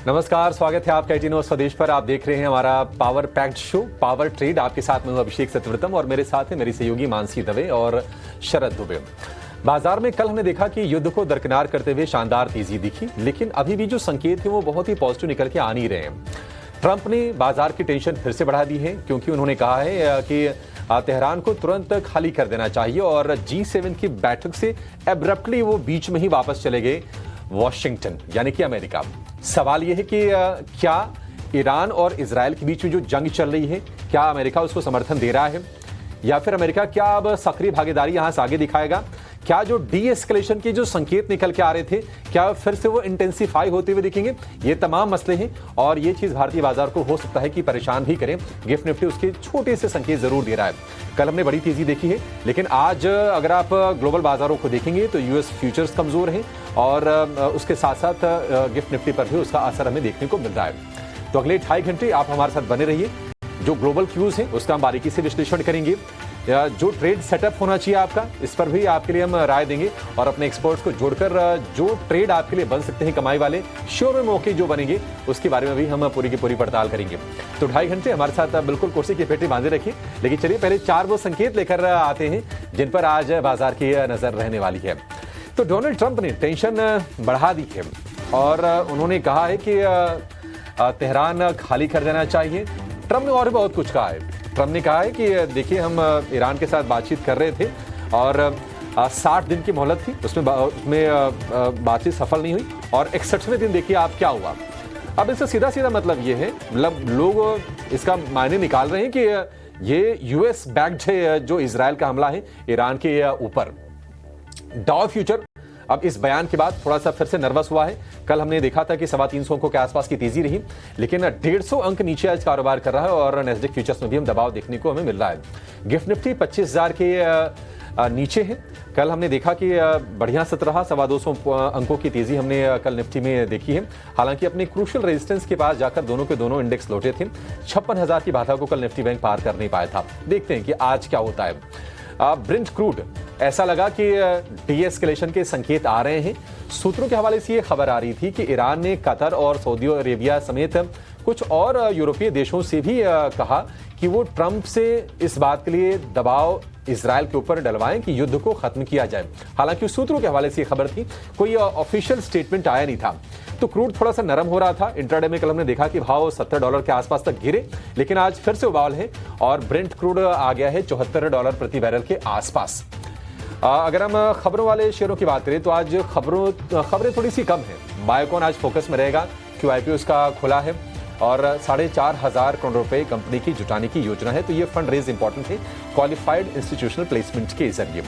नमस्कार, स्वागत है आपका 18 स्वदेश पर। आप देख रहे हैं हमारा power packed show power trade. आपके साथ मैं हूं अभिषेक सत्यव्रतम और मेरे साथ है मेरी सहयोगी मानसी दवे और शरद दुबे। बाजार में कल हमने देखा कि युद्ध को दरकिनार करते हुए शानदार तेजी दिखी, लेकिन अभी भी जो संकेत है वो बहुत ही पॉजिटिव निकल के आ नहीं रहे हैं। ट्रंप ने बाजार की टेंशन फिर से बढ़ा दी है, क्योंकि उन्होंने कहा है कि तेहरान को तुरंत खाली कर देना चाहिए और G7 की बैठक से एब्रप्टली वो बीच में ही वापस चले गए वॉशिंगटन, यानी कि अमेरिका। सवाल यह है कि क्या ईरान और इजराइल के बीच में जो जंग चल रही है, क्या अमेरिका उसको समर्थन दे रहा है, या फिर अमेरिका क्या अब सक्रिय भागीदारी यहां से आगे दिखाएगा? क्या जो डी एस्केलेशन के जो संकेत निकल के आ रहे थे, क्या फिर से वो इंटेंसिफाई होते हुए दिखेंगे? ये तमाम मसले हैं और ये चीज भारतीय बाजार को हो सकता है कि परेशान भी करें। गिफ्ट निफ्टी उसके छोटे से संकेत जरूर दे रहा है। कल हमने बड़ी तेजी देखी है, लेकिन आज अगर आप ग्लोबल बाजारों को देखेंगे तो यूएस फ्यूचर्स कमजोर हैं और उसके साथ साथ गिफ्ट निफ्टी पर भी उसका असर हमें देखने को मिल रहा है। तो अगले 2.5 घंटे आप हमारे साथ बने रहिए। जो ग्लोबल क्यूज है उसका हम बारीकी से विश्लेषण करेंगे। जो ट्रेड सेटअप होना चाहिए आपका, इस पर भी आपके लिए हम राय देंगे और अपने एक्सपर्ट्स को जोड़कर जो ट्रेड आपके लिए बन सकते हैं कमाई वाले, श्योर में मौके जो बनेंगे, उसके बारे में भी हम पूरी की पूरी पड़ताल करेंगे। तो 2.5 घंटे हमारे साथ बिल्कुल कुर्सी की पेटी बांधे रखिए। लेकिन चलिए पहले 4 वो संकेत लेकर आते हैं जिन पर आज बाजार की नजर रहने वाली है। तो डोनाल्ड ट्रंप ने टेंशन बढ़ा दी है और उन्होंने कहा है कि तेहरान खाली कर देना चाहिए। ट्रंप ने और बहुत कुछ कहा है। ट्रंप ने कहा है कि देखिए, हम ईरान के साथ बातचीत कर रहे थे और 60 दिन की मोहलत थी, उसमें बातचीत सफल नहीं हुई और 61वें दिन देखिए आप क्या हुआ। अब इसका सीधा सीधा मतलब ये है, मतलब लोग इसका मायने निकाल रहे हैं कि ये यूएस बैक्ड है जो इजराइल का हमला है ईरान के ऊपर। डाउ फ्यूचर अब इस बयान के बाद थोड़ा सा फिर से नर्वस हुआ है। कल हमने देखा था कि 325 अंकों के आसपास की तेजी रही, लेकिन 150 अंक नीचे आज कारोबार कर रहा है और नेस्डेक फ्यूचर्स में भी हम दबाव देखने को हमें मिल रहा है। गिफ्ट निफ्टी 25,000 के नीचे है। कल हमने देखा कि बढ़िया 250 अंकों की तेजी हमने कल निफ्टी में देखी है। हालांकि अपने क्रूशियल रेजिस्टेंस के पास जाकर दोनों के दोनों इंडेक्स लौटे थे। 56,000 की बाधा को कल निफ्टी बैंक पार कर नहीं पाया था। देखते हैं कि आज क्या होता है। ब्रेंट क्रूड, ऐसा लगा कि डी एस्केलेशन के संकेत आ रहे हैं। सूत्रों के हवाले से ये खबर आ रही थी कि ईरान ने कतर और सऊदी अरेबिया समेत कुछ और यूरोपीय देशों से भी कहा कि वो ट्रंप से इस बात के लिए दबाव इजराइल के ऊपर डलवाएं कि युद्ध को खत्म किया जाए। हालांकि सूत्रों के हवाले से ये खबर थी, कोई ऑफिशियल स्टेटमेंट आया नहीं था। तो क्रूड थोड़ा सा नरम हो रहा था। इंट्राडे में कल हमने देखा कि भाव $70 के आसपास तक गिरे, लेकिन आज फिर से उबाल है और ब्रेंट क्रूड आ गया है $74 प्रति बैरल के आसपास। अगर हम खबरों वाले शेयरों की बात करें तो आज खबरें थोड़ी सी कम है। बायोकॉन आज फोकस में रहेगा, क्योंकि उसका खुला है और 4,500 करोड़ रुपए कंपनी की जुटाने की योजना है। तो ये फंड रेज इंपॉर्टेंट है क्वालिफाइड इंस्टीट्यूशनल प्लेसमेंट के जरिए।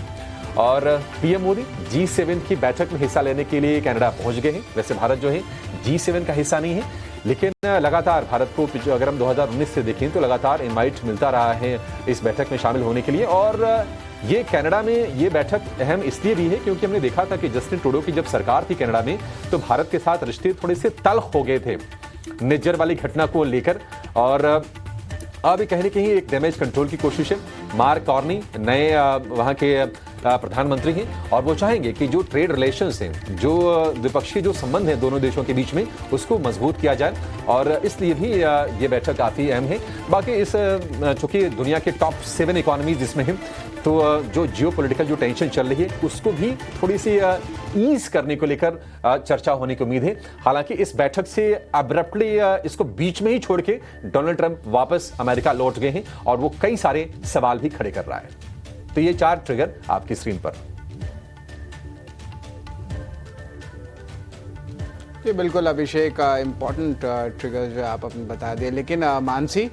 और पीएम मोदी G7 की बैठक में हिस्सा लेने के लिए कनाडा पहुंच गए हैं। वैसे भारत जो है G7 का हिस्सा नहीं है, लेकिन लगातार भारत को अगर हम 2019 से देखें तो लगातार इनवाइट मिलता रहा है इस बैठक में शामिल होने के लिए। और ये कनाडा में ये बैठक अहम इसलिए भी है क्योंकि हमने देखा था कि जस्टिन ट्रूडो की जब सरकार थी कनाडा में, तो भारत के साथ रिश्ते थोड़े से तल्ख हो गए थे निज्जर वाली घटना को लेकर। और अब कहीं न कहीं एक डैमेज कंट्रोल की कोशिश है। मार्क कार्नी नए वहाँ के प्रधानमंत्री हैं और वो चाहेंगे कि जो ट्रेड रिलेशंस हैं, जो द्विपक्षीय जो संबंध हैं दोनों देशों के बीच में, उसको मजबूत किया जाए और इसलिए भी ये बैठक काफ़ी अहम है। बाकी इस चूंकि दुनिया के टॉप 7 इकोनॉमीज जिसमें हैं, तो जो जियोपॉलिटिकल जो टेंशन चल रही है उसको भी थोड़ी सी ईज करने को लेकर चर्चा होने की उम्मीद है। हालांकि इस बैठक से अब्रप्टली इसको बीच में ही छोड़ के डोनाल्ड ट्रंप वापस अमेरिका लौट गए हैं और वो कई सारे सवाल भी खड़े कर रहा है। तो ये 4 ट्रिगर आपकी स्क्रीन पर। ये बिल्कुल अभिषेक इम्पोर्टेंट ट्रिगर जो आप अपने बता दिए। लेकिन मानसी,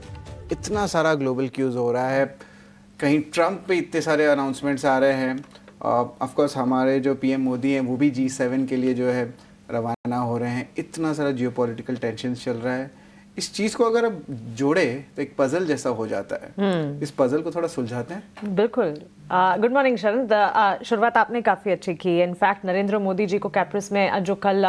इतना सारा ग्लोबल क्यूज हो रहा है, कहीं ट्रंप पे इतने सारे अनाउंसमेंट्स आ रहे हैं। ऑफ कोर्स हमारे जो पीएम मोदी हैं वो भी G7 के लिए जो है रवाना हो रहे हैं। इतना सारा जियोपॉलिटिकल टेंशन चल रहा है। इस चीज को अगर आप जोड़े तो एक पजल जैसा हो जाता है। इस पजल को थोड़ा सुलझाते हैं। बिल्कुल। गुड मॉर्निंग शरद। शुरुआत आपने काफी अच्छी की। इनफैक्ट नरेंद्र मोदी जी को कैप्रिस में जो कल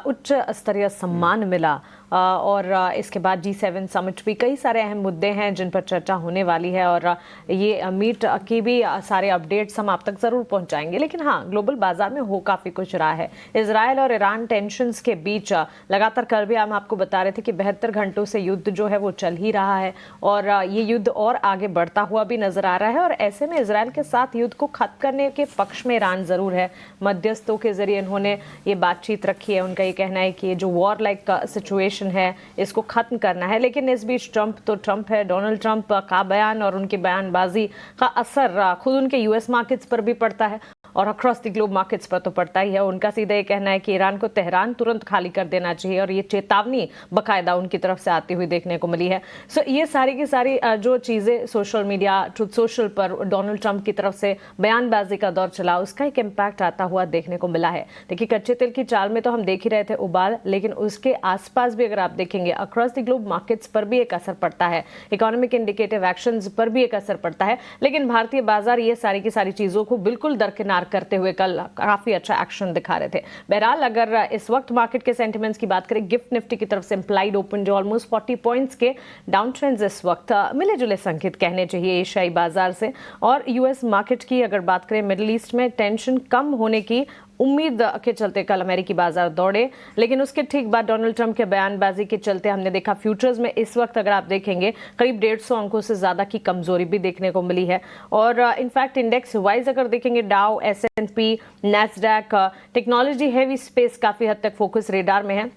उच्च स्तरीय सम्मान मिला और इसके बाद G7 समिट भी कई सारे अहम मुद्दे हैं जिन पर चर्चा होने वाली है और ये मीट की भी सारे अपडेट्स हम आप तक जरूर पहुंचाएंगे। लेकिन हाँ, ग्लोबल बाजार में हो काफी कुछ रहा है। इजराइल और ईरान टेंशंस के बीच लगातार कल भी हम आपको बता रहे थे कि 72 घंटों से युद्ध जो है वो चल ही रहा है और ये युद्ध और आगे बढ़ता हुआ भी नजर आ रहा है। और ऐसे में इजराइल के साथ युद्ध को खत्म करने के पक्ष में ईरान जरूर है। मध्यस्थों के जरिए उन्होंने ये बातचीत रखी है। उनका ये कहना है कि ये जो वॉर लाइक सिचुएशन है इसको खत्म करना है। लेकिन इस बीच ट्रंप तो ट्रंप है, डोनाल्ड ट्रंप का बयान और उनकी बयानबाजी का असर खुद उनके यूएस मार्केट्स पर भी पड़ता है और अक्रॉस द ग्लोब मार्केट्स पर तो पड़ता ही है। उनका सीधा ये कहना है कि ईरान को तेहरान तुरंत खाली कर देना चाहिए और ये चेतावनी बाकायदा उनकी तरफ से आती हुई देखने को मिली है। सो ये सारी की सारी जो चीज़ें सोशल मीडिया, ट्रुथ सोशल पर डोनाल्ड ट्रंप की तरफ से बयानबाजी का दौर चला, उसका एक इम्पैक्ट आता हुआ देखने को मिला है। देखिए, कच्चे तेल की चाल में तो हम देख ही रहे थे उबाल, लेकिन उसके आसपास भी अगर आप देखेंगे अक्रॉस द ग्लोब मार्केट्स पर भी एक असर पड़ता है, इकोनॉमिक इंडिकेटिव एक्शंस पर भी एक असर पड़ता है। लेकिन भारतीय बाजार ये सारी की सारी चीज़ों को बिल्कुल दरकिनार करते हुए कल काफी अच्छा एक्शन दिखा रहे थे। बहरहाल अगर इस वक्त मार्केट के सेंटिमेंट्स की बात करें, गिफ्ट निफ्टी की तरफ से इंप्लाइड ओपन जो ऑलमोस्ट 40 पॉइंट्स के डाउन ट्रेंड्स इस वक्त मिले जुले संकेत कहने चाहिए एशियाई बाजार से। और यूएस मार्केट की अगर बात करें, मिडिल ईस्ट में टेंशन कम होने की उम्मीद के चलते कल अमेरिकी बाजार दौड़े, लेकिन उसके ठीक बाद डोनाल्ड ट्रंप के बयानबाजी के चलते हमने देखा फ्यूचर्स में इस वक्त अगर आप देखेंगे करीब 150 अंकों से ज्यादा की कमजोरी भी देखने को मिली है। और इनफैक्ट इंडेक्स वाइज अगर देखेंगे, डाउ, S&P, Nasdaq, technology heavy space काफी हद तक फोकस रेडार में है।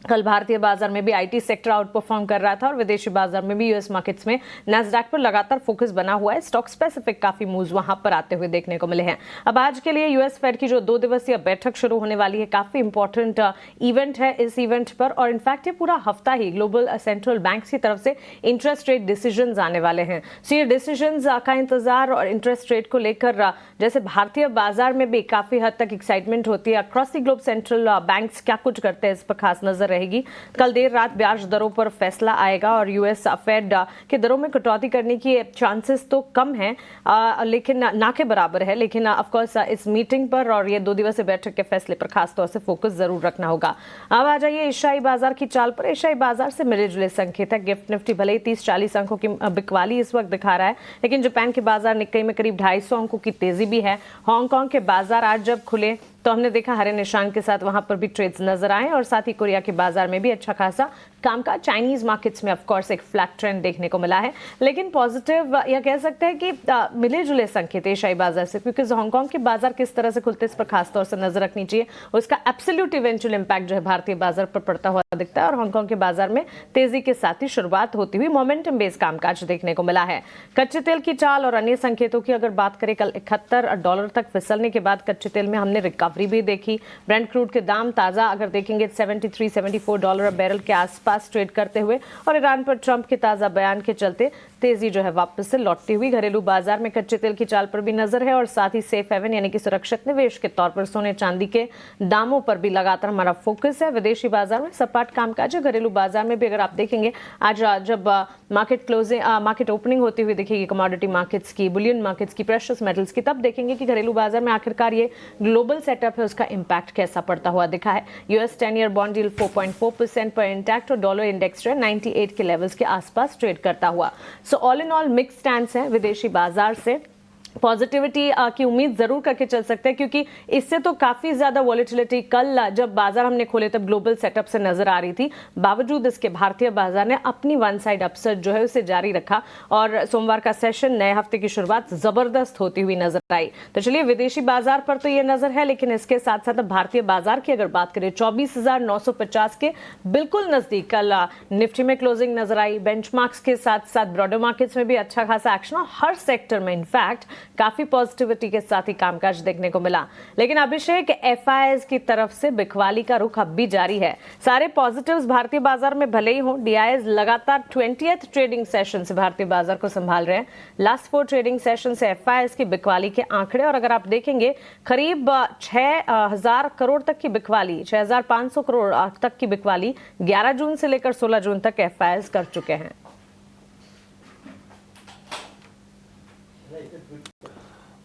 कल भारतीय बाजार में भी आईटी सेक्टर आउट परफॉर्म कर रहा था और विदेशी बाजार में भी यूएस मार्केट्स में नैस्डैक पर लगातार फोकस बना हुआ है। स्टॉक स्पेसिफिक काफी मूव्स वहां पर आते हुए देखने को मिले हैं। अब आज के लिए यूएस फेड की जो 2 दिवसीय बैठक शुरू होने वाली है, काफी इंपॉर्टेंट इवेंट है इस इवेंट पर। और इनफैक्ट ये पूरा हफ्ता ही ग्लोबल सेंट्रल बैंक की तरफ से इंटरेस्ट रेट डिसीजन आने वाले हैं। सो ये डिसीजन का इंतजार और इंटरेस्ट रेट को लेकर जैसे भारतीय बाजार में भी काफी हद तक एक्साइटमेंट होती है। Across the globe central banks क्या कुछ करते हैं इस पर खास नजर रहेगी। कल देर रात ब्याज दरों पर फैसला आएगा और यूएस फेड के दरों में कटौती करने की चांसेस तो कम है, लेकिन ना के बराबर है। लेकिन ऑफ कोर्स इस मीटिंग पर और ये 2 दिवसीय बैठक के फैसले पर खास तौर से फोकस जरूर रखना होगा। अब आ जाइए एशियाई बाजार की चाल पर। एशियाई बाजार से मिले जुले संकेत है। गिफ्ट निफ्टी भले ही 30-40 अंकों की बिकवाली इस वक्त दिखा रहा है, लेकिन जापान के बाजार निक्केई में करीब 250 अंकों की तेजी भी है। हांगकांग के बाजार आज जब खुले तो हमने देखा हरे निशान के साथ वहां पर भी ट्रेड्स नजर आए और साथ ही कोरिया के बाजार में भी अच्छा खासा कामकाज। चाइनीज मार्केट्स में ऑफ कोर्स एक फ्लैट ट्रेंड देखने को मिला है, लेकिन पॉजिटिव या कह सकते हैं कि मिले जुले संकेत एशियाई बाजार से, क्योंकि हांगकांग के बाजार किस तरह से खुलते इस पर खास तौर से नजर रखनी चाहिए। उसका एब्सोल्यूट इवेंचुअल इंपैक्ट जो है भारतीय बाजार पर पड़ता हुआ दिखता है और हांगकांग के बाजार में तेजी के साथ ही शुरुआत होती हुई मोमेंटम बेस्ड कामकाज देखने को मिला है। कच्चे तेल की चाल और अन्य संकेतों की अगर बात करें, कल $71 तक फिसलने के बाद कच्चे तेल में हमने रिकवरी भी देखी। ब्रेंट क्रूड के दाम ताजा अगर देखेंगे $73-74 बैरल के आसपास ट्रेड करते हुए और ईरान पर ट्रंप के ताजा बयान के चलते तेजी जो है वापस से लौटती हुई। घरेलू बाजार में कच्चे तेल की चाल पर भी नजर है और साथ ही सेफ हेवन यानी कि सुरक्षित निवेश के तौर पर सोने चांदी के दामों पर भी लगातार हमारा फोकस है। विदेशी बाजार में सपाट कामकाज है। घरेलू बाजार में भी अगर आप देखेंगे, आज जब मार्केट ओपनिंग होती हुई दिखेगी कमोडिटी मार्केट्स की, बुलियन मार्केट्स की, प्रेशियस मेटल्स की, तब देखेंगे कि घरेलू बाजार में आखिरकार ये ग्लोबल सेटअप है उसका इंपैक्ट कैसा पड़ता हुआ दिखा है। यूएस 10 ईयर बॉन्ड यील्ड 4.4% पर इंटैक्ट और डॉलर इंडेक्स 98 के लेवल्स के आसपास ट्रेड करता हुआ। So all in all mix stands है विदेशी बाजार से। पॉजिटिविटी की उम्मीद जरूर करके चल सकते हैं, क्योंकि इससे तो काफी ज्यादा वॉलेटिलिटी कल जब बाजार हमने खोले तब ग्लोबल सेटअप से नजर आ रही थी। बावजूद इसके भारतीय बाजार ने अपनी वन साइड अपसेट जो है उसे जारी रखा और सोमवार का सेशन नए हफ्ते की शुरुआत जबरदस्त होती हुई नजर आई। तो चलिए, विदेशी बाजार पर तो ये नजर है, लेकिन इसके साथ साथ भारतीय बाजार की अगर बात करें, 24,950 के बिल्कुल नजदीक कल निफ्टी में क्लोजिंग नजर आई। बेंचमार्क्स के साथ साथ ब्रॉडर मार्केट्स में भी अच्छा खासा एक्शन और हर सेक्टर में इनफैक्ट काफी पॉजिटिविटी के साथ ही कामकाज देखने को मिला। लेकिन अभिषेक, एफआईआईज की तरफ से बिकवाली का रुख अब भी जारी है। सारे पॉजिटिव्स भारतीय बाजार में भले ही हों, डीआईएस लगातार 20th ट्रेडिंग सेशन से भारतीय बाजार को संभाल रहे हैं। लास्ट 4 ट्रेडिंग सेशन से एफआईआईज की बिकवाली के आंकड़े, और अगर आप देखेंगे करीब 6,000 करोड़ तक की बिकवाली, 6,500 करोड़ तक की बिकवाली 11 जून से लेकर 16 जून तक एफआईआईज कर चुके हैं।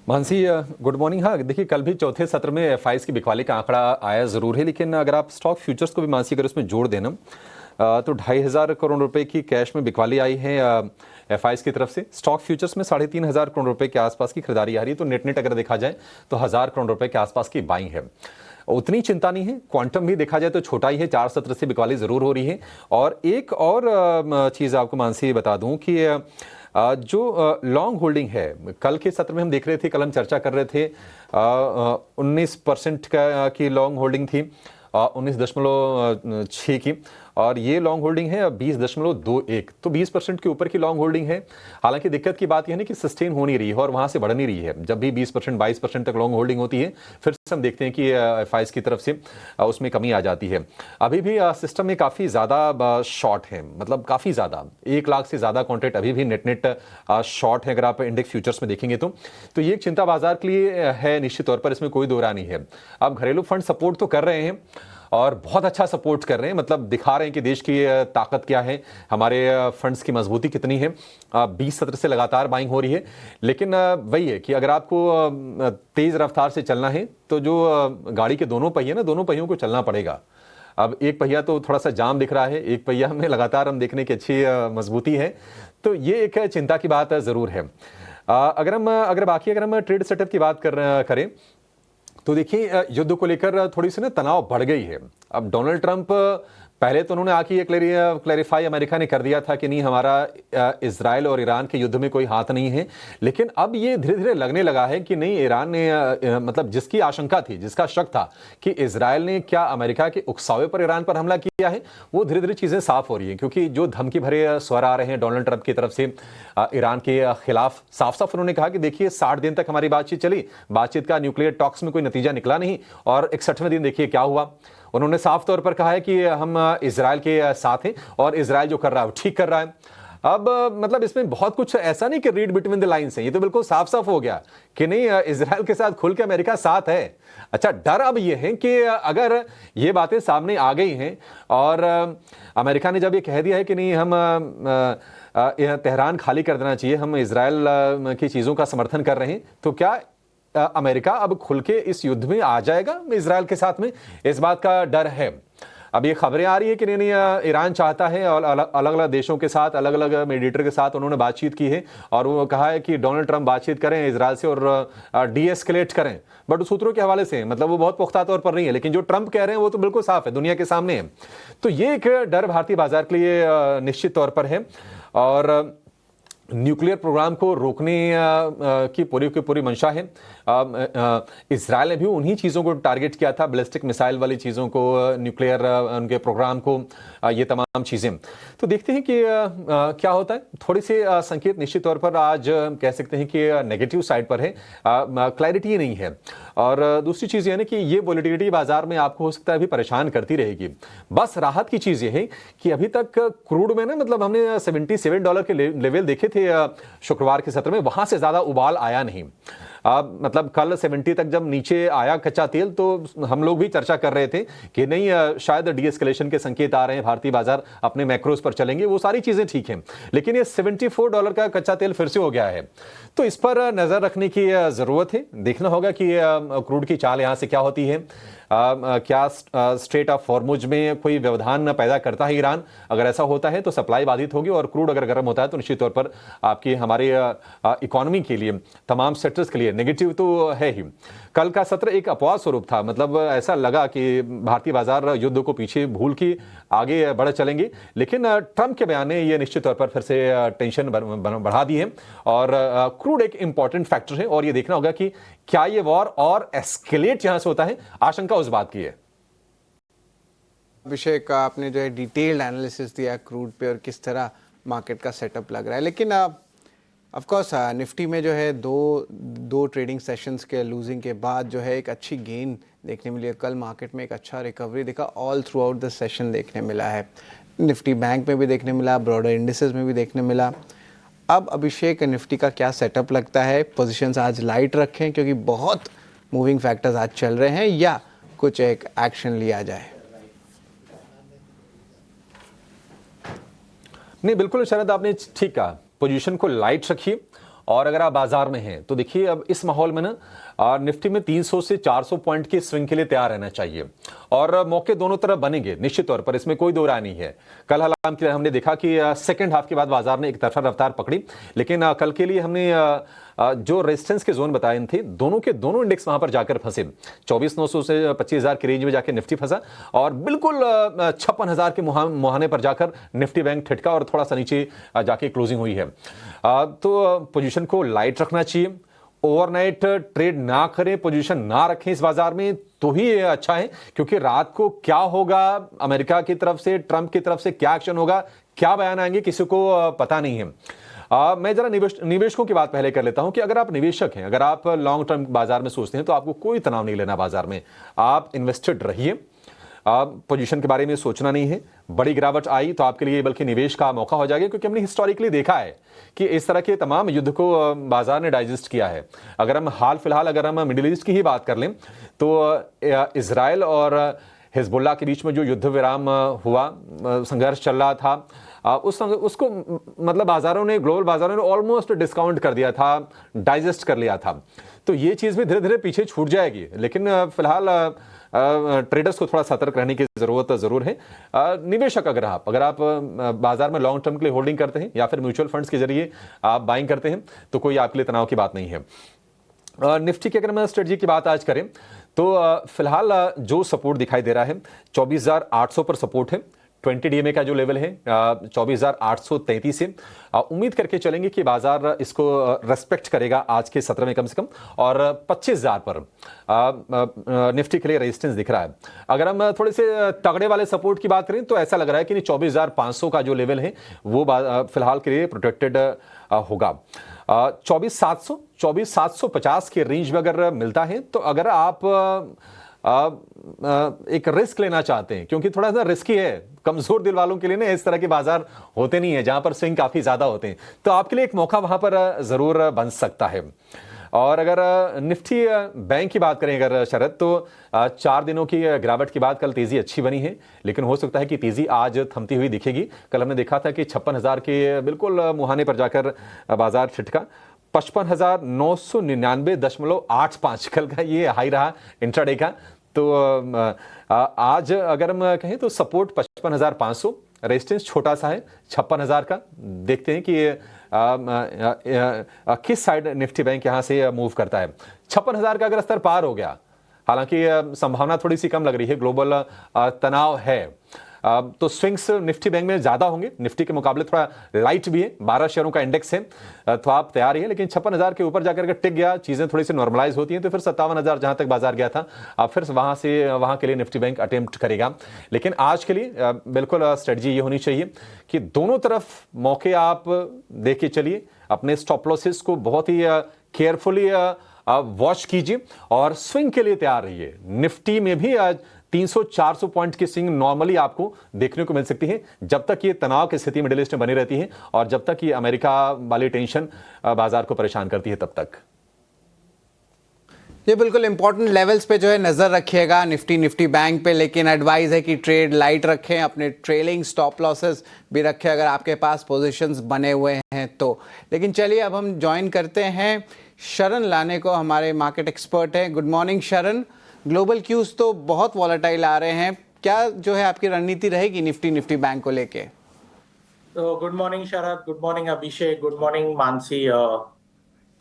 Mansi, good morning. हाँ, देखिए, कल भी चौथे सत्र में एफआईआईज की बिकवाली का आंकड़ा आया जरूर है, लेकिन अगर आप स्टॉक फ्यूचर्स को भी मानसी अगर उसमें जोड़ देना तो 2,500 करोड़ रुपए की कैश में बिकवाली आई है एफआईज की तरफ से। स्टॉक फ्यूचर्स में 3,500 करोड़ रुपए के आसपास की खरीदारी आ रही है। तो नेट अगर देखा जाए तो 1,000 करोड़ रुपए के आसपास की बाइंग है। उतनी चिंता नहीं है। क्वांटम भी देखा जाए तो छोटा ही है, 4 सत्र से बिकवाली जरूर हो रही है। और एक और चीज आपको मानसी बता दूं कि जो लॉन्ग होल्डिंग है, कल के सत्र में हम देख रहे थे, कल हम चर्चा कर रहे थे 19% की लॉन्ग होल्डिंग थी, 19.6 की, और ये लॉन्ग होल्डिंग है 20.21, तो 20% के ऊपर की लॉन्ग होल्डिंग है। हालांकि दिक्कत की बात यह है कि सस्टेन हो नहीं रही है और वहां से बढ़ नहीं रही है। जब भी 20% 22% तक लॉन्ग होल्डिंग होती है, फिर से हम देखते हैं कि एफआईज की तरफ से उसमें कमी आ जाती है। अभी भी सिस्टम में काफ़ी ज़्यादा शॉर्ट है, मतलब काफ़ी ज़्यादा, 1 लाख से ज़्यादा कॉन्ट्रैक्ट अभी भी नेट शॉर्ट है अगर आप इंडेक्स फ्यूचर्स में देखेंगे तो ये एक चिंता बाजार के लिए है निश्चित तौर पर, इसमें कोई दो राय नहीं है। अब घरेलू फंड सपोर्ट तो कर रहे हैं और बहुत अच्छा सपोर्ट कर रहे हैं, मतलब दिखा रहे हैं कि देश की ताकत क्या है, हमारे फंड्स की मजबूती कितनी है। 20 सत्र से लगातार बाइंग हो रही है। लेकिन वही है कि अगर आपको तेज रफ्तार से चलना है तो जो गाड़ी के दोनों पहिए ना, दोनों पहियों को चलना पड़ेगा। अब एक पहिया तो थोड़ा सा जाम दिख रहा है, एक पहिया में लगातार हम देखने की अच्छी मजबूती है। तो ये एक चिंता की बात जरूर है। अगर हम ट्रेड सेटअप की बात करें तो देखिए, युद्ध को लेकर थोड़ी सी ना तनाव बढ़ गई है। अब डोनाल्ड ट्रंप, पहले तो उन्होंने आके ये क्लैरिफाई अमेरिका ने कर दिया था कि नहीं, हमारा इजराइल और ईरान के युद्ध में कोई हाथ नहीं है। लेकिन अब ये धीरे धीरे लगने लगा है कि नहीं, ईरान ने मतलब जिसकी आशंका थी, जिसका शक था कि इजराइल ने क्या अमेरिका के उकसावे पर ईरान पर हमला किया है, वो धीरे धीरे चीजें साफ हो रही हैं। क्योंकि जो धमकी भरे स्वर आ रहे हैं डोनाल्ड ट्रंप की तरफ से ईरान के खिलाफ, साफ साफ उन्होंने कहा कि देखिए 60 दिन तक हमारी बातचीत चली, बातचीत का न्यूक्लियर टॉक्स में कोई नतीजा निकला नहीं, और 61वें दिन देखिए क्या हुआ। उन्होंने साफ तौर पर कहा है कि हम इजराइल के साथ हैं और इजराइल जो कर रहा है वो ठीक कर रहा है। अब मतलब इसमें बहुत कुछ ऐसा नहीं कि रीड बिटवीन द लाइंस है, ये तो बिल्कुल साफ साफ हो गया कि नहीं, इजराइल के साथ खुल के अमेरिका साथ है। अच्छा, डर अब ये है कि अगर ये बातें सामने आ गई हैं और अमेरिका ने जब ये कह दिया है कि नहीं, हम तेहरान खाली कर देना चाहिए, हम इजराइल की चीजों का समर्थन कर रहे हैं, तो क्या अमेरिका अब खुल के इस युद्ध में आ जाएगा इजराइल के साथ में? इस बात का डर है। अब ये खबरें आ रही है कि नहीं, ईरान चाहता है, और अलग अलग देशों के साथ, अलग अलग मीडिएटर के साथ उन्होंने बातचीत की है और वो कहा है कि डोनाल्ड ट्रंप बातचीत करें इजराइल से और डीएस्केलेट करें। बट सूत्रों के हवाले से, मतलब वो बहुत पुख्ता तौर पर नहीं है, लेकिन जो ट्रंप कह रहे हैं वो तो बिल्कुल साफ है, दुनिया के सामने है। तो ये एक डर भारतीय बाजार के लिए निश्चित तौर पर है। और न्यूक्लियर प्रोग्राम को रोकने की पूरी मंशा है। इजराइल ने भी उन्हीं चीज़ों को टारगेट किया था, बैलिस्टिक मिसाइल वाली चीज़ों को, न्यूक्लियर उनके प्रोग्राम को, ये तमाम चीज़ें। तो देखते हैं कि क्या होता है। थोड़ी सी संकेत निश्चित तौर पर आज कह सकते हैं कि नेगेटिव साइड पर है, क्लैरिटी नहीं है। और दूसरी चीज़ ये है कि ये वोलेटिलिटी बाजार में आपको हो सकता है अभी परेशान करती रहेगी। बस राहत की चीज़ ये है कि अभी तक क्रूड में ना, मतलब हमने $77 के लेवल देखे थे शुक्रवार के सत्र में, वहां से ज्यादा उबाल आया नहीं। मतलब कल 70 तक जब नीचे आया कच्चा तेल, तो हम लोग भी चर्चा कर रहे थे कि नहीं, शायद डीएस्केलेशन के संकेत आ रहे हैं, भारतीय बाजार अपने मैक्रोस पर चलेंगे, वो सारी चीजें ठीक हैं। लेकिन ये $74 का कच्चा तेल फिर से हो गया है, तो इस पर नजर रखने की जरूरत है। देखना होगा कि क्रूड की चाल यहां से क्या होती है। क्या स्ट्रेट ऑफ हॉर्मुज में कोई व्यवधान पैदा करता है ईरान? अगर ऐसा होता है तो सप्लाई बाधित होगी, और क्रूड अगर गर्म होता है तो निश्चित तौर पर आपकी हमारे इकोनॉमी के लिए, तमाम सेक्टर्स के लिए नेगेटिव तो है ही। कल का सत्र एक अपवाद स्वरूप था, मतलब ऐसा लगा कि भारतीय बाजार युद्ध को पीछे भूल के आगे बढ़ चलेंगे, लेकिन ट्रंप के बयान ने यह निश्चित तौर पर फिर से टेंशन बढ़ा दी है। और क्रूड एक इंपॉर्टेंट फैक्टर है, और यह देखना होगा कि क्या ये वॉर और एस्केलेट यहां से होता है। आशंका उस बात की है। अभिषेक, आपने जो है डिटेल्ड एनालिसिस दिया क्रूड पे और किस तरह मार्केट का सेटअप लग रहा है, लेकिन ऑफ कोर्स निफ्टी में जो है दो ट्रेडिंग सेशंस के लूजिंग के बाद जो है एक अच्छी गेन देखने मिली है। कल मार्केट में एक अच्छा रिकवरी दिखा, all through out the session देखने मिला है। निफ्टी बैंक में भी देखने मिला, ब्रॉडर इंडिसेस में भी देखने मिला। अब अभिषेक, निफ्टी का क्या सेटअप लगता है? पोजीशंस आज लाइट रखें क्योंकि बहुत मूविंग फैक्टर्स आज चल रहे हैं, या कुछ एक एक्शन लिया जाए? नहीं, बिल्कुल शरद, आपने ठीक कहा, पोजीशन को लाइट रखिए। और अगर आप बाजार में हैं तो देखिए, अब इस माहौल में ना निफ्टी में 300 से 400 पॉइंट की स्विंग के लिए तैयार रहना चाहिए। और मौके दोनों तरफ बनेंगे निश्चित तौर पर, इसमें कोई दो राय नहीं है। कल हालांकि हमने देखा कि सेकंड हाफ के बाद बाजार ने एक तरफा रफ्तार पकड़ी, लेकिन कल के लिए हमने जो रेजिस्टेंस के जोन बताए थे, दोनों के दोनों इंडेक्स वहां पर जाकर फंसे। 24,900 से 25,000 की रेंज में जाकर निफ्टी फंसा और बिल्कुल 56,000 के मुहाने पर जाकर निफ्टी बैंक ठिठका और थोड़ा सा नीचे जाके क्लोजिंग हुई है। तो पोजीशन को लाइट रखना चाहिए, ओवरनाइट ट्रेड ना करें, पोजीशन ना रखें इस बाजार में, तो ही ये अच्छा है, क्योंकि रात को क्या होगा, अमेरिका की तरफ से, ट्रंप की तरफ से क्या एक्शन होगा, क्या बयान आएंगे, किसी को पता नहीं है। मैं जरा निवेशकों की बात पहले कर लेता हूं कि अगर आप निवेशक हैं, अगर आप लॉन्ग टर्म बाजार में सोचते हैं, तो आपको कोई तनाव नहीं लेना बाजार में। आप इन्वेस्टेड रहिए, पोजीशन के बारे में सोचना नहीं है। बड़ी गिरावट आई तो आपके लिए बल्कि निवेश का मौका हो जाएगा, क्योंकि हमने हिस्टोरिकली देखा है कि इस तरह के तमाम युद्ध को बाजार ने डाइजेस्ट किया है। अगर हम हाल फिलहाल अगर हम मिडिल ईस्ट की ही बात कर लें, तो इजराइल और हिजबुल्लाह के बीच में जो युद्ध विराम हुआ, संघर्ष चल रहा था, उसको मतलब बाजारों ने, ग्लोबल बाजारों ने ऑलमोस्ट डिस्काउंट कर दिया था, डाइजेस्ट कर लिया था। तो ये चीज़ भी धीरे धीरे पीछे छूट जाएगी, लेकिन फिलहाल ट्रेडर्स को थोड़ा सतर्क रहने की जरूरत जरूर है। निवेशक अगर आप बाजार में लॉन्ग टर्म के लिए होल्डिंग करते हैं या फिर म्यूचुअल फंड्स के जरिए आप बाइंग करते हैं, तो कोई आपके लिए तनाव की बात नहीं है। निफ्टी की अगर हम स्ट्रेटजी की बात आज करें, तो फिलहाल जो सपोर्ट दिखाई दे रहा है 24,800 पर सपोर्ट है। 20 डीएमए का जो लेवल है 24,833 से उम्मीद करके चलेंगे कि बाजार इसको रेस्पेक्ट करेगा आज के सत्र में कम से कम, और 25,000 पर निफ्टी के लिए रेजिस्टेंस दिख रहा है। अगर हम थोड़े से तगड़े वाले सपोर्ट की बात करें, तो ऐसा लग रहा है कि 24,500 का जो लेवल है वो फिलहाल के लिए प्रोटेक्टेड होगा। 24,700 24,750 के रेंज में अगर मिलता है, तो अगर आप एक रिस्क लेना चाहते हैं, क्योंकि थोड़ा सा रिस्की है, कमजोर दिल वालों के लिए ना इस तरह के बाजार होते नहीं है जहां पर स्विंग काफी ज्यादा होते हैं, तो आपके लिए एक मौका वहां पर जरूर बन सकता है। और अगर निफ्टी बैंक की बात करें अगर शरद, तो 4 दिनों की गिरावट के बाद कल तेजी अच्छी बनी है, लेकिन हो सकता है कि तेजी आज थमती हुई दिखेगी। कल हमने देखा था कि 56,000 के बिल्कुल मुहाने पर जाकर बाजार छिटका। 55,999.85 कल का ये हाई रहा इंट्राडे का। तो आज अगर हम कहें तो सपोर्ट 55,500, रेजिस्टेंस छोटा सा है 56,000 का। देखते हैं कि किस साइड निफ्टी बैंक यहां से मूव करता है। 56,000 का अगर स्तर पार हो गया, हालांकि संभावना थोड़ी सी कम लग रही है, ग्लोबल तनाव है, तो स्विंग्स निफ्टी बैंक में ज्यादा होंगे, निफ्टी के मुकाबले थोड़ा लाइट भी है, 12 शेयरों का इंडेक्स है, तो आप तैयार ही है। लेकिन 56,000 के ऊपर जाकर अगर टिक गया, चीजें थोड़ी सी नॉर्मलाइज होती हैं, तो फिर 57,000 जहां तक बाजार गया था, अब फिर वहां के लिए निफ्टी बैंक अटेम्प्ट करेगा। लेकिन आज के लिए बिल्कुल स्ट्रेटजी ये होनी चाहिए कि दोनों तरफ मौके आप देख के चलिए, अपने स्टॉप लॉसेस को बहुत ही केयरफुली वॉच कीजिए और स्विंग के लिए तैयार रहिए। निफ्टी में भी आज 300-400 पॉइंट की स्विंग नॉर्मली आपको देखने को मिल सकती है, जब तक ये तनाव की स्थिति मिडिल ईस्ट में बनी रहती है और जब तक ये अमेरिका वाली टेंशन बाजार को परेशान करती है तब तक। ये बिल्कुल इंपॉर्टेंट लेवल्स पे जो है नज़र रखिएगा निफ्टी बैंक पे, लेकिन एडवाइस है कि ट्रेड लाइट रखें, अपने ट्रेलिंग स्टॉप लॉसेस भी रखें अगर आपके पास पोजीशंस बने हुए हैं तो। लेकिन चलिए अब हम ज्वाइन करते हैं शरण लाने को, हमारे मार्केट एक्सपर्ट हैं। गुड मॉर्निंग शरण। ग्लोबल क्यूज तो बहुत वॉलेटाइल आ रहे हैं, क्या जो है आपकी रणनीति रहेगी निफ्टी बैंक को लेके? तो good morning Sharad, good morning Abhishek, good morning Mansi.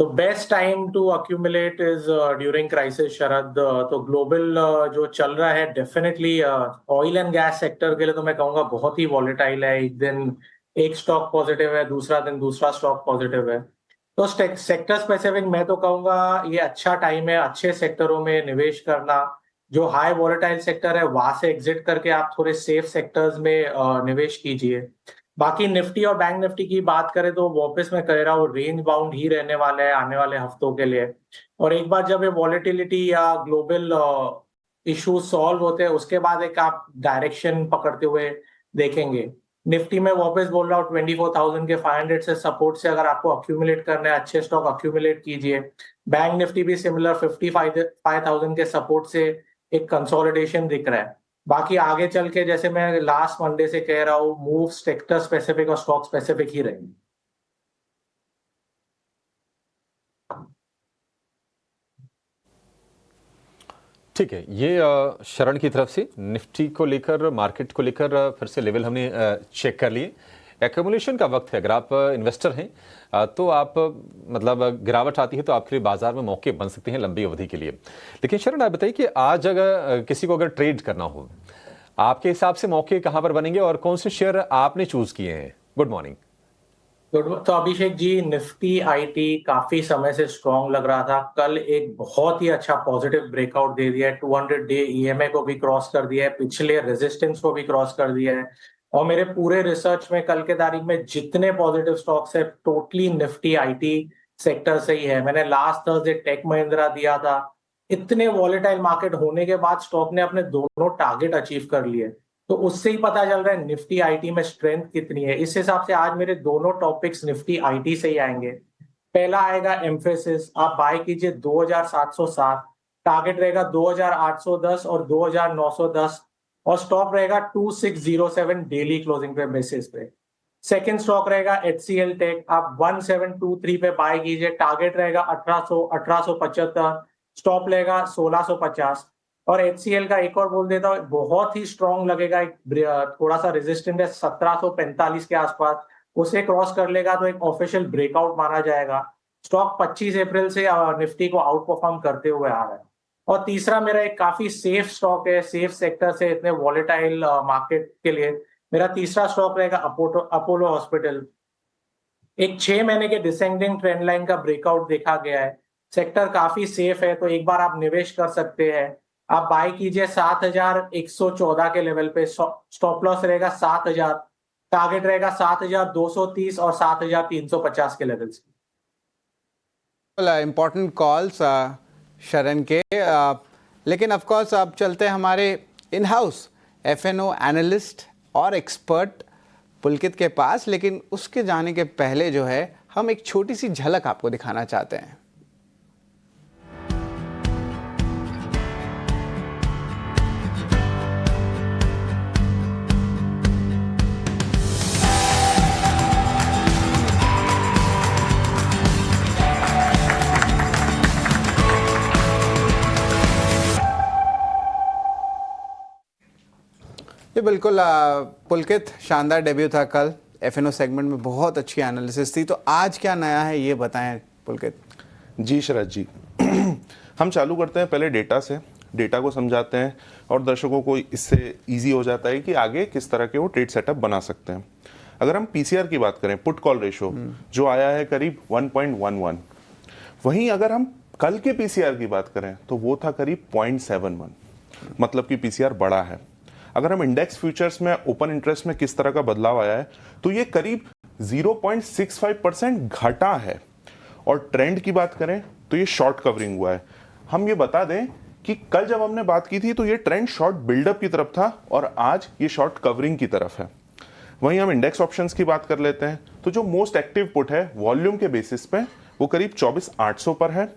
तो best time to accumulate is during crisis Sharad. तो ग्लोबल जो चल रहा है definitely oil and gas sector के लिए तो मैं कहूँगा बहुत ही वॉलेटाइल है। एक दिन एक स्टॉक पॉजिटिव है, दूसरा दिन दूसरा स्टॉक पॉजिटिव है। तो सेक्टर स्पेसिफिक मैं तो कहूंगा ये अच्छा टाइम है अच्छे सेक्टरों में निवेश करना। जो हाई वॉलेटाइल सेक्टर है वहां से एग्जिट करके आप थोड़े सेफ सेक्टर्स में निवेश कीजिए। बाकी निफ्टी और बैंक निफ्टी की बात करें तो वापस मैं कह रहा हूँ रेंज बाउंड ही रहने वाला है आने वाले हफ्तों के लिए। और एक बार जब ये वॉलेटिलिटी या ग्लोबल इश्यूज सॉल्व होते हैं उसके बाद एक आप डायरेक्शन पकड़ते हुए देखेंगे। निफ्टी में वापस बोल रहा हूँ 24,000 के 500 से सपोर्ट से अगर आपको अक्यूमुलेट करना है अच्छे स्टॉक अक्यूमुलेट कीजिए। बैंक निफ्टी भी सिमिलर 55,000 के सपोर्ट से एक कंसोलिडेशन दिख रहा है। बाकी आगे चल के जैसे मैं लास्ट मंडे से कह रहा हूँ मूव सेक्टर स्पेसिफिक और स्टॉक स्पेसिफिक ही रहेंगे। ठीक है, ये शरण की तरफ से निफ्टी को लेकर, मार्केट को लेकर फिर से लेवल हमने चेक कर लिए। एक्यूमुलेशन का वक्त है, अगर आप इन्वेस्टर हैं तो आप मतलब गिरावट आती है तो आपके लिए बाजार में मौके बन सकते हैं लंबी अवधि के लिए। लेकिन शरण आप बताइए कि आज अगर किसी को अगर ट्रेड करना हो, आपके हिसाब से मौके कहाँ पर बनेंगे और कौन से शेयर आपने चूज किए हैं? Good morning. तो अभिषेक जी, निफ्टी आईटी काफी समय से स्ट्रॉन्ग लग रहा था। कल एक बहुत ही अच्छा पॉजिटिव ब्रेकआउट दे दिया है, 200 डे ईएमए को भी क्रॉस कर दिया है, पिछले रेजिस्टेंस को भी क्रॉस कर दिया है। और मेरे पूरे रिसर्च में कल के तारीख में जितने पॉजिटिव स्टॉक्स है, टोटली निफ्टी आईटी सेक्टर से ही है। मैंने लास्ट थर्सडे टेक महिंद्रा दिया था। इतने वॉलेटाइल मार्केट होने के बाद स्टॉक ने अपने दोनों टारगेट अचीव कर लिए, तो उससे ही पता चल रहा है निफ्टी आईटी में स्ट्रेंथ कितनी है। इस हिसाब से आज मेरे दोनों टॉपिक्स निफ्टी आईटी से ही आएंगे। पहला आएगा एम्फेसिस, आप बाय कीजिए 2707, टारगेट रहेगा 2810 और 2910, और स्टॉप रहेगा 2607 डेली क्लोजिंग पे बेसिस पे। सेकंड स्टॉक रहेगा एचसीएल टेक, आप 1723 पे बाय कीजिए, टारगेट रहेगा 1875, स्टॉप लेगा 1650। और एचसीएल का एक और बोल देता हूँ, बहुत ही स्ट्रॉन्ग लगेगा, एक थोड़ा सा रेजिस्टेंट है 1745 के आसपास, उसे क्रॉस कर लेगा तो एक ऑफिशियल ब्रेकआउट माना जाएगा। स्टॉक 25 अप्रैल से निफ्टी को आउट परफॉर्म करते हुए आ रहा है। और तीसरा मेरा एक काफी सेफ स्टॉक है, सेफ सेक्टर से इतने वॉलेटाइल मार्केट के लिए मेरा तीसरा स्टॉक रहेगा अपोलो हॉस्पिटल। एक 6 महीने के डिसेंडिंग ट्रेंड लाइन का ब्रेकआउट देखा गया है, सेक्टर काफी सेफ है, तो एक बार आप निवेश कर सकते हैं। आप बाय कीजिए 7114 के लेवल पे, स्टॉप लॉस रहेगा 7000, टारगेट रहेगा 7230 और 7350 के लेवल से। इम्पोर्टेंट कॉल्स शरण के, लेकिन ऑफ कोर्स अब चलते हैं हमारे इन हाउस एफएनओ एनालिस्ट और एक्सपर्ट पुलकित के पास। लेकिन उसके जाने के पहले जो है, हम एक छोटी सी झलक आपको दिखाना चाहते हैं। ये बिल्कुल पुलकित, शानदार डेब्यू था कल, एफएनओ सेगमेंट में बहुत अच्छी एनालिसिस थी। तो आज क्या नया है ये बताएं पुलकित। जी शरद जी, हम चालू करते हैं पहले डेटा से, डेटा को समझाते हैं और दर्शकों को इससे इजी हो जाता है कि आगे किस तरह के वो ट्रेड सेटअप बना सकते हैं। अगर हम पीसीआर की बात करें, पुट कॉल रेशो, जो आया है करीब 1.11, वहीं अगर हम कल के पीसीआर की बात करें तो वो था करीब 0.71, मतलब कि पीसीआर बड़ा है। अगर हम इंडेक्स फ्यूचर्स में ओपन इंटरेस्ट में किस तरह का बदलाव आया है तो ये करीब 0.65% घटा है। और ट्रेंड की बात करें तो ये शॉर्ट कवरिंग हुआ है। हम ये बता दें कि कल जब हमने बात की थी तो ये ट्रेंड शॉर्ट बिल्डअप की तरफ था और आज ये शॉर्ट कवरिंग की तरफ है। वहीं हम इंडेक्स ऑप्शंस की बात कर लेते हैं तो जो मोस्ट एक्टिव पुट है वॉल्यूम के बेसिस पे वो करीब 24,800 पर है,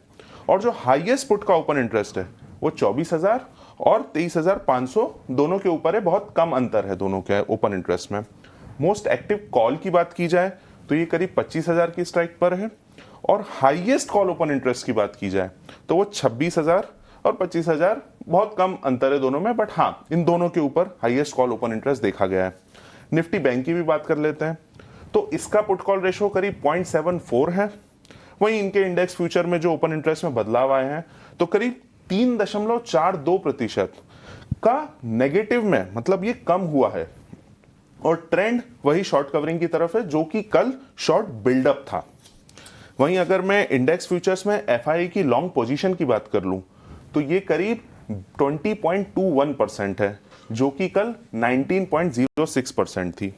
और जो हाईएस्ट पुट का ओपन इंटरेस्ट है वो 24,000 और 23,500 दोनों के ऊपर है। बहुत कम अंतर है दोनों के ओपन इंटरेस्ट में। मोस्ट एक्टिव कॉल की बात की जाए तो ये करीब 25,000 की स्ट्राइक पर है, और हाईएस्ट कॉल ओपन इंटरेस्ट की बात की जाए तो वो 26,000 और 25,000, बहुत कम अंतर है दोनों में, बट हाँ, इन दोनों के ऊपर हाईएस्ट कॉल ओपन इंटरेस्ट देखा गया है। निफ्टी बैंक की भी बात कर लेते हैं तो इसका पुट कॉल रेशो करीब 0.74 है। वहीं इनके इंडेक्स फ्यूचर में जो ओपन इंटरेस्ट में बदलाव आए हैं तो करीब 3.42% का नेगेटिव में, मतलब ये कम हुआ है, और ट्रेंड वही शॉर्ट कवरिंग की तरफ है जो कि कल शॉर्ट बिल्डअप था। वहीं अगर मैं इंडेक्स फ्यूचर्स में एफआई की लॉन्ग पोजीशन की बात कर लूं तो ये करीब 20.21% है, जो कि कल 19.06% थी।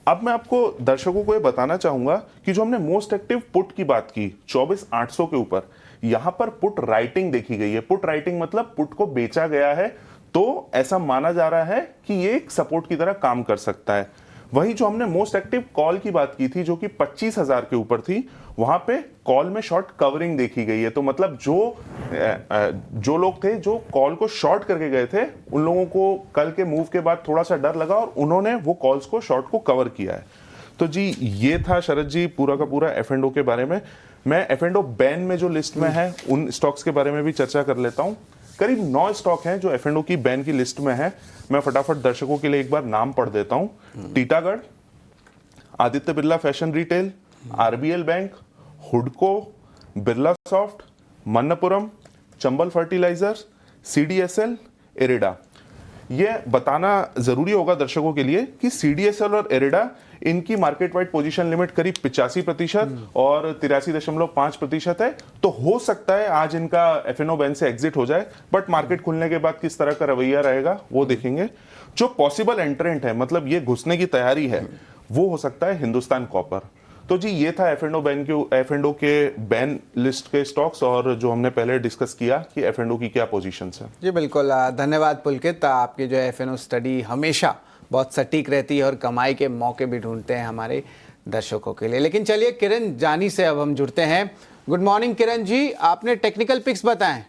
अब मैं आपको दर्शकों को ये बताना चाहूंगा कि जो हमने मोस्ट एक्टिव पुट की बात की 24,800 के ऊपर, यहां पर पुट राइटिंग देखी गई है। पुट राइटिंग मतलब पुट को बेचा गया है, तो ऐसा माना जा रहा है कि ये एक सपोर्ट की तरह काम कर सकता है। वहीं जो हमने मोस्ट एक्टिव कॉल की बात की थी जो कि 25,000 के ऊपर थी, वहां पे कॉल में शॉर्ट कवरिंग देखी गई है। तो मतलब जो लोग थे जो कॉल को शॉर्ट करके गए थे, उन लोगों को कल के मूव के बाद थोड़ा सा डर लगा और उन्होंने वो कॉल्स को शॉर्ट को कवर किया है। तो जी ये था शरद जी पूरा का पूरा एफ&ओ के बारे में। मैं एफ&ओ बैन में जो लिस्ट में है उन स्टॉक्स के बारे में भी चर्चा कर लेता हूं। करीब 9 स्टॉक हैं जो F&O की बैन की लिस्ट में है। मैं फटाफट दर्शकों के लिए एक बार नाम पढ़ देता हूं। Titagarh, Aditya Birla fashion retail, RBL bank, हुडको, बिरला सॉफ्ट, मन्नपुरम, चंबल फर्टिलाइजर्स, सीडीएसएल, एरिडा। ये बताना जरूरी होगा दर्शकों के लिए कि सीडीएसएल और एरिडा, इनकी मार्केट वाइड पोजीशन लिमिट करीब 85% और 83.5% है। तो हो सकता है आज इनका F&O बैन से एग्जिट हो जाए, बट मार्केट खुलने के बाद किस तरह का रवैया रहेगा वो देखेंगे। जो पॉसिबल एंट्रेंट है, मतलब ये घुसने की तैयारी है, वो हो सकता है हिंदुस्तान कॉपर। तो जी ये था F&O के बैन लिस्ट के स्टॉक्स, और जो हमने पहले डिस्कस किया कि F&O की क्या पोजीशंस है। जी बिल्कुल, धन्यवाद पुलकित। आपकी जो F&O स्टडी हमेशा बहुत सटीक रहती है और कमाई के मौके भी ढूंढते हैं हमारे दर्शकों के लिए। लेकिन चलिए किरण जानी से अब हम जुड़ते हैं। गुड मॉर्निंग किरण जी, आपने टेक्निकल पिक्स बताएं।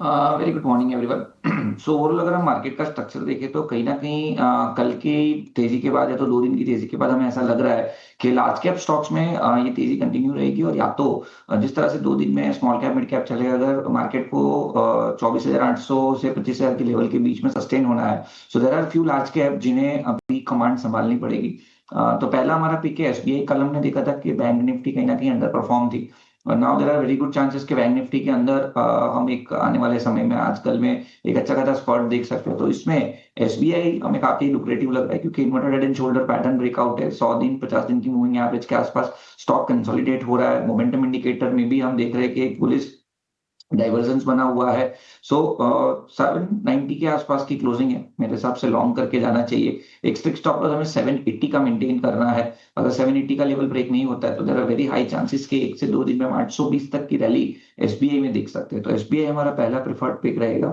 Very good morning everyone. So overall अगर हम मार्केट का स्ट्रक्चर देखें तो कहीं ना कहीं कल की तेजी के बाद या तो 2 दिन की तेजी के बाद हमें ऐसा लग रहा है कि लार्ज कैप स्टॉक्स में ये तेजी कंटिन्यू रहेगी, और या तो जिस तरह से 2 दिन में स्मॉल कैप मिड कैप चलेगा, अगर मार्केट को 24,800 से 25,000 के लेवल के बीच में सस्टेन होना है, so there are few large cap जिन्हें अभी कमांड संभालनी पड़ेगी। तो पहला हमारा पिक है एसबीआई। कल हमने देखा था कि बैंक निफ्टी कहीं ना कहीं अंडर परफॉर्म थी, और now there are very good chances कि बैंक निफ्टी के अंदर हम एक आने वाले समय में आजकल में एक अच्छा खासा स्पॉट देख सकते हो। तो इसमें एसबीआई हमें काफी लुक्रेटिव लग रहा है, क्योंकि inverted head and shoulder pattern breakout है। 100 दिन 50 दिन की मूविंग एवरेज के आसपास स्टॉक कंसोलिडेट हो रहा है। मोमेंटम इंडिकेटर में भी हम देख रहे हैं कि एक बुलिश डाइवर्जेंस बना हुआ है। सो 790 के आसपास की क्लोजिंग है, मेरे हिसाब से लॉन्ग करके जाना चाहिए। एक स्ट्रिक्ट स्टॉप लॉस हमें 780 का मेंटेन करना है। अगर 780 का लेवल ब्रेक नहीं होता है तो there are very high chances कि 1 से 2 दिन में हम 820 तक की रैली एसबीआई में देख सकते हैं। तो एसबीआई हमारा पहला प्रेफर्ड पिक रहेगा।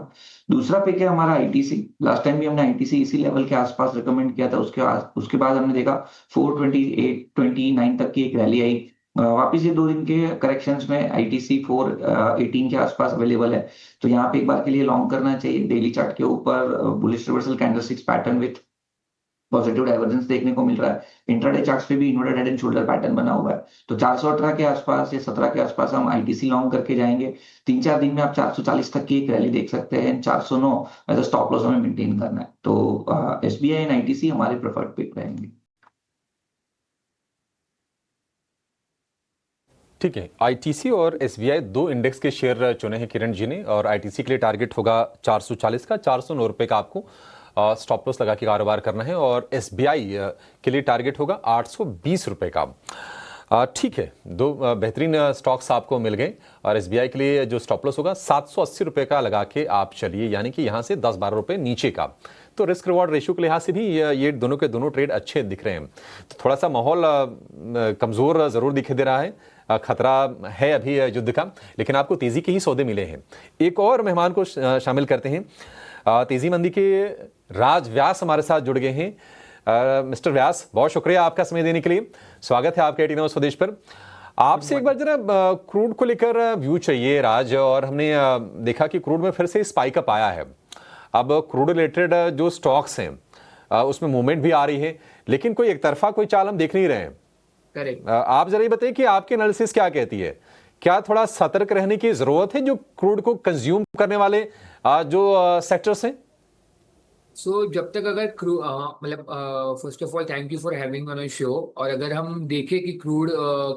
दूसरा पिक है हमारा आईटीसी। लास्ट टाइम भी हमने आईटीसी इसी लेवल के आसपास रिकमेंड किया था। उसके बाद हमने देखा 428-29 तक की एक रैली आई। वापिस ये 2 दिन के करेक्शंस में आईटीसी 418 के आसपास अवेलेबल है। तो यहाँ पे एक बार के लिए लॉन्ग करना चाहिए। डेली चार्ट के ऊपर bullish reversal candlesticks pattern with positive divergence देखने को मिल रहा है। इंट्राडे चार्ट्स पे भी inverted head and shoulder pattern बना हुआ है। तो 418 के आसपास या 17 के आसपास हम आईटीसी लॉन्ग करके जाएंगे। 3-4 दिन में आप 440 तक की एक रैली देख सकते हैं। 409 एज अ स्टॉप लॉस हमें मेंटेन करना है। तो एसबीआई एंड आईटीसी हमारे प्रेफर्ड पिक रहेंगे। ठीक है, आईटीसी और एसबीआई 2 इंडेक्स के शेयर चुने हैं किरण जी ने, और आईटीसी के लिए टारगेट होगा 440 का, 409 रुपए का आपको स्टॉप लॉस लगा के कारोबार करना है, और एसबीआई के लिए टारगेट होगा 820 रुपए का। ठीक है, 2 बेहतरीन स्टॉक्स आपको मिल गए, और एसबीआई के लिए जो स्टॉप लॉस होगा 780 रुपए का लगा के आप चलिए, यानी कि यहाँ से 10-12 रुपए नीचे का। तो रिस्क रिवॉर्ड रेशियो के लिहाज से भी ये दोनों के दोनों ट्रेड अच्छे दिख रहे हैं। तो थोड़ा सा माहौल कमज़ोर ज़रूर दिखाई दे रहा है, खतरा है अभी युद्ध का, लेकिन आपको तेजी के ही सौदे मिले हैं। एक और मेहमान को शामिल करते हैं। तेजी मंदी के राज व्यास हमारे साथ जुड़ गए हैं। मिस्टर व्यास, बहुत शुक्रिया आपका समय देने के लिए। स्वागत है आपके 18 स्वदेश पर। आपसे एक बार जरा क्रूड को लेकर व्यू चाहिए राज, और हमने देखा कि क्रूड में फिर से स्पाइक अप आया है। अब क्रूड रिलेटेड जो स्टॉक्स हैं उसमें मूवमेंट भी आ रही है, लेकिन कोई एक तरफा कोई चाल हम देख नहीं रहे हैं। करेक्ट। आप जरा ये बताइए कि आपकी एनालिसिस क्या कहती है, क्या थोड़ा सतर्क रहने की जरूरत है जो क्रूड को कंज्यूम करने वाले जो सेक्टर्स हैं? सो जब तक अगर मतलब first of all thank you for having on a show. और अगर हम देखें कि क्रूड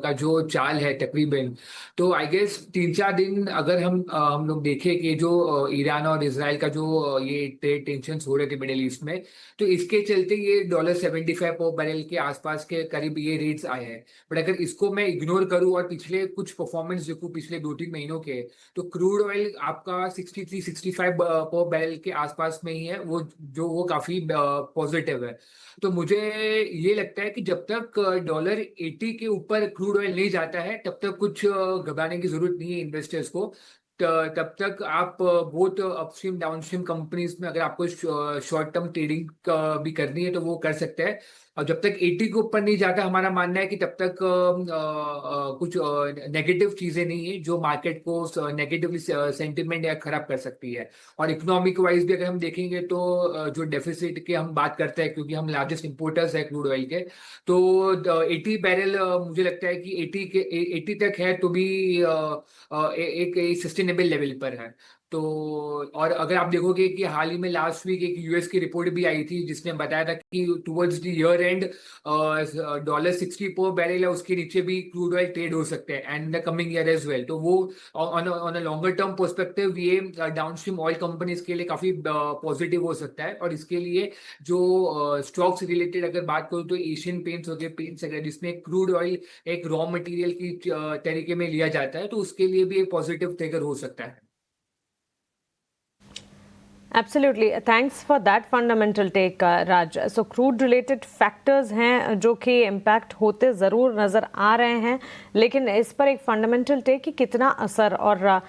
का जो चाल है तकरीबन, तो आई गेस 3-4 दिन अगर हम लोग देखें कि जो ईरान और इजराइल का जो ये ट्रेड टेंशन हो रहे थे मिडिल ईस्ट में, तो इसके चलते ये $75 पर बैरल के आसपास के करीब ये रेट्स आए हैं। बट अगर इसको मैं इग्नोर करूं और पिछले कुछ परफॉर्मेंस देखूं पिछले 2-3 महीनों के, तो क्रूड ऑयल आपका 63-65 पर बैरल के आसपास में ही है, वो काफी पॉजिटिव है। तो मुझे ये लगता है कि जब तक $80 के ऊपर क्रूड ऑयल नहीं जाता है, तब तक कुछ घबराने की जरूरत नहीं है इन्वेस्टर्स को। तब तक आप बहुत अपस्ट्रीम डाउनस्ट्रीम कंपनीज में अगर आपको शॉर्ट टर्म ट्रेडिंग भी करनी है तो वो कर सकते हैं। और जब तक 80 के ऊपर नहीं जाता, हमारा मानना है कि तब तक कुछ नेगेटिव चीजें नहीं है जो मार्केट को नेगेटिवली सेंटिमेंट या खराब कर सकती है। और इकोनॉमिक वाइज भी अगर हम देखेंगे तो जो डेफिसिट की हम बात करते हैं, क्योंकि हम लार्जेस्ट इंपोर्टर्स है क्रूड ऑयल के, तो 80 बैरल मुझे लगता है कि 80 तक है तो भी एक सस्टेनेबल लेवल पर है। तो और अगर आप देखोगे कि हाल ही में लास्ट वीक एक यूएस की रिपोर्ट भी आई थी जिसने बताया था कि टुवर्ड्स द ईयर एंड $60 पर बैरल है, उसके नीचे भी क्रूड ऑयल ट्रेड हो सकते हैं and the coming year as well. तो वो on a longer term perspective ये डाउनस्ट्रीम ऑयल कंपनीज के लिए काफी पॉजिटिव हो सकता है। और इसके लिए जो स्टॉक्स रिलेटेड अगर बात करूँ तो एशियन पेंट्स हो गए, पेंट्स वगैरह जिसमें क्रूड ऑयल एक रॉ मटेरियल की तरीके में लिया जाता है, तो उसके लिए भी एक पॉजिटिव ट्रिगर हो सकता है। Absolutely. Thanks for that fundamental take, Raj. So crude related factors हैं जो कि impact होते ज़रूर नज़र आ रहे हैं, लेकिन इस पर एक fundamental take कि कितना असर और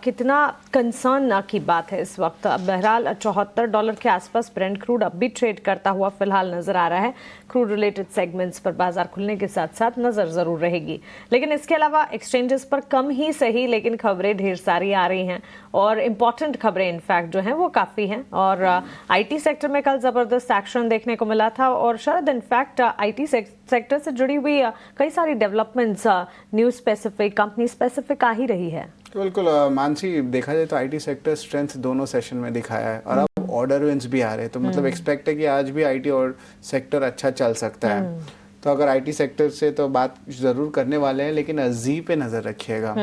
कितना कंसर्न की बात है इस वक्त। बहरहाल $74 के आसपास ब्रेंट क्रूड अब भी ट्रेड करता हुआ फिलहाल नज़र आ रहा है। क्रूड रिलेटेड सेगमेंट्स पर बाजार खुलने के साथ साथ नज़र ज़रूर रहेगी, लेकिन इसके अलावा एक्सचेंजेस पर कम ही सही लेकिन खबरें ढेर सारी आ रही हैं और इम्पॉर्टेंट खबरें इनफैक्ट जो हैं वो काफ़ी हैं। और आईटी सेक्टर में कल ज़बरदस्त एक्शन देखने को मिला था और शायद इनफैक्ट आईटी सेक्टर से जुड़ी हुई कई सारी developments news specific, company specific आ ही रही है। बिल्कुल मानसी, देखा जाए तो आईटी सेक्टर स्ट्रेंथ दोनों सेशन में दिखाया है और अब ऑर्डर विंस भी आ रहे हैं, तो मतलब एक्सपेक्ट है कि आज भी आईटी और सेक्टर अच्छा चल सकता है। तो अगर आईटी सेक्टर से तो बात जरूर करने वाले हैं, लेकिन जी पे नजर रखिएगा।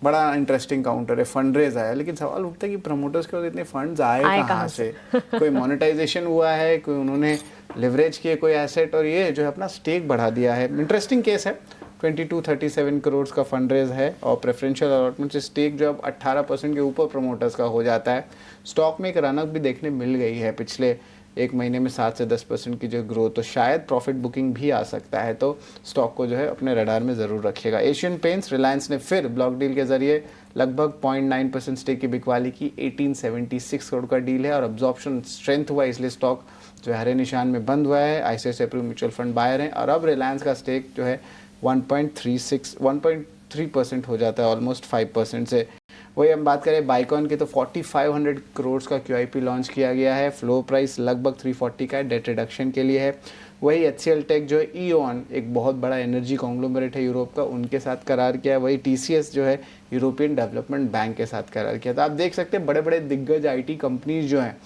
बड़ा इंटरेस्टिंग काउंटर है, फंड रेज आया, लेकिन सवाल उठता है कि प्रमोटर्स के पास इतने फंड्स आए कहाँ से? कोई मोनेटाइजेशन हुआ है, कोई उन्होंने लिवरेज किए कोई एसेट और ये जो है अपना स्टेक बढ़ा दिया है। इंटरेस्टिंग केस है। 2237 करोड़ का फंड रेज है और प्रेफरेंशियल अलॉटमेंट से स्टेक जो अब 18% के ऊपर प्रमोटर्स का हो जाता है। स्टॉक में एक रनअप भी देखने मिल गई है पिछले एक महीने में 7 से 10% की जो ग्रोथ, तो शायद प्रॉफिट बुकिंग भी आ सकता है। तो स्टॉक को जो है अपने रडार में ज़रूर रखिएगा। एशियन पेंट्स, रिलायंस ने फिर ब्लॉक डील के जरिए लगभग 0.9% स्टेक की बिकवाली की। 1876 करोड़ का डील है और अब्जॉर्प्शन स्ट्रेंथ हुआ, इसलिए स्टॉक जो हरे निशान में बंद हुआ है। ICICI Pru mutual fund buyer हैं और अब रिलायंस का स्टेक जो है 1.3% हो जाता है, ऑलमोस्ट 5% से। वही हम बात करें बाइकॉन की तो 4500 करोड़ का QIP लॉन्च किया गया है। फ्लो प्राइस लगभग 340 का है, डेट रिडक्शन के लिए है। वही HCL टेक जो है ईओन, एक बहुत बड़ा एनर्जी कॉन्ग्लोमरेट है यूरोप का, उनके साथ करार किया है। वही TCS जो है यूरोपियन डेवलपमेंट बैंक के साथ करार किया। तो आप देख सकते हैं बड़े बड़े दिग्गज IT कंपनीज जो हैं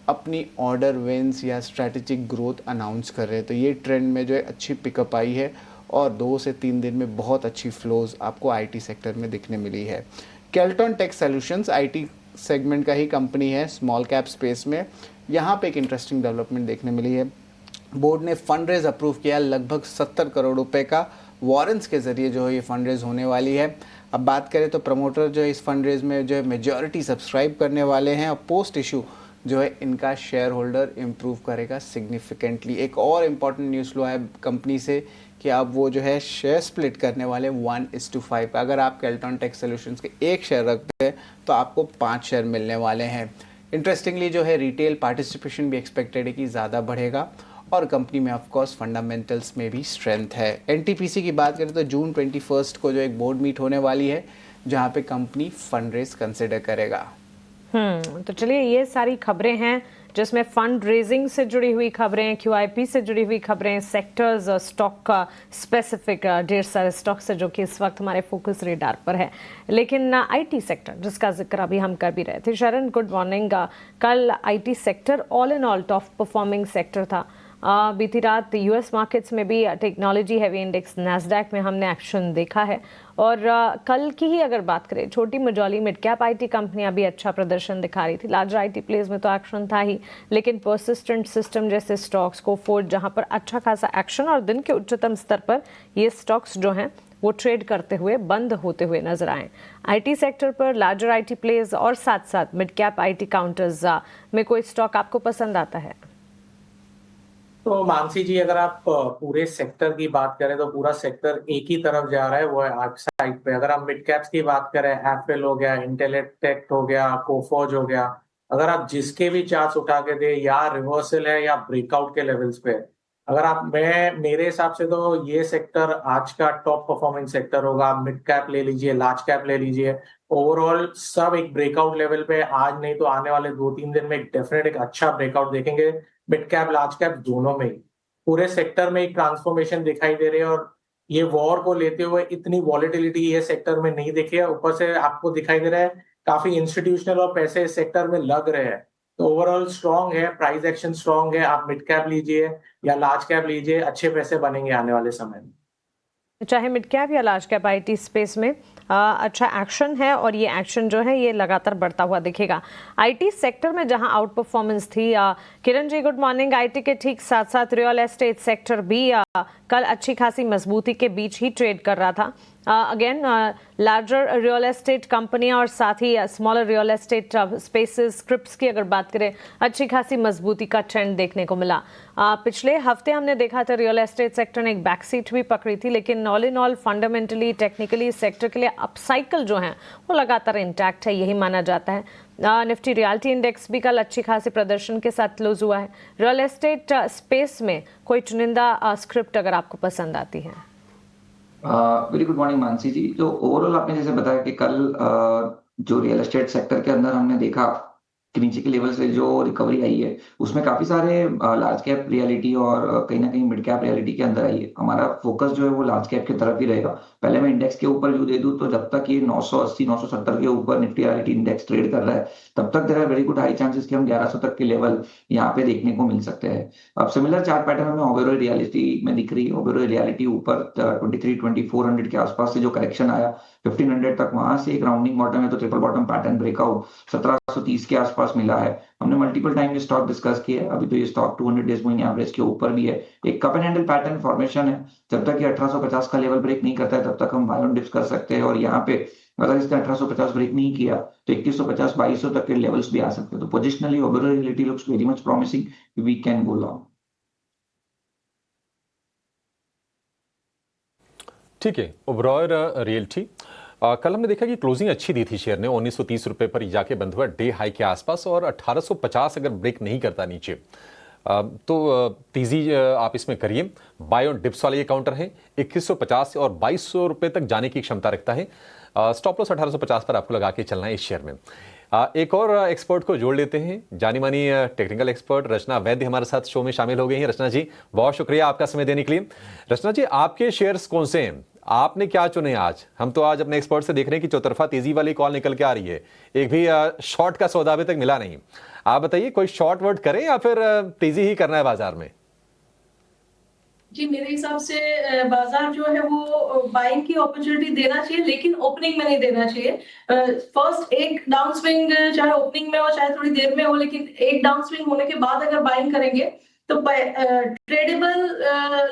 अपनी ऑर्डर विंस या स्ट्रैटेजिक ग्रोथ अनाउंस कर रहे हैं। तो ये ट्रेंड में जो है अच्छी पिकअप आई है और 2 से 3 दिन में बहुत अच्छी फ्लोज आपको आईटी सेक्टर में दिखने मिली है। केल्टन टेक सॉल्यूशंस आईटी सेगमेंट का ही कंपनी है, स्मॉल कैप स्पेस में। यहाँ पे एक इंटरेस्टिंग डेवलपमेंट देखने मिली है। बोर्ड ने फंड रेज अप्रूव किया, लगभग 70 करोड़ रुपए का वारंट्स के जरिए जो है ये फंड रेज होने वाली है। अब बात करें तो प्रमोटर जो है इस फंड रेज में जो है मेजॉरिटी सब्सक्राइब करने वाले हैं और पोस्ट इशू जो है इनका शेयर होल्डर इम्प्रूव करेगा सिग्निफिकेंटली। एक और इम्पॉर्टेंट न्यूज़ फ्लो है कंपनी से कि अब वो जो है शेयर स्प्लिट करने वाले 1:5। अगर आप केल्टन टेक सॉल्यूशंस के 1 शेयर रखते हैं तो आपको 5 शेयर मिलने वाले हैं। इंटरेस्टिंगली जो है रिटेल पार्टिसिपेशन भी एक्सपेक्टेड है कि ज़्यादा बढ़ेगा और कंपनी में ऑफकोर्स फंडामेंटल्स में भी स्ट्रेंथ है। एनटीपीसी की बात करें तो जून 21 को जो एक बोर्ड मीट होने वाली है जहाँ पे कंपनी फंड रेज कंसिडर करेगा। तो चलिए, ये सारी खबरें हैं जिसमें फंड रेजिंग से जुड़ी हुई खबरें, QIP से जुड़ी हुई खबरें, सेक्टर्स, स्टॉक का स्पेसिफिक ढेर सारे स्टॉक्स है जो कि इस वक्त हमारे फोकस रेडार पर है। लेकिन IT सेक्टर जिसका जिक्र अभी हम कर भी रहे थे, शरण गुड मॉर्निंग। कल IT sector all in all top performing sector था। बीती रात US मार्केट्स में भी टेक्नोलॉजी हैवी इंडेक्स नैस्डैक में हमने एक्शन देखा है। और कल की ही अगर बात करें, छोटी मझौली मिड कैप IT कंपनियां भी अच्छा प्रदर्शन दिखा रही थी। लार्जर IT प्लेस में तो एक्शन था ही, लेकिन पर्सिस्टेंट सिस्टम जैसे स्टॉक्स को फोर्ड जहां पर अच्छा खासा एक्शन और दिन के उच्चतम स्तर पर ये स्टॉक्स जो हैं वो ट्रेड करते हुए बंद होते हुए नजर आए। IT सेक्टर पर लार्जर IT प्लेस और साथ साथ मिड कैप IT काउंटर्स में कोई स्टॉक आपको पसंद आता है? तो मानसी जी, अगर आप पूरे सेक्टर की बात करें तो पूरा सेक्टर एक ही तरफ जा रहा है, वो है आर्क साइड पे। अगर आप मिड कैप्स की बात करें, एप्पल हो गया, इंटेलेक्ट हो गया, कोफोर्ज हो गया, अगर आप जिसके भी चार्ट्स उठा के दे, या रिवर्सल है या ब्रेकआउट के लेवल्स पे, अगर आप मेरे हिसाब से तो ये सेक्टर आज का टॉप परफॉर्मिंग सेक्टर होगा। मिड कैप ले लीजिए, लार्ज कैप ले लीजिए, ओवरऑल सब एक ब्रेकआउट लेवल पे आज नहीं तो आने वाले 2-3 दिन में डेफिनेट एक अच्छा ब्रेकआउट देखेंगे। मिड कैप लार्ज कैप दोनों में ही पूरे सेक्टर में एक ट्रांसफॉर्मेशन दिखाई दे रही है और ये वॉर को लेते हुए इतनी वॉलेटिलिटी ये सेक्टर में नहीं दिखी है। ऊपर से आपको दिखाई दे रहा है काफी इंस्टीट्यूशनल और पैसे इस सेक्टर में लग रहे हैं, तो ओवरऑल स्ट्रांग है, प्राइस एक्शन स्ट्रांग है। आप मिड कैप लीजिए या लार्ज कैप लीजिए, अच्छे पैसे बनेंगे आने वाले समय में। चाहे मिड कैप या लार्ज कैप, आईटी स्पेस में अच्छा एक्शन है और ये एक्शन जो है ये लगातार बढ़ता हुआ दिखेगा। आईटी सेक्टर में जहां आउट परफॉर्मेंस थी, Kiran ji good morning. IT के ठीक साथ साथ रियल एस्टेट सेक्टर भी कल अच्छी खासी मजबूती के बीच ही ट्रेड कर रहा था। अगेन लार्जर रियल एस्टेट कंपनियां और साथ ही smaller real estate spaces scripts की अगर बात करें, अच्छी खासी मजबूती का ट्रेंड देखने को मिला। पिछले हफ्ते हमने देखा था रियल एस्टेट सेक्टर ने एक बैक सीट भी पकड़ी थी, लेकिन all in all fundamentally technically sector के लिए अपसाइकिल जो है वो लगातार इंटैक्ट है, यही माना जाता है। निफ्टी रियल्टी इंडेक्स भी कल अच्छी खासी प्रदर्शन के साथ क्लोज हुआ है। रियल एस्टेट स्पेस में कोई चुनिंदा स्क्रिप्ट अगर आपको पसंद आती है? वेरी गुड मॉर्निंग मानसी जी। तो ओवरऑल आपने जैसे बताया कि कल जो रियल एस्टेट सेक्टर के अंदर हमने देखा कि नीचे के लेवल से जो रिकवरी आई है, उसमें काफी सारे लार्ज कैप रियलिटी और कहीं ना कहीं मिड कैप रियलिटी के अंदर आई है। हमारा फोकस जो है वो लार्ज कैप की तरफ ही रहेगा। पहले मैं इंडेक्स के ऊपर व्यू दे दूं तो जब तक ये 980 970 के ऊपर निफ्टी रियलिटी इंडेक्स ट्रेड कर रहा है, तब तक there are very good high chances कि हम 1100 तक के लेवल यहाँ पे देखने को मिल सकते हैं। अब सिमिलर चार्ट पैटर्न हमें ओबेरॉय रियलिटी में दिख रही है। ओबेरॉय रियलिटी ऊपर 23-2400 के आसपास से जो करेक्शन आया 1500 तक, वहां से एक राउंडिंग बॉटम है तो ट्रिपल बॉटम पैटर्न ब्रेकआउट 1730 के आसपास मिला है। हमने मल्टीपल टाइम ये स्टॉक डिस्कस किया है। अभी तो ये स्टॉक 200 डेज मूविंग एवरेज के ऊपर भी है। एक cup and handle pattern formation है। जब तक ये 1850 का लेवल ब्रेक नहीं करता है तब तक हम बाय ऑन डिप्स कर सकते हैं, और यहाँ पे अगर इसने 1850 ब्रेक नहीं किया तो 2150 2200 तक के लेवल्स भी आ सकते हैं। तो positionally Oberoi Realty looks very much promising, we can go long. ठीक है, ओबेरॉय रियल्टी कल हमने देखा कि क्लोजिंग अच्छी दी थी शेयर ने, 1930 रुपए पर जाके बंद हुआ डे हाई के आसपास, और 1850 अगर ब्रेक नहीं करता नीचे तो तेजी आप इसमें करिए। बाय ऑन डिप्स वाले ये काउंटर है, 2150 और 2200 रुपए तक जाने की क्षमता रखता है। स्टॉप लॉस 1850 पर आपको लगा के चलना है इस शेयर में। एक और एक्सपर्ट को जोड़ लेते हैं, जानी मानी टेक्निकल एक्सपर्ट रचना वैद्य हमारे साथ शो में शामिल हो गई हैं। रचना जी बहुत शुक्रिया आपका समय देने के लिए। रचना जी, आपके शेयर्स कौन से हैं, आपने क्या चुने आज? हम तो आज अपने एक्सपर्ट से देख रहे हैं कि चौतरफा तेजी वाली कॉल निकल के आ रही है, एक भी शॉर्ट का सौदा अभी तक मिला नहीं। आप बताइए, कोई शॉर्ट वर्ड करें या फिर तेजी ही करना है बाजार में? जी, मेरे हिसाब से बाजार जो है वो बाइंग की अपॉर्चुनिटी देना चाहिए, लेकिन ओपनिंग में नहीं देना चाहिए। फर्स्ट एक डाउन स्विंग चाहे ओपनिंग में हो चाहे थोड़ी देर में हो, लेकिन एक डाउन स्विंग होने के बाद अगर बाइंग करेंगे तो ट्रेडेबल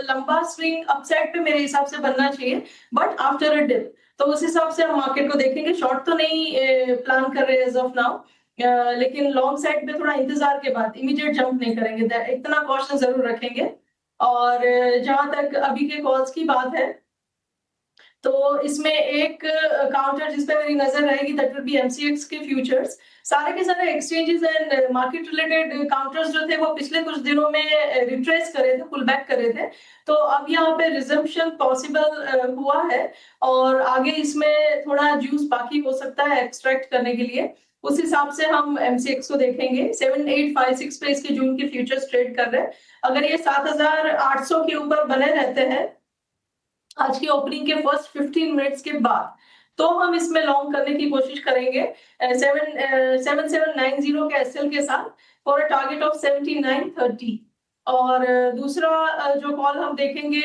लंबा स्विंग अपसाइड पे मेरे हिसाब से बनना चाहिए, बट आफ्टर अ डिप। तो उस हिसाब से हम मार्केट को देखेंगे। शॉर्ट तो नहीं प्लान कर रहे एज ऑफ नाउ, लेकिन लॉन्ग साइड पे थोड़ा इंतजार के बाद इमीडिएट जंप नहीं करेंगे, इतना कॉशन जरूर रखेंगे। और जहां तक अभी के कॉल्स की बात है, तो इसमें एक काउंटर जिस पे मेरी नजर रहेगी दैट विल बी एमसीएक्स के फ्यूचर्स। सारे के सारे exchanges and market related counters जो थे वो पिछले कुछ दिनों में रिट्रेस करे थे, पुल बैक करे थे, तो अब यहाँ पे रिजम्पशन पॉसिबल हुआ है और आगे इसमें थोड़ा जूस बाकी हो सकता है एक्सट्रैक्ट करने के लिए। उस हिसाब से हम एमसीएक्स को देखेंगे। 7856 पे इसके जून के फ्यूचर्स ट्रेड कर रहे हैं। अगर ये 7800 के ऊपर बने रहते हैं आज की ओपनिंग के फर्स्ट 15 मिनट्स के बाद, तो हम इसमें लॉन्ग करने की कोशिश करेंगे 7790 के एसएल के साथ फॉर अ टारगेट ऑफ 7930। और दूसरा जो कॉल हम देखेंगे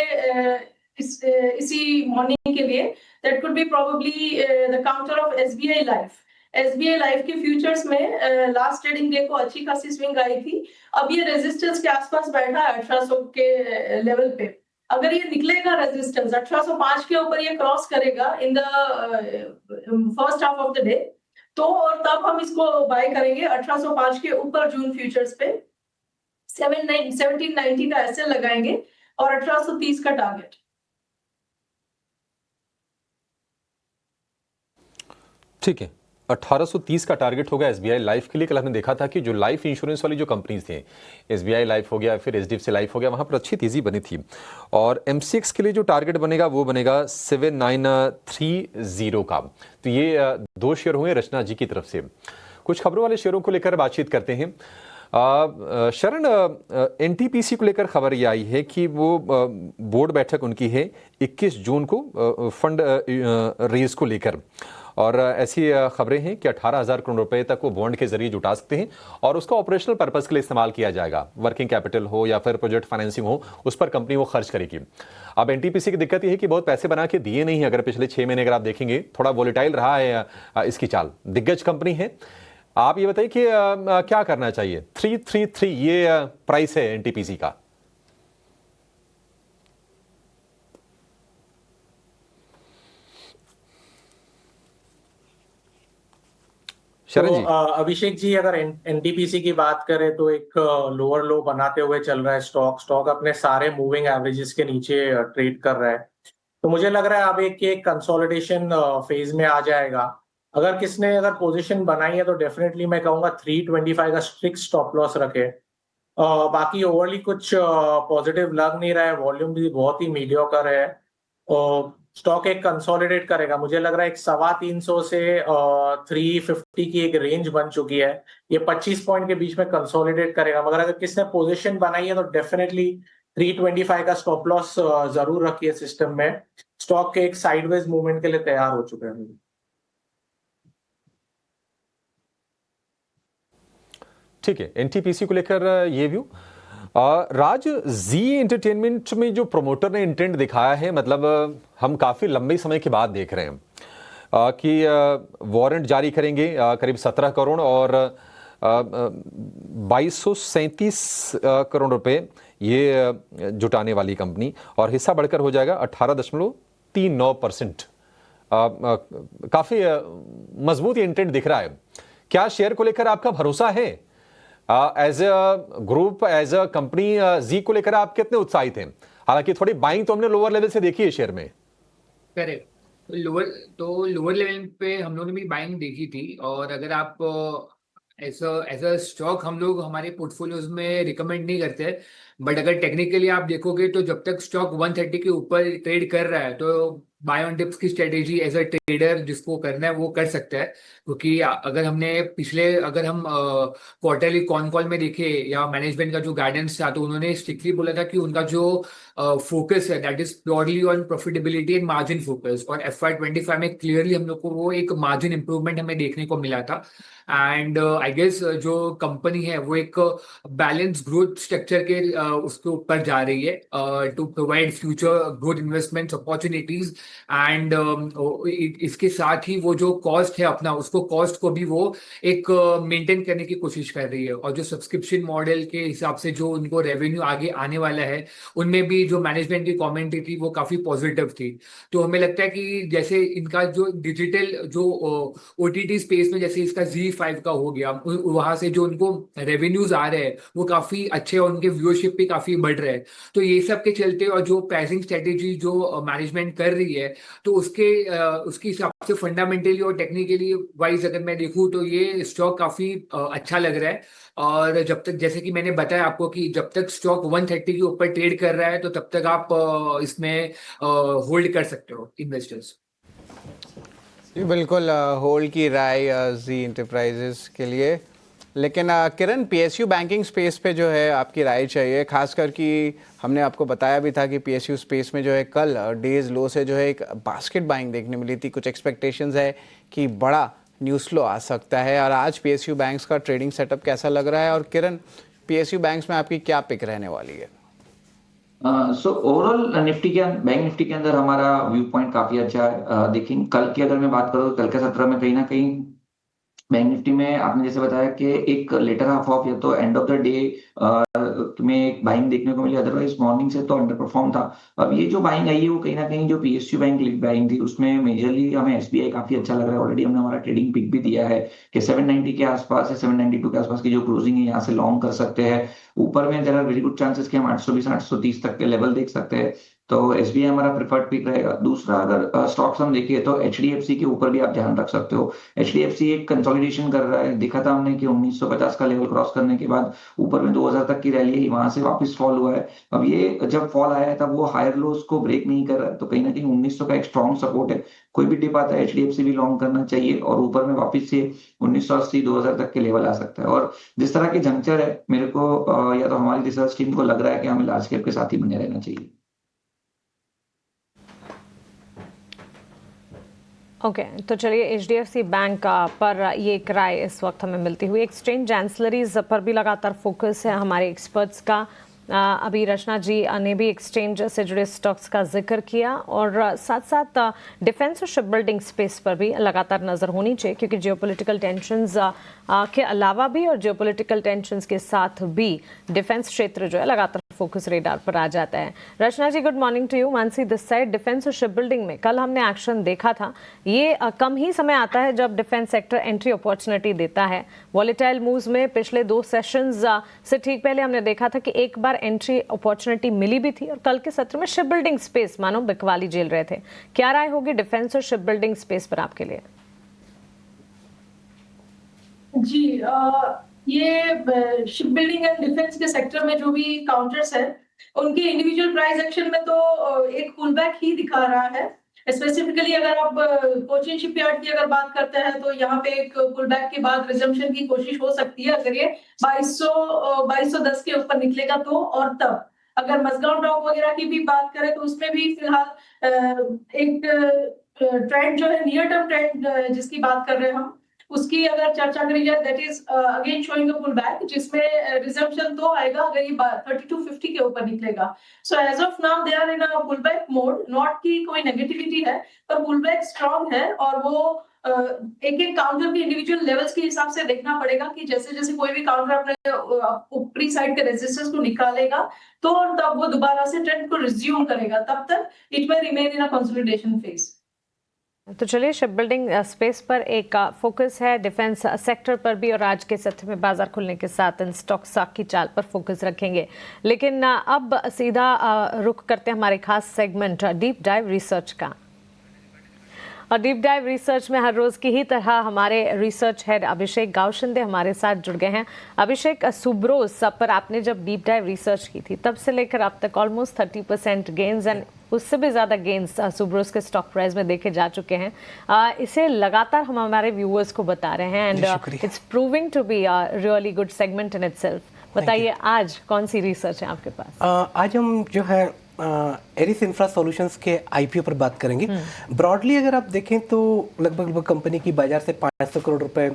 इसी मॉर्निंग के लिए, that could be probably the counter of SBI life. SBI life के फ्यूचर्स में लास्ट ट्रेडिंग डे को अच्छी खासी स्विंग आई थी। अब ये रेजिस्टेंस के आसपास बैठा है 1800 के लेवल पे। अगर ये निकलेगा रेजिस्टेंस 1805 के ऊपर ये क्रॉस करेगा in the first half of the day, तो और तब हम इसको बाय करेंगे 1805 के ऊपर जून फ्यूचर्स पे 1790 का एसएल लगाएंगे और 1830 का टारगेट। ठीक है, 1830 का टारगेट होगा एसबीआई लाइफ के लिए। कल हमने देखा था कि जो लाइफ इंश्योरेंस वाली जो कंपनीज थी, एसबीआई लाइफ हो गया, फिर एचडीएफसी लाइफ हो गया, वहां पर अच्छी तेजी बनी थी। और एमसीएक्स के लिए जो टारगेट बनेगा वो बनेगा 7930 का। तो ये दो शेयर हुए रचना जी की तरफ से। कुछ खबरों वाले शेयरों को लेकर बातचीत करते हैं। शरण, एनटीपीसी को लेकर खबर ये आई है कि वो बोर्ड बैठक उनकी है 21 जून को फंड रेज को लेकर, और ऐसी खबरें हैं कि 18,000 करोड़ रुपए तक वो बॉन्ड के जरिए जुटा सकते हैं और उसका ऑपरेशनल पर्पस के लिए इस्तेमाल किया जाएगा। वर्किंग कैपिटल हो या फिर प्रोजेक्ट फाइनेंसिंग हो, उस पर कंपनी वो खर्च करेगी। अब एनटीपीसी की दिक्कत ये है कि बहुत पैसे बना के दिए नहीं है। अगर पिछले 6 महीने अगर आप देखेंगे, थोड़ा वोलेटाइल रहा है इसकी चाल। दिग्गज कंपनी है। आप ये बताइए कि क्या करना चाहिए। 333 ये प्राइस है एनटीपीसी का। शरण जी। अभिषेक जी, अगर एनटीपीसी की बात करें तो एक लोअर लो बनाते हुए चल रहा है स्टॉक अपने सारे मूविंग एवरेजेस के नीचे ट्रेड कर रहा है। तो मुझे लग रहा है अब एक कंसोलिडेशन फेज में आ जाएगा। अगर पोजीशन बनाई है तो डेफिनेटली मैं कहूंगा 325 का स्ट्रिक्ट स्टॉप लॉस रखे। बाकी ओवरली कुछ पॉजिटिव लग नहीं रहा है, वॉल्यूम भी बहुत ही मीडियोकर है और स्टॉक एक कंसोलिडेट करेगा। मुझे लग रहा है एक 325 से 350 की एक रेंज बन चुकी है, ये 25 पॉइंट के बीच में कंसोलिडेट करेगा। मगर अगर किसने पोजीशन बनाई है तो डेफिनेटली 325 का स्टॉप लॉस जरूर रखिए सिस्टम में। स्टॉक के एक साइडवेज मूवमेंट के लिए तैयार हो चुके हैं। ठीक है, एनटीपीसी को लेकर ये व्यू। राज, जी एंटरटेनमेंट में जो प्रोमोटर ने इंटेंट दिखाया है, मतलब हम काफी लंबे समय के बाद देख रहे हैं कि वारंट जारी करेंगे करीब 17 करोड़ और 2237 करोड़ रुपए ये जुटाने वाली कंपनी, और हिस्सा बढ़कर हो जाएगा 18.39%। काफी मजबूत ये इंटेंट दिख रहा है। क्या शेयर को लेकर आपका भरोसा है? As a group, as a company, Zee को लेकर आप कितने उत्साहित हैं? हालांकि थोड़ी बाइंग तो हमने लोअर लेवल से देखी है शेयर में। करेक्ट। लोअर लेवल पे हम लोगों ने भी बाइंग देखी थी, और अगर आप एज अ स्टॉक हम लोग हमारे पोर्टफोलियोज में रिकमेंड नहीं करते, बट अगर टेक्निकली आप देखोगे तो जब तक स्टॉक 130 के ऊपर ट्रेड कर रहा है तो बाय ऑन डिप्स की स्ट्रेटेजी एज अ ट्रेडर जिसको करना है वो कर सकता है। क्योंकि अगर हम क्वार्टरली कॉन कॉल में देखे या मैनेजमेंट का जो गाइडेंस था, तो उन्होंने स्ट्रिक्टली बोला था कि उनका जो फोकस है that is purely on profitability and margin focus, और FY25 में क्लियरली हम लोग को वो एक मार्जिन इंप्रूवमेंट हमें देखने को मिला था। एंड आई गेस जो कंपनी है वो एक बैलेंस ग्रोथ स्ट्रक्चर के उसके ऊपर जा रही है to provide future growth investment opportunities. And इसके साथ ही वो जो कॉस्ट है अपना, उसको कॉस्ट को भी वो एक मेंटेन करने की कोशिश कर रही है। और जो सब्सक्रिप्शन मॉडल के हिसाब से जो उनको रेवेन्यू आगे आने वाला है, उनमें भी जो मैनेजमेंट की कमेंट्री थी वो काफी पॉजिटिव थी। तो हमें लगता है कि जैसे इनका जो डिजिटल जो OTT स्पेस में जैसे इसका Z5 का हो गया, वहां से जो उनको रेवेन्यूज आ रहे हैं वो काफी अच्छे और उनके व्यूअरशिप भी काफी बढ़ रहे हैं। तो ये सब के चलते और जो प्राइसिंग स्ट्रेटेजी जो मैनेजमेंट कर रही है, तो उसके हिसाब से फंडामेंटली और टेक्निकली वाइज अगर मैं देखूं तो ये स्टॉक काफी अच्छा लग रहा है। और जब तक, जैसे कि मैंने बताया आपको, कि जब तक स्टॉक 130 के ऊपर ट्रेड कर रहा है तो तब तक आप इसमें होल्ड कर सकते हो इन्वेस्टर्स। जी बिल्कुल, होल्ड की राय जी इंटरप्राइजेस के लिए। लेकिन किरण, PSU बैंकिंग स्पेस पे जो है आपकी राय चाहिए, खासकर कि हमने आपको बताया भी था कि PSU स्पेस में जो है कल डेज लो से जो है एक बास्केट बाइंग देखने मिली थी। कुछ एक्सपेक्टेशंस है कि बड़ा न्यूज़ फ्लो आ सकता है, और आज PSU बैंक्स का ट्रेडिंग सेटअप कैसा लग रहा है? और किरण, PSU बैंक्स में आपकी क्या पिक रहने वाली है? सो ओवरऑल बैंक निफ्टी के अंदर हमारा व्यू पॉइंट काफी अच्छा है। देखिए, कल की अगर मैं बात करूँ, कल के सत्र में कहीं ना कहीं बैंक निफ्टी में आपने जैसे बताया कि एक लेटर हाफ ऑफ या तो एंड ऑफ द डे तुम्हें एक बाइंग देखने को मिली, अदरवाइज मॉर्निंग से तो अंडर परफॉर्म था। अब ये जो बाइंग आई है वो कहीं ना कहीं जो PSU बैंक लीड बाइंग थी उसमें मेजरली हमें SBI काफी अच्छा लग रहा है। ऑलरेडी हमने हमारा ट्रेडिंग पिक भी दिया है कि 790 के आसपास या 792 के आसपास की जो क्लोजिंग है यहाँ से लॉन्ग कर सकते हैं। ऊपर में there are very good chances कि हम 820 830 तक के लेवल देख सकते हैं। तो SBI हमारा प्रिफर्ड पिक रहेगा। दूसरा, अगर स्टॉक्स हम देखें तो HDFC के ऊपर भी आप ध्यान रख सकते हो। HDFC एक कंसोलिडेशन कर रहा है, देखा था हमने कि 1950 का लेवल क्रॉस करने के बाद ऊपर में 2000 तक की रैली है, वहां से वापस फॉल हुआ है। अब ये जब फॉल आया है तब वो हायर लोज को ब्रेक नहीं कर रहा है, तो कहीं ना कहीं 1900 का एक स्ट्रॉन्ग सपोर्ट है। कोई भी डिप आता है HDFC भी लॉन्ग करना चाहिए, और ऊपर में वापस से 1980 2000 तक के लेवल आ सकता है। और जिस तरह के जंक्चर है, मेरे को या तो हमारी रिसर्च टीम को लग रहा है कि हमें लार्ज कैप के साथ ही बने रहना चाहिए। ओके तो चलिए HDFC बैंक पर ये एक राय इस वक्त हमें मिलती हुई। एक्सचेंज एंसिलरीज पर भी लगातार फोकस है हमारे एक्सपर्ट्स का। अभी रचना जी ने भी एक्सचेंज से जुड़े स्टॉक्स का जिक्र किया और साथ साथ डिफेंस और शिप बिल्डिंग स्पेस पर भी लगातार नज़र होनी चाहिए, क्योंकि जियोपॉलिटिकल टेंशंस के अलावा भी और जियोपॉलिटिकल टेंशंस के साथ भी डिफेंस क्षेत्र जो है लगातार फोकस रेडार पर आ जाता है। Rachna ji, good morning to you. Mansi this side. Defence और शिप बिल्डिंग में कल हमने एक्शन देखा था। ये कम ही समय आता है जब डिफेंस सेक्टर एंट्री अपॉर्चुनिटी देता है। वॉलेटाइल मूव्स में पिछले 2 सेशंस से ठीक पहले हमने देखा था कि एक बार एंट्री अपॉर्चुनिटी मिली भी थी और कल के सत्र में शिप बिल्डिंग स्पेस मानो बिकवाली झेल रहे थे। क्या राय होगी डिफेंस और शिप बिल्डिंग स्पेस पर आपके लिए? जी ये शिप बिल्डिंग एंड डिफेंस के सेक्टर में जो भी काउंटर्स है उनके इंडिविजुअल प्राइस एक्शन में तो एक पुलबैक ही दिखा रहा है। स्पेसिफिकली अगर आप कोचिन शिपयार्ड की अगर बात करते हैं तो यहाँ पे एक पुलबैक के बाद रिजम्पशन की कोशिश हो सकती है अगर ये 2210 के ऊपर निकलेगा तो। और तब अगर मजगांव डॉक वगैरह की भी बात करें तो उसमें भी फिलहाल एक ट्रेंड जो है, नियर टर्म ट्रेंड जिसकी बात कर रहे हैं हम, उसकी अगर चर्चा करी जाए that is again showing a pull back, जिसमें रिजम्पशन तो आएगा अगर ये 3250 के ऊपर निकलेगा। So as of now they are in a pull back mode, not की कोई नेगेटिविटी है पर पुल बैक स्ट्रांग है और वो एक एक काउंटर के इंडिविजुअल लेवल्स के हिसाब से देखना पड़ेगा कि जैसे जैसे कोई भी काउंटर अपने ऊपरी साइड के रेजिस्टेंस को निकालेगा तो तब वो दोबारा से ट्रेंड को रिज्यूम करेगा, तब तक इट में remain in a consolidation phase. तो चलिए शिप बिल्डिंग स्पेस पर एक फोकस है, डिफेंस सेक्टर पर भी, और आज के सत्र में बाजार खुलने के साथ इन स्टॉक्स की चाल पर फोकस रखेंगे। लेकिन अब सीधा रुख करते हैं हमारे खास सेगमेंट डीप डाइव रिसर्च का। और डीप डाइव रिसर्च में हर रोज की ही तरह हमारे रिसर्च हेड अभिषेक गावशिंदे हमारे साथ जुड़ गए हैं। अभिषेक, सुब्रोस पर आपने जब डीप डाइव रिसर्च की थी तब से लेकर अब तक ऑलमोस्ट 30% गेन्स एंड उससे भी ज़्यादा गेन्स सुब्रोस के स्टॉक प्राइस में देखे जा चुके हैं। इसे लगातार हम हमारे व्यूअर्स को बता रहे हैं and it's proving to be a really good segment in itself. बताइए आज कौन सी रिसर्च है आपके पास? आज हम जो है एरिस इंफ्रा सॉल्यूशंस के आईपीओ पर बात करेंगे। ब्रॉडली अगर आप देखें तो लगभग कंपनी की बाजार से 500 करोड़ रुपए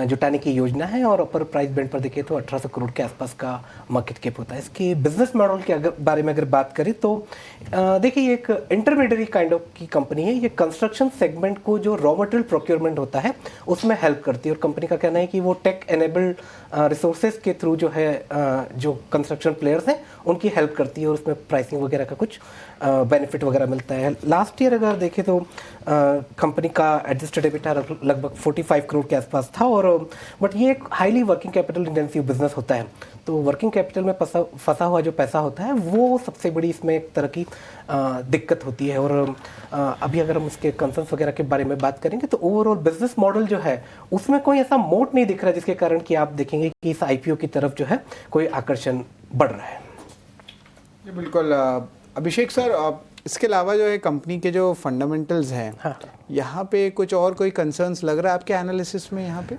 जुटाने की योजना है और अपर प्राइस बैंड पर देखें तो 1800 करोड़ के आसपास का मार्केट कैप होता है। इसके बिजनेस मॉडल के बारे में अगर बात करें तो देखिए एक इंटरमीडिएट काइंड ऑफ की कंपनी है। ये कंस्ट्रक्शन सेगमेंट को जो रॉ मटेरियल प्रोक्योरमेंट होता है उसमें हेल्प करती है और कंपनी का कहना है कि वो टेक एनेबल्ड रिसोर्सेज के थ्रू जो है जो कंस्ट्रक्शन प्लेयर्स हैं उनकी हेल्प करती है और उसमें प्राइसिंग वगैरह का कुछ बेनिफिट वगैरह मिलता है। लास्ट ईयर अगर देखें तो कंपनी का एडजस्टेड एबिटा लगभग 45 करोड़ के आसपास था और बट ये एक highly working capital intensive business होता है, तो वर्किंग कैपिटल में फंसा हुआ जो पैसा होता है वो सबसे बड़ी इसमें एक तरह की दिक्कत होती है। और अभी अगर हम उसके कंसर्न्स वगैरह के बारे में बात करेंगे तो ओवरऑल बिजनेस मॉडल जो है उसमें कोई ऐसा मोट नहीं दिख रहा जिसके कारण कि आप देखेंगे कि इस आईपीओ की तरफ जो है कोई आकर्षण बढ़ रहा है। जी बिल्कुल अभिषेक सर, इसके अलावा जो है कंपनी के जो फंडामेंटल्स हैं, हाँ, यहाँ पे कुछ और कोई कंसर्न्स लग रहा है आपके एनालिसिस में यहाँ पे?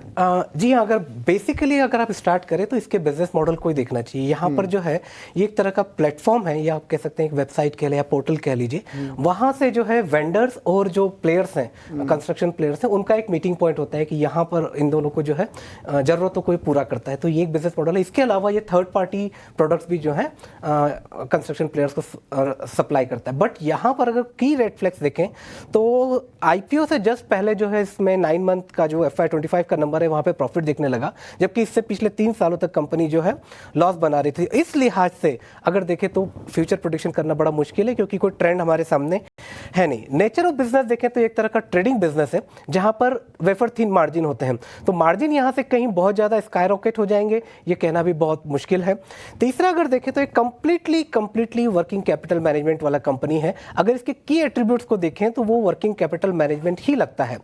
जी हाँ, अगर बेसिकली अगर आप स्टार्ट करें तो इसके बिजनेस मॉडल को ही देखना चाहिए। यहाँ पर जो है ये एक तरह का प्लेटफॉर्म है या आप कह सकते हैं एक वेबसाइट कह लें या पोर्टल कह लीजिए। वहाँ से जो है वेंडर्स और जो प्लेयर्स हैं कंस्ट्रक्शन प्लेयर्स हैं उनका एक मीटिंग पॉइंट होता है कि यहाँ पर इन दोनों को जो है जरूरतों को पूरा करता है, तो ये एक बिजनेस मॉडल है। इसके अलावा ये थर्ड पार्टी प्रोडक्ट्स भी जो है कंस्ट्रक्शन प्लेयर्स को सप्लाई करता है। बट यहाँ पर अगर की रेड फ्लैग्स देखें तो आईपीओ से जस्ट पहले जो है इसमें 9 मंथ का जो FY25 का नंबर है वहाँ पे प्रॉफिट देखने लगा, जबकि इससे पिछले 3 सालों तक कंपनी जो है लॉस बना रही थी। इस लिहाज से अगर देखें तो फ्यूचर प्रेडिक्शन करना बड़ा मुश्किल है क्योंकि कोई ट्रेंड हमारे सामने है नहीं। नेचर ऑफ बिजनेस देखें तो एक तरह का ट्रेडिंग बिजनेस है जहाँ पर वेफर थिन मार्जिन होते हैं, तो मार्जिन यहाँ से कहीं बहुत ज़्यादा स्काई रॉकेट हो जाएंगे ये कहना भी बहुत मुश्किल है। तीसरा अगर देखें तो एक कंप्लीटली वर्किंग कैपिटल मैनेजमेंट वाला कंपनी है। अगर इसके की एट्रीब्यूट्स को देखें तो वो वर्किंग कैपिटल मैनेजमेंट ही लगता है।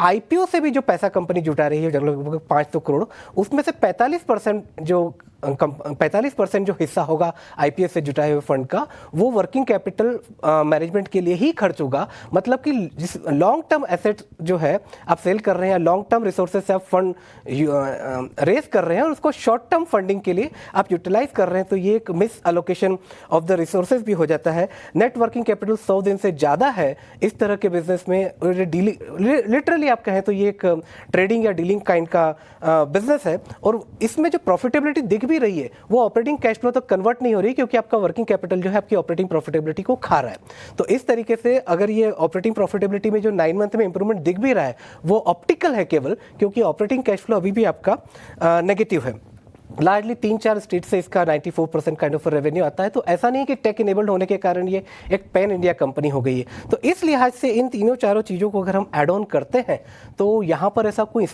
आईपीओ से भी जो पैसा कंपनी जुटा रही है लगभग 500 करोड़, उसमें से 45% जो 45% जो हिस्सा होगा आईपीएस से जुटाए हुए फंड का, वो वर्किंग कैपिटल मैनेजमेंट के लिए ही खर्च होगा। मतलब कि जिस लॉन्ग टर्म एसेट जो है आप सेल कर रहे हैं, लॉन्ग टर्म रिसोर्सेज से आप फंड रेज कर रहे हैं और उसको शॉर्ट टर्म फंडिंग के लिए आप यूटिलाइज कर रहे हैं, तो ये एक miss allocation of the resources भी हो जाता है। नेट वर्किंग कैपिटल 100 दिन से ज़्यादा है इस तरह के बिजनेस में, लिटरली आप कहें तो ये एक ट्रेडिंग या डीलिंग काइंड का बिजनेस है। और इसमें जो प्रॉफिटेबिलिटी दिख भी रही है वो ऑपरेटिंग कैश फ्लो तक कन्वर्ट नहीं हो रही, क्योंकि आपका वर्किंग कैपिटल जो है आपकी ऑपरेटिंग प्रॉफिटेबिलिटी को खा रहा है। तो इस तरीके से अगर ये ऑपरेटिंग प्रॉफिटेबिलिटी में जो 9 मंथ में इंप्रूवमेंट दिख भी रहा है वो ऑप्टिकल है केवल, क्योंकि ऑपरेटिंग कैश फ्लो अभी भी आपका नेगेटिव है। लार्जली 3-4 स्टेट से इसका 94% काइंड ऑफ रेवेन्यू आता है। तो ऐसा नहीं कि टेक इनेबल्ड होने के कारण ये एक पैन इंडिया कंपनी हो गई है। तो इस लिहाज से इन तीनों चारों चीज़ों को अगर हम ऐड ऑन करते हैं तो यहाँ पर ऐसा कोई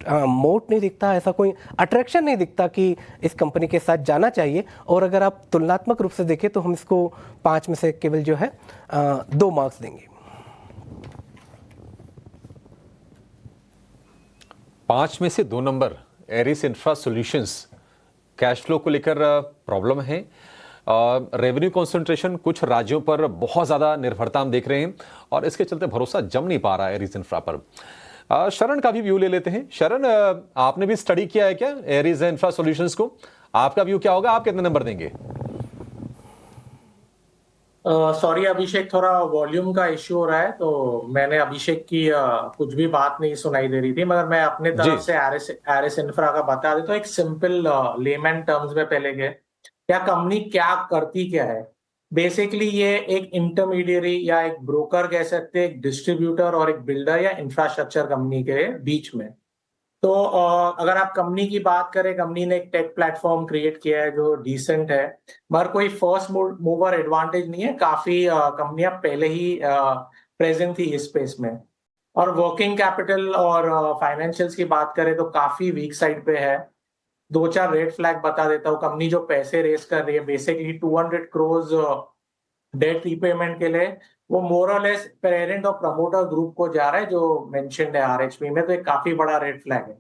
मोट नहीं दिखता, ऐसा कोई अट्रैक्शन नहीं दिखता कि इस कंपनी के साथ जाना चाहिए। और अगर आप तुलनात्मक रूप से देखें तो हम इसको 5 में से केवल जो है 2 मार्क्स देंगे। 5 में से 2 नंबर। एरिस इंफ्रा सॉल्यूशंस कैश फ्लो को लेकर प्रॉब्लम है। रेवेन्यू कंसंट्रेशन कुछ राज्यों पर बहुत ज़्यादा निर्भरता हम देख रहे हैं और इसके चलते भरोसा जम नहीं पा रहा है एरिस इंफ्रा पर। शरण का भी व्यू ले लेते हैं। शरण, आपने भी स्टडी किया है क्या एरिस इंफ्रा सॉल्यूशंस को? आपका व्यू क्या होगा? आप कितने नंबर देंगे? सॉरी अभिषेक, थोड़ा वॉल्यूम का इश्यू हो रहा है तो मैंने अभिषेक की कुछ भी बात नहीं सुनाई दे रही थी, मगर मैं अपने तरफ से एरिस इंफ्रा का बता देता हूँ एक सिंपल लेमैन टर्म्स में पहले के। क्या कंपनी क्या करती क्या है? बेसिकली ये एक इंटरमीडियरी या एक ब्रोकर कह सकते हैं, एक डिस्ट्रीब्यूटर और एक बिल्डर या इंफ्रास्ट्रक्चर कंपनी के बीच में। तो अगर आप कंपनी की बात करें, कंपनी ने एक टेक प्लेटफॉर्म क्रिएट किया है जो डिसेंट है, मगर कोई फर्स्ट मूवर एडवांटेज नहीं है। काफी कंपनियां पहले ही प्रेजेंट थी इस स्पेस में। और वर्किंग कैपिटल और फाइनेंशियल्स की बात करें तो काफी वीक साइड पे है। 2-4 रेड फ्लैग बता देता हूँ। कंपनी जो पैसे रेस कर रही है बेसिकली 200 करोड़ डेट रीपेमेंट के लिए, वो मोर और लेस पेरेंट और प्रमोटर ग्रुप को जा रहा है जो मेंशन्ड है आरएचपी में, तो एक काफी बड़ा रेड फ्लैग है।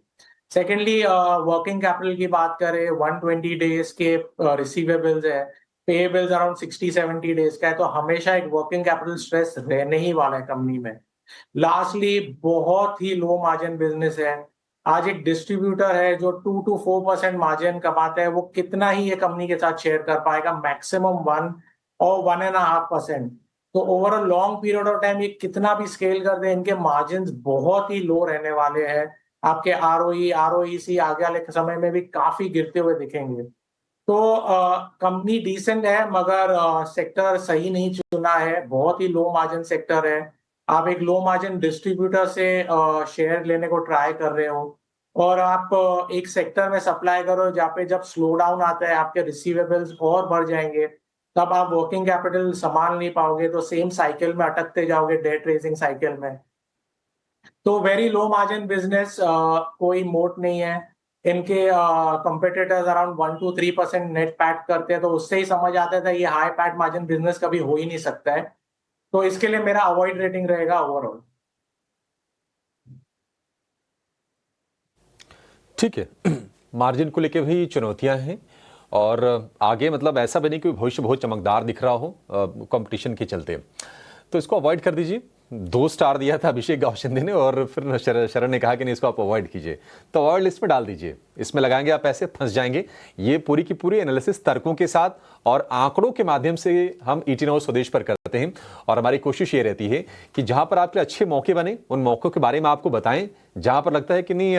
सेकेंडली वर्किंग कैपिटल की बात करें, 120 डेज के रिसीवेबल्स है, पेएबल्स अराउंड 60-70 डेज का है, तो हमेशा एक वर्किंग कैपिटल स्ट्रेस रहने ही वाला है कंपनी में। लास्टली बहुत ही लो मार्जिन बिजनेस है। आज एक डिस्ट्रीब्यूटर है जो 2-4% मार्जिन कमाता है, वो कितना ही ये कंपनी के साथ शेयर कर पाएगा? मैक्सिमम 1 और 1.5%। तो over a long period of time ये कितना भी स्केल कर दे, इनके मार्जिन्स बहुत ही लो रहने वाले हैं। आपके आरओई आरओईसी आगे वाले समय में भी काफी गिरते हुए दिखेंगे। तो कंपनी डिसेंट है, मगर सेक्टर सही नहीं चुना है। बहुत ही लो मार्जिन सेक्टर है। आप एक लो मार्जिन डिस्ट्रीब्यूटर से शेयर लेने को ट्राई कर रहे हो और आप एक सेक्टर में सप्लाई करो जहाँ पे जब स्लो डाउन आता है आपके रिसीवेबल्स और बढ़ जाएंगे, तब आप वर्किंग कैपिटल संभाल नहीं पाओगे, तो सेम साइकिल में अटकते जाओगे, डेट रेजिंग साइकिल में। तो वेरी लो मार्जिन बिजनेस, कोई मोट नहीं है। इनके कंपेटिटर्स अराउंड 1-3% नेट पैट करते हैं, तो उससे ही समझ आता था ये हाई पैट मार्जिन बिजनेस कभी हो ही नहीं सकता है। तो इसके लिए मेरा अवॉइड रेटिंग रहेगा ओवरऑल। ठीक है, मार्जिन को लेके भी चुनौतियां हैं और आगे मतलब ऐसा भी नहीं कि भविष्य बहुत चमकदार दिख रहा हो कंपटीशन के चलते, तो इसको अवॉइड कर दीजिए। 2 स्टार दिया था अभिषेक गावशिंदे ने और फिर शरण ने कहा कि नहीं इसको आप अवॉइड कीजिए, तो अवॉइड लिस्ट में डाल दीजिए। इसमें लगाएंगे आप पैसे, फंस जाएंगे। ये पूरी की पूरी एनालिसिस तर्कों के साथ और आंकड़ों के माध्यम से हम ET Now स्वदेश पर करते हैं और हमारी कोशिश ये रहती है कि जहां पर आपके अच्छे मौके बने उन मौकों के बारे में आपको बताएं। जहां पर लगता है कि नहीं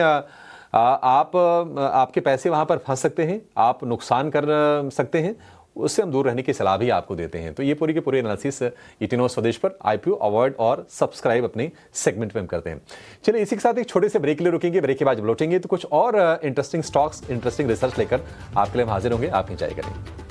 आपके पैसे वहां पर फंस सकते हैं, आप नुकसान कर सकते हैं, उससे हम दूर रहने की सलाह भी आपको देते हैं। तो ये पूरी की पूरी एनालिसिस ET Now स्वदेश पर IPO अवॉइड और सब्सक्राइब अपने सेगमेंट में हम करते हैं। चलिए इसी के साथ एक छोटे से ब्रेक के लिए रुकेंगे। ब्रेक के बाद जब लौटेंगे तो कुछ और इंटरेस्टिंग स्टॉक्स, इंटरेस्टिंग रिसर्च लेकर आपके लिए हम हाजिर होंगे। आप एंजॉय करेंगे।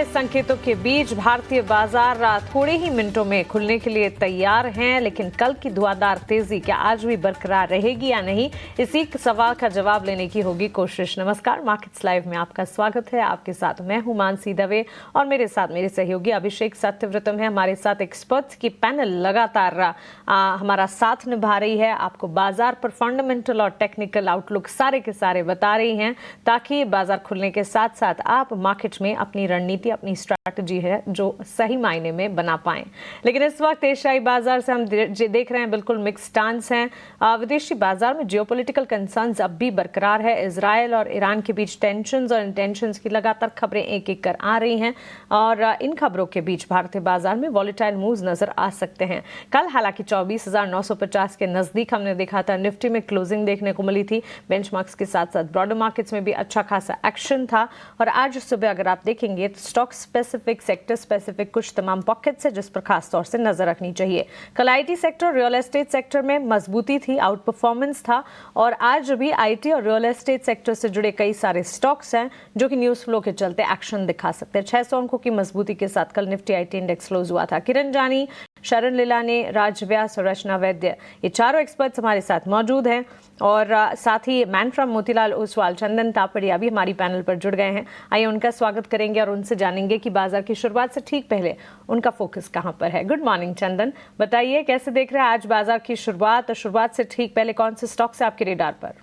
संकेतों के बीच भारतीय बाजार थोड़े ही मिनटों में खुलने के लिए तैयार हैं, लेकिन कल की धुआंधार तेजी क्या आज भी बरकरार रहेगी या नहीं, इसी सवाल का जवाब लेने की होगी कोशिश। नमस्कार, मार्केट्स लाइव में आपका स्वागत है। आपके साथ मैं हूं मानसी दवे और मेरे साथ मेरे सहयोगी अभिषेक सत्यव्रतम है। हमारे साथ एक्सपर्ट्स की पैनल लगातार हमारा साथ निभा रही है। आपको बाजार पर फंडामेंटल और टेक्निकल आउटलुक सारे के सारे बता रही हैं, ताकि बाजार खुलने के साथ साथ आप मार्केट में अपनी रणनीति, अपनी स्ट्रैटेजी है जो सही मायने में बना पाएं। लेकिन इस वक्त एशियाई बाजार से हम देख रहे हैं बिल्कुल मिक्स स्टांस हैं। विदेशी बाजार में जियोपॉलिटिकल कंसर्न्स अब भी बरकरार है। इजराइल और ईरान के बीच टेंशंस और इंटेंशंस की लगातार खबरें एक एक कर आ रही हैं और इन खबरों के बीच भारतीय बाजार में वॉलेटाइल मूव्स नजर आ सकते हैं। कल हालांकि 24,950 के नजदीक हमने देखा था। निफ्टी में क्लोजिंग देखने को मिली थी। बेंचमार्क्स के साथ साथ ब्रॉडर मार्केट्स में भी अच्छा खासा एक्शन था। और आज सुबह अगर आप देखेंगे तो स्टॉक स्पेसिफिक, सेक्टर स्पेसिफिक कुछ तमाम पॉकेट्स है जिस पर खास तौर से नजर रखनी चाहिए। कल IT sector, real estate sector में मजबूती थी, आउट परफॉर्मेंस था और आज भी आईटी और रियल एस्टेट सेक्टर से जुड़े कई सारे स्टॉक्स हैं जो कि न्यूज फ्लो के चलते एक्शन दिखा सकते हैं। 600 अंकों की मजबूती के साथ कल निफ्टी आईटी इंडेक्स क्लोज हुआ था। किरण जानी, शरण लिलाने, राज व्यास और रचना वैद्य, ये चारों एक्सपर्ट्स हमारे साथ मौजूद हैं और साथ ही मैन फ्रॉम मोतीलाल ओसवाल, चंदन तापड़िया भी हमारी पैनल पर जुड़ गए हैं। आइए उनका स्वागत करेंगे और उनसे जानेंगे कि बाजार की शुरुआत से ठीक पहले उनका फोकस कहां पर है। गुड मॉर्निंग चंदन, बताइए कैसे देख रहे हैं आज बाजार की शुरुआत और शुरुआत से ठीक पहले कौन से स्टॉक्स है आपके रेडार पर?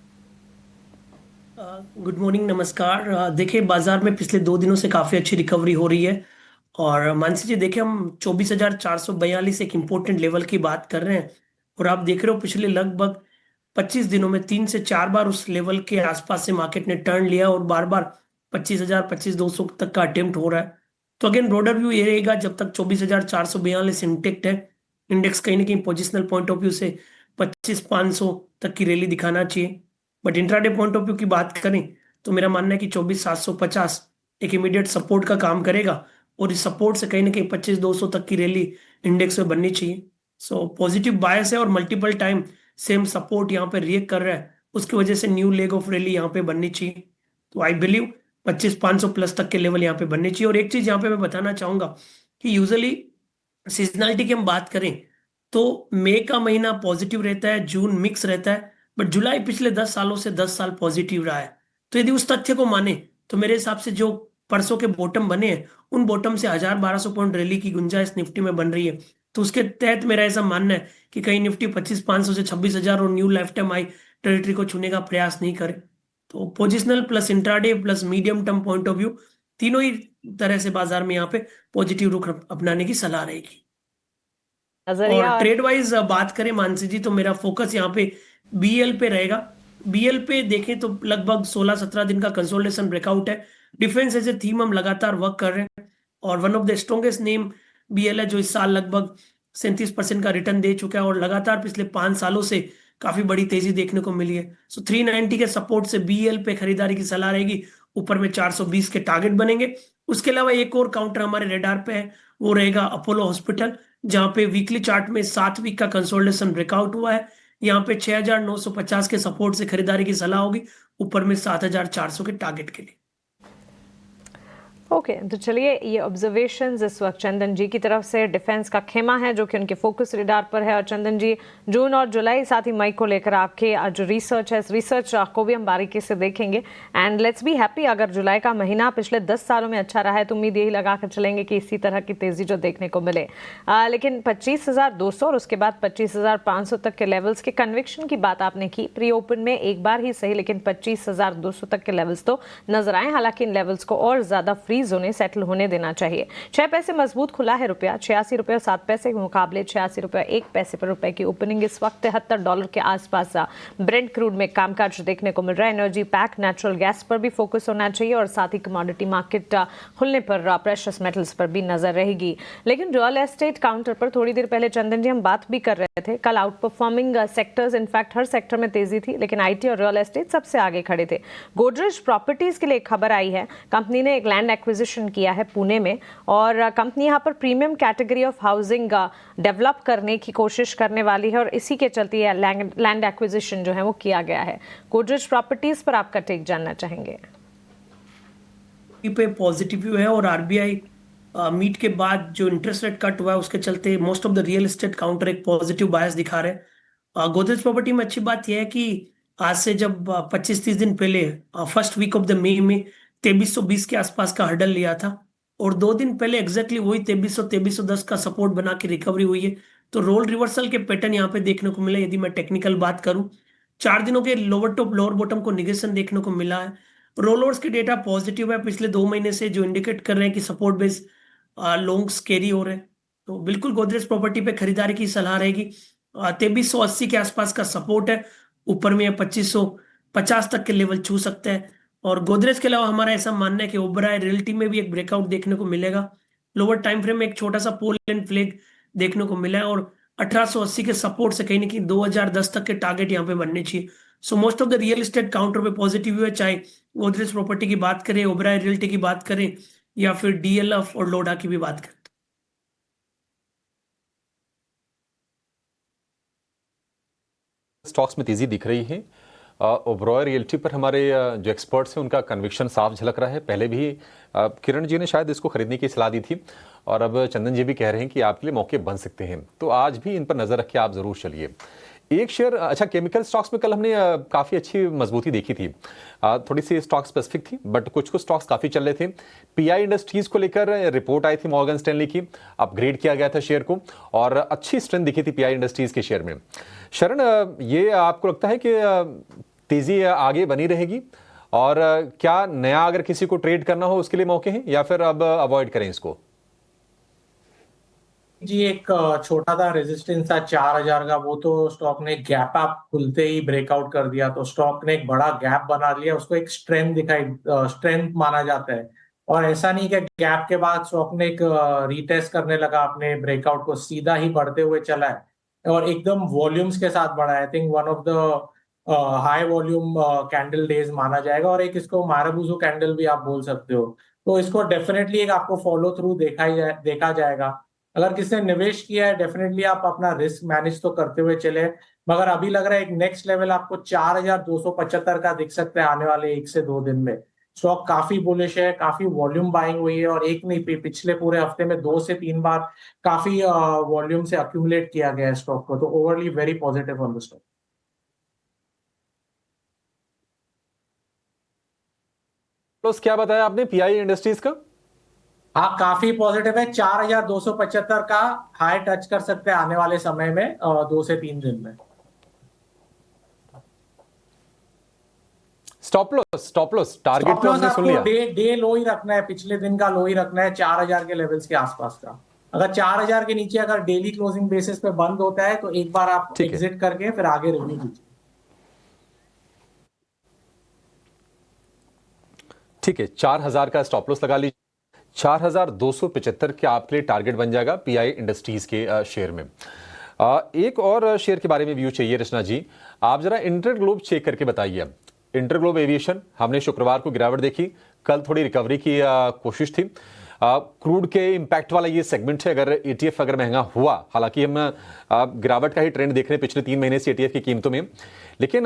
गुड मॉर्निंग, नमस्कार। देखिए, बाजार में पिछले 2 दिनों से काफ़ी अच्छी रिकवरी हो रही है और मानसी जी देखिए, हम 24,442 एक इम्पोर्टेंट लेवल की बात कर रहे हैं और आप देख रहे हो पिछले लगभग 25 दिनों में 3 से 4 बार उस लेवल के आसपास से मार्केट ने टर्न लिया और बार बार 25,000, 25,200 तक का अटेम्प्ट हो रहा है। तो अगेन ब्रॉडर व्यू ये रहेगा, जब तक 24,442 इंटेक्ट है, इंडेक्स कहीं ना कहीं पोजिशनल पॉइंट ऑफ व्यू से 25,500 तक की रैली दिखाना चाहिए। But intraday point of view की बात करें तो मेरा मानना है कि 24,750 एक इमीडिएट सपोर्ट का काम करेगा और इस सपोर्ट से कहीं ना कहीं 25,200 तक की रैली इंडेक्स में बननी चाहिए। सो पॉजिटिव बायस है और मल्टीपल टाइम सेम सपोर्ट यहाँ पे रिएक्ट कर रहा है, उसकी वजह से न्यू लेग ऑफ रैली यहाँ पे बननी चाहिए। तो आई बिलीव 25,500 प्लस तक के लेवल यहाँ पे बनने चाहिए। और एक चीज यहाँ पे मैं बताना चाहूंगा कि यूजुअली सीजनलिटी की हम बात करें तो मई का महीना पॉजिटिव रहता है, जून मिक्स रहता है, बट जुलाई पिछले 10 सालों से 10 साल पॉजिटिव रहा है। तो यदि उस तथ्य को माने तो मेरे हिसाब से जो परसों के बॉटम बने हैं उन बॉटम से 1,000-1,200 पॉइंट रैली की गुंजाइश निफ्टी में बन रही है। तो उसके तहत मेरा ऐसा मानना है कि कहीं निफ्टी 25,500 से 26,000 और new life time high territory को छूने का प्रयास नहीं करे। तो positional plus intraday plus medium term point of view, तीनों ही तरह से बाजार में यहाँ पे पॉजिटिव रुख अपनाने की सलाह रहेगी। और ट्रेड वाइज बात करें मानसी जी, तो मेरा फोकस यहाँ पे बीएल पे रहेगा। बीएल पे देखें तो लगभग 16-17 दिन का कंसोलिडेशन ब्रेकआउट है। डिफेंस एज ए थीम हम लगातार वर्क कर रहे हैं और one of the strongest name BL है जो इस साल लगभग 37% का रिटर्न दे चुका है और लगातार पिछले 5 सालों से काफी बड़ी तेजी देखने को मिली है। सो 390 के सपोर्ट से बीएल पे खरीदारी की सलाह रहेगी। ऊपर में 420 के टारगेट बनेंगे। उसके अलावा एक और काउंटर हमारे रेडार पे है, वो रहेगा अपोलो हॉस्पिटल, जहां पे वीकली चार्ट में 7 वीक का कंसोलिडेशन ब्रेकआउट हुआ है। यहाँ पे 6,950 के सपोर्ट से खरीदारी की सलाह होगी, ऊपर में 7,400 के टारगेट के लिए। ओके, तो चलिए ये ऑब्जर्वेशंस इस वक्त चंदन जी की तरफ से डिफेंस का खेमा है जो कि उनके फोकस रेडार पर है। और चंदन जी, जून और जुलाई साथ ही मई को लेकर आपके जो रिसर्च है, इस रिसर्च को भी हम बारीकी से देखेंगे एंड लेट्स बी हैप्पी। अगर जुलाई का महीना पिछले 10 सालों में अच्छा रहा है तो उम्मीद यही लगा कर चलेंगे कि इसी तरह की तेजी जो देखने को मिले। लेकिन 25,200 और उसके बाद 25,500 तक के लेवल्स के कन्विक्शन की बात आपने की प्री ओपन में एक बार ही सही, लेकिन 25,200 तक के लेवल्स तो नजर आए। हालांकि इन लेवल्स को और ज्यादा फ्रीज होने, सेटल होने देना चाहिए। 6 पैसे मजबूत खुला है रुपया, 86 रुपये 7 पैसे के मुकाबले 86 रुपये 1 पैसे पर रुपए की ओपनिंग। इस वक्त $73 के आसपास ब्रेंट क्रूड में कामकाज देखने को मिल रहा है। एनर्जी पैक, नेचुरल गैस पर भी फोकस होना चाहिए और साथ ही कमोडिटी मार्केट खुलने पर प्रेशियस मेटल्स पर भी नजर रहेगी। लेकिन रियल एस्टेट काउंटर पर थोड़ी देर पहले चंदन जी हम बात भी कर रहे थे, कल आउट परफॉर्मिंग सेक्टर्स, इनफैक्ट हर सेक्टर में तेजी थी, लेकिन आईटी और रियल एस्टेट सबसे आगे खड़े थे। गोदरेज प्रॉपर्टीज के लिए एक खबर आई है, कंपनी ने एक लैंड एक्विजिशन किया है पुणे में और कंपनी यहां पर premium category of housing develop करने की कोशिश करने वाली है और इसी के चलते लैंड एक्विजिशन जो है वो किया गया है। गोदरेज प्रॉपर्टीज पर आपका टेक जानना चाहेंगे। पे पॉजिटिव व्यू है और आरबीआई मीट के बाद जो इंटरेस्ट रेट कट हुआ है उसके चलते most of the real estate counter एक पॉजिटिव बायस दिखा रहे हैं। गोदरेज प्रॉपर्टी में अच्छी बात यह है कि आज से जब 25-30 दिन पहले first week of the May में 2320 के आसपास का हर्डल लिया था और 2 दिन पहले एग्जैक्टली वही 2310 का सपोर्ट बना के रिकवरी हुई है। तो रोल रिवर्सल के पैटर्न यहाँ पे देखने को मिला। यदि मैं टेक्निकल बात करूं, 4 दिनों के लोअर टॉप लोअर बॉटम को निगेशन देखने को मिला है। रोल के डेटा पॉजिटिव है पिछले 2 महीने से, जो इंडिकेट कर रहे हैं कि सपोर्ट बेस लॉन्ग्स कैरी हो रहे हैं। तो बिल्कुल गोदरेज प्रॉपर्टी पे खरीदारी की सलाह रहेगी। 2380 के आसपास का सपोर्ट है, ऊपर में 2550 तक के लेवल छू सकते हैं। और गोदरेज के अलावा हमारा ऐसा मानना है कि ओबराय रियल्टी में भी एक ब्रेकआउट देखने को मिलेगा। लोअर टाइम फ्रेम में एक छोटा सा पोल एंड फ्लैग देखने को मिला है और 1880 के सपोर्ट से कहीं ना कहीं 2010 तक के टारगेट यहाँ पे बनने चाहिए। So most of the real estate counter पे पॉजिटिव है, चाहे गोदरेज प्रॉपर्टी की बात करें, ओबराय रियल्टी की बात करें या फिर डीएलएफ और लोडा की भी बात करें। स्टॉक्स में तेजी दिख रही है। ओबरॉय रियल्टी पर हमारे जो एक्सपर्ट्स हैं उनका कन्विक्शन साफ झलक रहा है। पहले भी किरण जी ने शायद इसको खरीदने की सलाह दी थी और अब चंदन जी भी कह रहे हैं कि आपके लिए मौके बन सकते हैं, तो आज भी इन पर नजर रख के आप जरूर चलिए। एक शेयर, अच्छा केमिकल स्टॉक्स में कल हमने काफ़ी अच्छी मजबूती देखी थी। थोड़ी सी स्टॉक स्पेसिफिक थी बट कुछ स्टॉक्स काफ़ी चल रहे थे। पीआई इंडस्ट्रीज को लेकर रिपोर्ट आई थी मॉर्गन स्टैनली की, अपग्रेड किया गया था शेयर को और अच्छी स्ट्रेंथ दिखी थी पीआई इंडस्ट्रीज के शेयर में। शरण, ये आपको लगता है कि तेजी आगे बनी रहेगी और क्या नया अगर किसी को ट्रेड करना हो उसके लिए मौके हैं या फिर अब अवॉइड करें इसको? जी, एक छोटा सा रेजिस्टेंस था 4000 का, वो तो स्टॉक ने गैप अप खुलते ही ब्रेकआउट कर दिया, तो स्टॉक ने एक बड़ा गैप बना लिया, उसको एक स्ट्रेंथ माना जाता है। और ऐसा नहीं कि गैप के बाद स्टॉक ने एक रीटेस्ट करने लगा अपने ब्रेकआउट को, सीधा ही बढ़ते हुए चला है और एकदम वॉल्यूम्स के साथ बढ़ा है। I think one of the high volume candle days माना जाएगा और एक इसको माराबूजो कैंडल भी आप बोल सकते हो। तो इसको डेफिनेटली एक आपको फॉलो थ्रू देखा जाएगा। अगर किसी ने निवेश किया है डेफिनेटली आप अपना रिस्क मैनेज तो करते हुए चले, मगर अभी लग रहा है एक नेक्स्ट लेवल आपको 4275 का दिख सकता है आने वाले 1 से 2 दिन में। स्टॉक काफी बुलिश है, काफी वॉल्यूम बाइंग हुई है और एक नहीं, पिछले पूरे हफ्ते में 2 से 3 बार काफी वॉल्यूम से अक्यूमुलेट किया गया है स्टॉक को, तो overly very positive on the stock. क्या बताया आपने पीआई इंडस्ट्रीज का? हाँ, काफी पॉजिटिव है। 4275 का हाई टच कर सकते हैं आने वाले समय में 2 से 3 दिन में। स्टॉप लॉस टारगेट तो हमने सुन लिया। डे लो ही रखना है, पिछले दिन का लो ही रखना है 4000 के लेवल्स के आसपास का। अगर 4000 के नीचे अगर डेली क्लोजिंग बेसिस पे बंद होता है तो एक बार आप एग्जिट करके फिर आगे रिव्यू कीजिए। ठीक है, 4000 का स्टॉप लॉस लगा लीजिए। 4275 के आपके लिए टारगेट बन जाएगा पीआई इंडस्ट्रीज के शेयर में। एक और शेयर के बारे में व्यू चाहिए रचना जी, आप जरा इंटरग्लोब चेक करके बताइए। इंटरग्लोब एविएशन, हमने शुक्रवार को गिरावट देखी, कल थोड़ी रिकवरी की कोशिश थी। क्रूड के इंपैक्ट वाला ये सेगमेंट है, अगर एटीएफ अगर महंगा हुआ, हालांकि हम गिरावट का ही ट्रेंड देख रहे हैं पिछले 3 महीने से एटीएफ की कीमतों में, लेकिन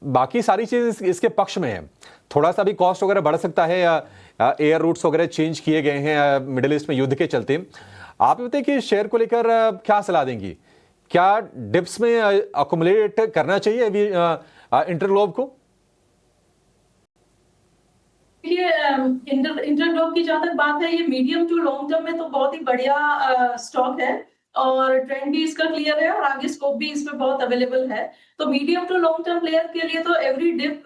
बाकी सारी चीज इसके पक्ष में है। थोड़ा सा भी कॉस्ट वगैरह बढ़ सकता है, एयर रूट्स वगैरह चेंज किए गए हैं मिडिल ईस्ट में युद्ध के चलते। आप बताइए कि शेयर को लेकर क्या सलाह देंगी? क्या डिप्स में अकुमुलेट करना चाहिए अभी इंटरग्लोब को? देखिए, इंटरग्लोब की जहां तक बात है, ये मीडियम टू लॉन्ग टर्म में तो बहुत ही बढ़िया स्टॉक है और ट्रेंड भी इसका क्लियर है और आगे स्कोप भी इसमें बहुत अवेलेबल है। तो medium to long term player के लिए तो every dip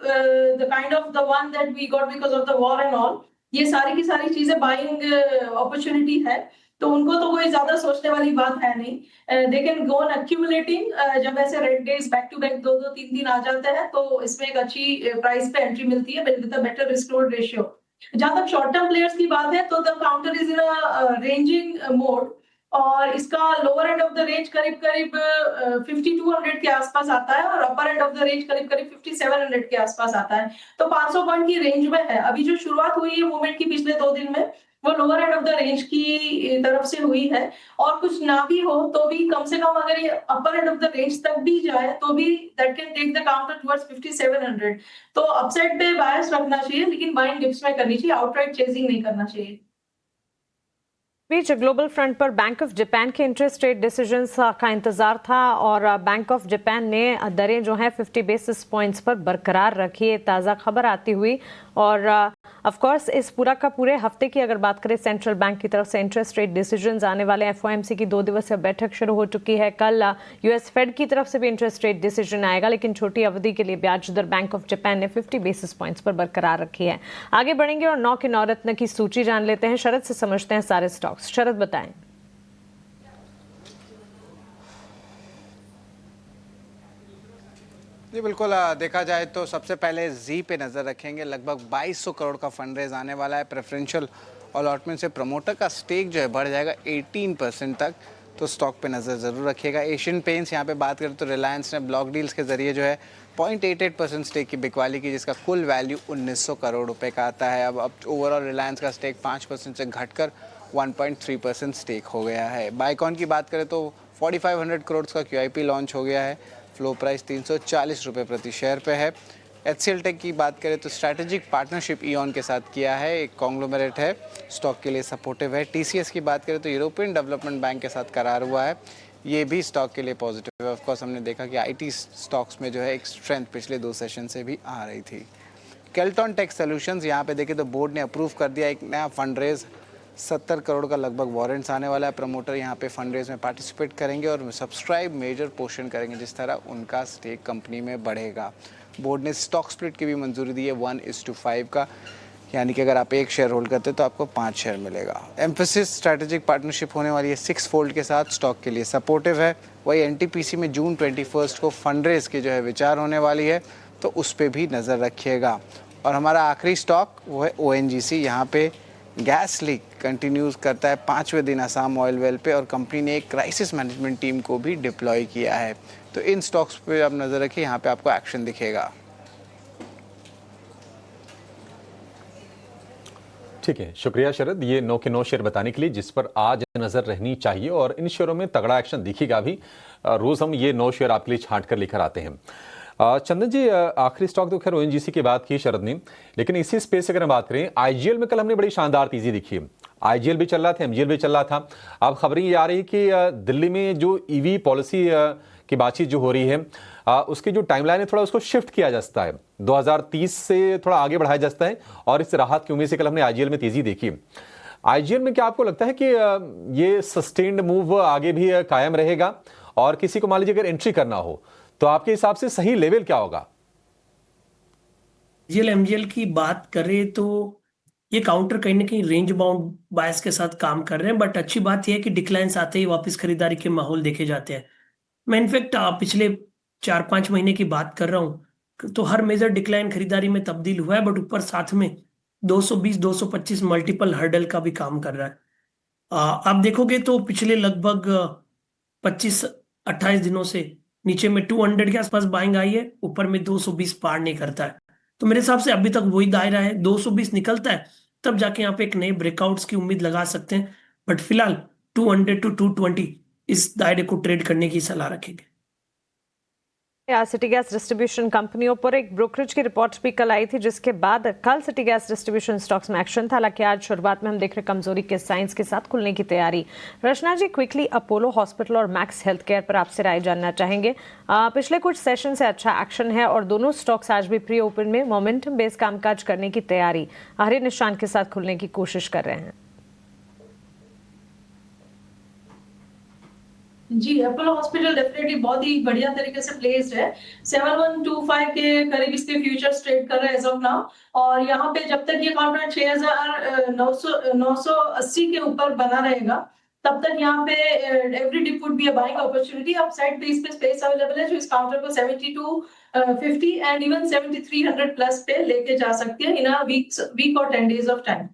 the kind of the one that we got because of the war and all, ये सारी की सारी चीजें बाइंग अपॉर्चुनिटी है, तो उनको तो कोई ज्यादा सोचने वाली बात है नहीं। They can go on accumulating, जब ऐसे red days back to back 2-2, 3 दिन आ जाते हैं तो इसमें एक अच्छी प्राइस पे एंट्री मिलती है with a better risk reward ratio. जहां तक शॉर्ट टर्म प्लेयर्स की बात है तो the counter is in a ranging mode और इसका lower and of the range करीब 5200 के आसपास आता है और अपर एंड ऑफ द रेंज करीब 5700 के आसपास आता है, तो 500 पॉइंट की रेंज में है। अभी जो शुरुआत हुई है मूवमेंट की पिछले 2 दिन में, वो lower and of the range की तरफ से हुई है और कुछ ना भी हो तो भी कम से कम अगर ये upper end of the range तक भी जाए तो भी that can take the counter towards 5700। तो अपसाइड पे बायस रखना चाहिए लेकिन बाइंग डिप्स में करनी चाहिए, आउटराइट चेजिंग नहीं करना चाहिए। बीच ग्लोबल फ्रंट पर बैंक ऑफ जापान के इंटरेस्ट रेट डिसीजंस का इंतजार था और बैंक ऑफ जापान ने दरें जो हैं 50 बेसिस पॉइंट्स पर बरकरार रखी है। ताज़ा खबर आती हुई और ऑफ कोर्स इस पूरे हफ्ते की अगर बात करें सेंट्रल बैंक की तरफ से इंटरेस्ट रेट डिसीजंस आने वाले। एफओएमसी की 2 दिवसीय बैठक शुरू हो चुकी है। कल यूएस फेड की तरफ से भी इंटरेस्ट रेट डिसीजन आएगा, लेकिन छोटी अवधि के लिए ब्याज दर बैंक ऑफ जापान ने 50 बेसिस पॉइंट्स पर बरकरार रखी है। आगे बढ़ेंगे और 9 के 9 रत्न की सूची जान लेते हैं। शरद से समझते हैं सारे स्टॉक्स। शरद बताएं। जी बिल्कुल, देखा जाए तो सबसे पहले जी पे नज़र रखेंगे। लगभग 2200 करोड़ का फंड रेज आने वाला है। प्रेफरेंशियल अलॉटमेंट से प्रमोटर का स्टेक जो है बढ़ जाएगा 18% तक, तो स्टॉक पे नज़र ज़रूर रखिएगा। एशियन पेंट्स यहाँ पे बात करें तो रिलायंस ने ब्लॉक डील्स के ज़रिए जो है 0.88% स्टेक की बिकवाली की, जिसका कुल वैल्यू 1900 करोड़ रुपए का आता है। अब ओवरऑल रिलायंस का स्टेक 5% से घटकर 1.3% स्टेक हो गया है। बाइकॉन की बात करें तो 4500 करोड़ का QIP लॉन्च हो गया है। फ्लो प्राइस 340 रुपये प्रति शेयर पे है। HCL टेक की बात करें तो स्ट्रैटेजिक पार्टनरशिप ईऑन के साथ किया है, एक कॉन्ग्लोमरेट है, स्टॉक के लिए सपोर्टिव है। TCS की बात करें तो यूरोपियन डेवलपमेंट बैंक के साथ करार हुआ है, ये भी स्टॉक के लिए पॉजिटिव है। ऑफकोर्स हमने देखा कि IT स्टॉक्स में जो है एक स्ट्रेंथ पिछले 2 सेशन से भी आ रही थी। केल्टॉन टेक सोल्यूशंस यहाँ पे देखें तो बोर्ड ने अप्रूव कर दिया एक नया फंड रेज, 70 करोड़ का लगभग वारंट्स आने वाला है। प्रमोटर यहाँ पे फंड रेज में पार्टिसिपेट करेंगे और सब्सक्राइब मेजर पोर्शन करेंगे, जिस तरह उनका स्टेक कंपनी में बढ़ेगा। बोर्ड ने स्टॉक स्प्लिट की भी मंजूरी दी है 1:5 का, यानी कि अगर आप 1 शेयर होल्ड करते हैं तो आपको 5 शेयर मिलेगा। एम्फेसिस स्ट्रैटेजिक पार्टनरशिप होने वाली है 6 फोल्ड के साथ, स्टॉक के लिए सपोर्टिव है। वही NTPC में जून 21 को फंड रेज की जो है विचार होने वाली है, तो उस पर भी नज़र रखिएगा। और हमारा आखिरी स्टॉक वो है ONGC। यहाँ पे गैस लीक कंटिन्यूज करता है 5वें दिन असम ऑयल वेल पे, और कंपनी ने एक क्राइसिस मैनेजमेंट टीम को भी डिप्लॉय किया है। तो इन स्टॉक्स पे आप नज़र रखिए, यहाँ पे आपको एक्शन दिखेगा। ठीक है, शुक्रिया शरद, ये 9 के 9 शेयर बताने के लिए जिस पर आज नजर रहनी चाहिए और इन शेयरों में तगड़ा एक्शन दिखेगा भी। रोज हम ये 9 शेयर आपके लिए छांट कर लेकर आते हैं। चंदन जी, आखिरी स्टॉक तो खैर ONGC की बात की शरद ने, लेकिन इसी स्पेस से अगर हम बात करें IGL में कल हमने बड़ी शानदार तेजी दिखी। IGL भी चल रहा था, MGL भी चल रहा था। अब खबरें ये आ रही कि दिल्ली में जो EV पॉलिसी की बातचीत जो हो रही है, उसकी जो टाइमलाइन है थोड़ा उसको शिफ्ट किया जा सकता है, 2030 से थोड़ा आगे बढ़ाया जा सकता है, और इस राहत की उम्मीद से कल हमने IGL में तेजी देखी। IGL में क्या आपको लगता है कि ये सस्टेन्ड मूव आगे भी कायम रहेगा? और किसी को मान लीजिए अगर एंट्री करना हो तो आपके हिसाब से सही लेवल क्या होगा? MGL की बात करें तो ये काउंटर कहीं ना कहीं रेंज बाउंड बायस के साथ काम कर रहे हैं, बट अच्छी बात यह है कि डिक्लाइंस आते ही वापस खरीदारी के माहौल देखे जाते हैं। मैं इनफैक्ट पिछले 4-5 महीने की बात कर रहा हूँ तो हर मेजर डिक्लाइन खरीदारी में तब्दील हुआ है, बट ऊपर साथ में 220-225 मल्टीपल हर्डल का भी काम कर रहा है। आप देखोगे तो पिछले लगभग 25-28 दिनों से नीचे में 200 के आसपास बाइंग आई है, ऊपर में 220 पार नहीं करता है। तो मेरे हिसाब से अभी तक वही दायरा है, 220 निकलता है तब जाके यहाँ पे एक नए ब्रेकआउट्स की उम्मीद लगा सकते हैं, बट फिलहाल 200 to 220 इस दायरे को ट्रेड करने की सलाह रखेंगे। सिटी गैस डिस्ट्रीब्यूशन कंपनियों पर एक ब्रोकरेज की रिपोर्ट भी कल आई थी, जिसके बाद कल सिटी गैस डिस्ट्रीब्यूशन स्टॉक्स में एक्शन था। हालांकि आज शुरुआत में हम देख रहे कमजोरी के साइंस के साथ खुलने की तैयारी। रचना जी, क्विकली अपोलो हॉस्पिटल और मैक्स हेल्थ केयर पर आपसे राय जानना चाहेंगे। पिछले कुछ सेशन से अच्छा एक्शन है और दोनों स्टॉक्स आज भी प्री ओपन में मोमेंटम बेस कामकाज करने की तैयारी, हरे निशान के साथ खुलने की कोशिश कर रहे हैं। जी, अपोलो हॉस्पिटल डेफिनेटली बहुत ही बढ़िया तरीके से प्लेस्ड है। 7125 के करीब इसके फ्यूचर्स ट्रेड कर रहे हैं एज ऑफ नाउ, और यहाँ पे जब तक ये कॉन्ट्रैक्ट 6980 के ऊपर बना रहेगा तब तक यहाँ पे every dip would be a buying opportunity. Upside पे इस पे स्पेस अवेलेबल है जो इस काउंटर को 7250 एंड इवन 7300 प्लस पे लेके जा सकती है इन अ वीक और 10 डेज ऑफ टाइम।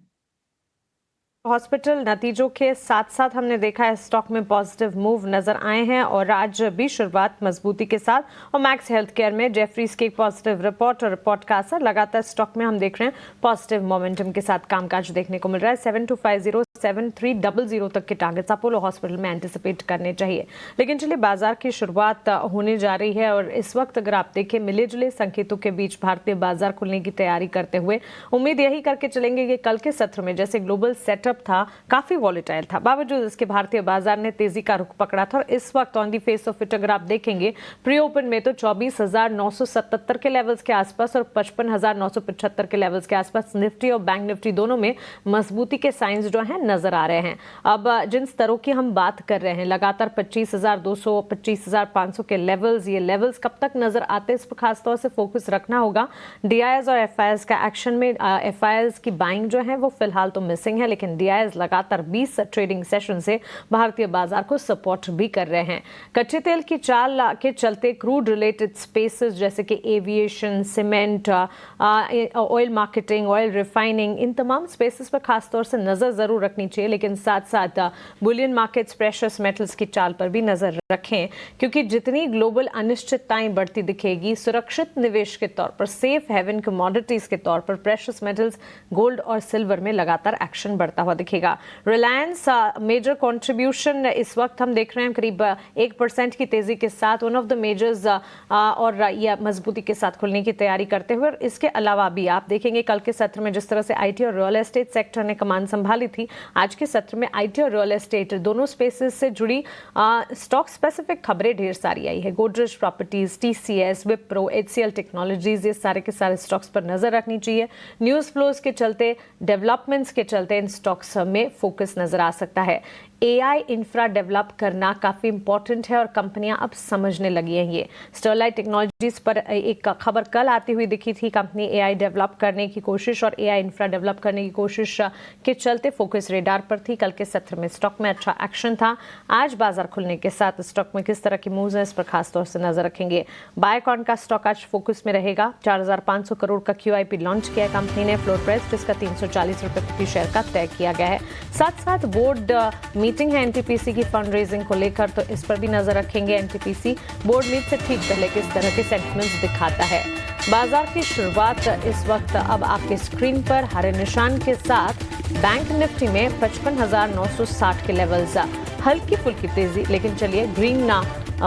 हॉस्पिटल नतीजों के साथ साथ हमने देखा है स्टॉक में पॉजिटिव मूव नजर आए हैं और आज भी शुरुआत मजबूती के साथ। और मैक्स हेल्थ केयर में जेफरीज की पॉजिटिव रिपोर्ट और रिपोर्ट का असर लगातार स्टॉक में हम देख रहे हैं पॉजिटिव मोमेंटम के साथ कामकाज देखने को मिल रहा है। 7250 7300 तक के टारगेट्स अपोलो हॉस्पिटल में एंटिसिपेट करने चाहिए। लेकिन चलिए बाजार की शुरुआत होने जा रही है और इस वक्त अगर आप देखें मिले जुले संकेतों के बीच भारतीय बाजार खुलने की तैयारी करते हुए उम्मीद यही करके चलेंगे कि कल के सत्र में जैसे ग्लोबल सेटअप डिस्टर्ब था, काफी वॉलेटाइल था। बावजूद इसके भारतीय बाजार ने तेजी का रुख पकड़ा था और इस वक्त on the face of it अगर आप देखेंगे प्री ओपन में तो 24,977 के लेवल्स के आसपास और 55,975 के लेवल्स के आसपास निफ्टी और बैंक निफ्टी दोनों में मजबूती के साइंस जो हैं नजर आ रहे हैं। अब जिन स्तरों की हम बात कर रहे हैं लगातार 25,200 25,500 के लेवल्स, ये लेवल्स कब तक नजर आते हैं इस पर खासतौर से फोकस रखना होगा। डीआईएस और एफआईएस का एक्शन में एफआईएस की बाइंग जो है वो फिलहाल तो मिसिंग है, लेकिन डीआईएस लगातार 20 ट्रेडिंग सेशन से भारतीय बाजार को सपोर्ट भी कर रहे हैं। कच्चे तेल की चाल के चलते क्रूड रिलेटेड स्पेसेस जैसे कि aviation, cement, oil marketing, oil refining, इन तमाम स्पेसेस पर खासतौर से नजर जरूर रखनी चाहिए, लेकिन साथ साथ बुलियन मार्केट्स, प्रेशियस मेटल्स की चाल पर भी नजर रखें, क्योंकि जितनी ग्लोबल अनिश्चितताएं बढ़ती दिखेगी, सुरक्षित निवेश के तौर पर, सेफ हेवन कमोडिटीज के तौर पर प्रेशियस मेटल्स, गोल्ड और सिल्वर में लगातार एक्शन बढ़ता हुआ दिखेगा। रिलायंस मेजर कंट्रीब्यूशन इस वक्त हम देख रहे हैं करीब 1% की तेजी के साथ वन ऑफ द मेजर्स और यह मजबूती के साथ खुलने की तैयारी करते हुए। और इसके अलावा भी आप देखेंगे कल के सत्र में जिस तरह से आईटी और रियल एस्टेट सेक्टर ने कमान संभाली थी, आज के सत्र में आईटी और रियल एस्टेट दोनों स्पेसेस से जुड़ी स्टॉक स्पेसिफिक खबरें ढेर सारी आई है। Godrej properties, TCS, Wipro, HCL technologies, ये सारे के सारे स्टॉक्स पर नजर रखनी चाहिए। न्यूज फ्लोज के चलते, डेवलपमेंट्स के चलते इन स्टॉक्स में फोकस नजर आ सकता है। एआई इंफ्रा डेवलप करना काफी इंपॉर्टेंट है और कंपनियां अब समझने लगी हैं ये। स्टरलाइट टेक्नोलॉजीज पर एक खबर कल आती हुई दिखी थी, कंपनी एआई डेवलप करने की कोशिश और एआई इंफ्रा डेवलप करने की कोशिश के चलते फोकस रेडार पर थी। कल के सत्र में स्टॉक में अच्छा एक्शन था। आज बाजार खुलने के साथ स्टॉक में किस तरह की मूव्स है इस पर खासतौर से नजर रखेंगे। बायोकॉन का स्टॉक आज फोकस में रहेगा। 4,500 करोड़ का QIP लॉन्च किया कंपनी ने, फ्लोर प्राइस जिसका 340 रुपए प्रति शेयर का तय किया गया है। साथ साथ बोर्ड मीटिंग है एनटीपीसी की फंड रेजिंग को लेकर, तो इस पर भी नजर रखेंगे। एनटीपीसी बोर्ड मीट से ठीक पहले किस तरह के सेंटिमेंट्स दिखाता है। बाजार की शुरुआत इस वक्त अब आपके स्क्रीन पर हरे निशान के साथ बैंक निफ्टी में 55,960 के लेवल्स, हल्की फुल्की तेजी, लेकिन चलिए ग्रीन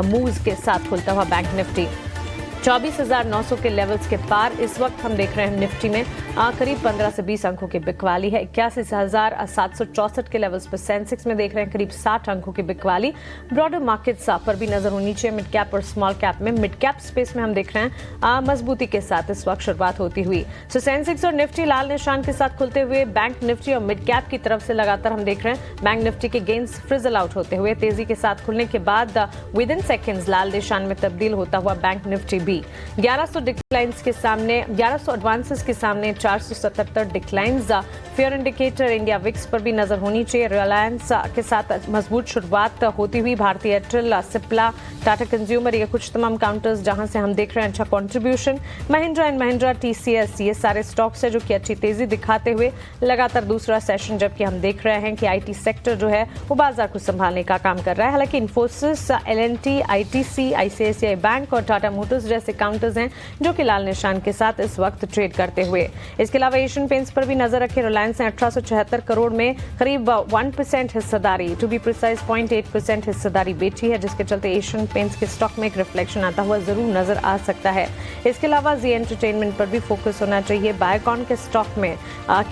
मूव्स के साथ खुलता हुआ बैंक निफ्टी 24,900 के लेवल्स के पार इस वक्त हम देख रहे हैं। निफ्टी में करीब 15 से 20 अंकों की बिकवाली है। 81,764 के लेवल्स पर सेंसेक्स में देख रहे हैं करीब 60 अंकों की बिकवाली। ब्रॉडर मार्केट्स पर भी नजर होनी चाहिए। मिड कैप और स्मॉल कैप में, मिड कैप स्पेस में हम देख रहे हैं मजबूती के साथ इस वक्त शुरुआत होती हुई। सो सेंसेक्स और निफ्टी लाल निशान के साथ खुलते हुए, बैंक निफ्टी और मिड कैप की तरफ से लगातार हम देख रहे हैं बैंक निफ्टी के गेन्स फ्रिजल आउट होते हुए तेजी के साथ खुलने के बाद विद इन सेकेंड्स लाल निशान में तब्दील होता हुआ बैंक निफ्टी भी 1100 डिक्लाइंस के सामने, 1100 एडवांसेस के सामने 477 declines. Fair indicator India VIX पर भी नजर होनी चाहिए। रिलायंस के साथ मजबूत शुरुआत होती हुई, भारतीय एयरटेल, सिप्ला, टाटा कंज्यूमर, ये कुछ तमाम काउंटर्स जहां से हम देख रहे हैं अच्छा contribution. Mahindra and Mahindra, TCS, ये सारे स्टॉक्स है जो कि अच्छी तेजी दिखाते हुए लगातार दूसरा सेशन, जबकि हम देख रहे हैं कि आईटी सेक्टर जो है वो बाजार को संभालने का काम कर रहा है। हालांकि इन्फोसिस, एलएनटी, आईटीसी, आईसीआईसीआई बैंक और टाटा मोटर्स जैसे काउंटर्स हैं जो कि लाल निशान के साथ इस वक्त ट्रेड करते हुए। इसके अलावा एशियन पेंट्स पर भी नजर रखें। रिलायंस ने 1874 करोड़ में करीब 1% हिस्सेदारी, टू बी प्रिसाइज 0.8% हिस्सेदारी बेची है, जिसके चलते एशियन पेंट्स के स्टॉक में एक रिफ्लेक्शन आता हुआ जरूर नजर आ सकता है। इसके अलावा जी एंटरटेनमेंट पर भी फोकस होना चाहिए। बायोकॉन के स्टॉक में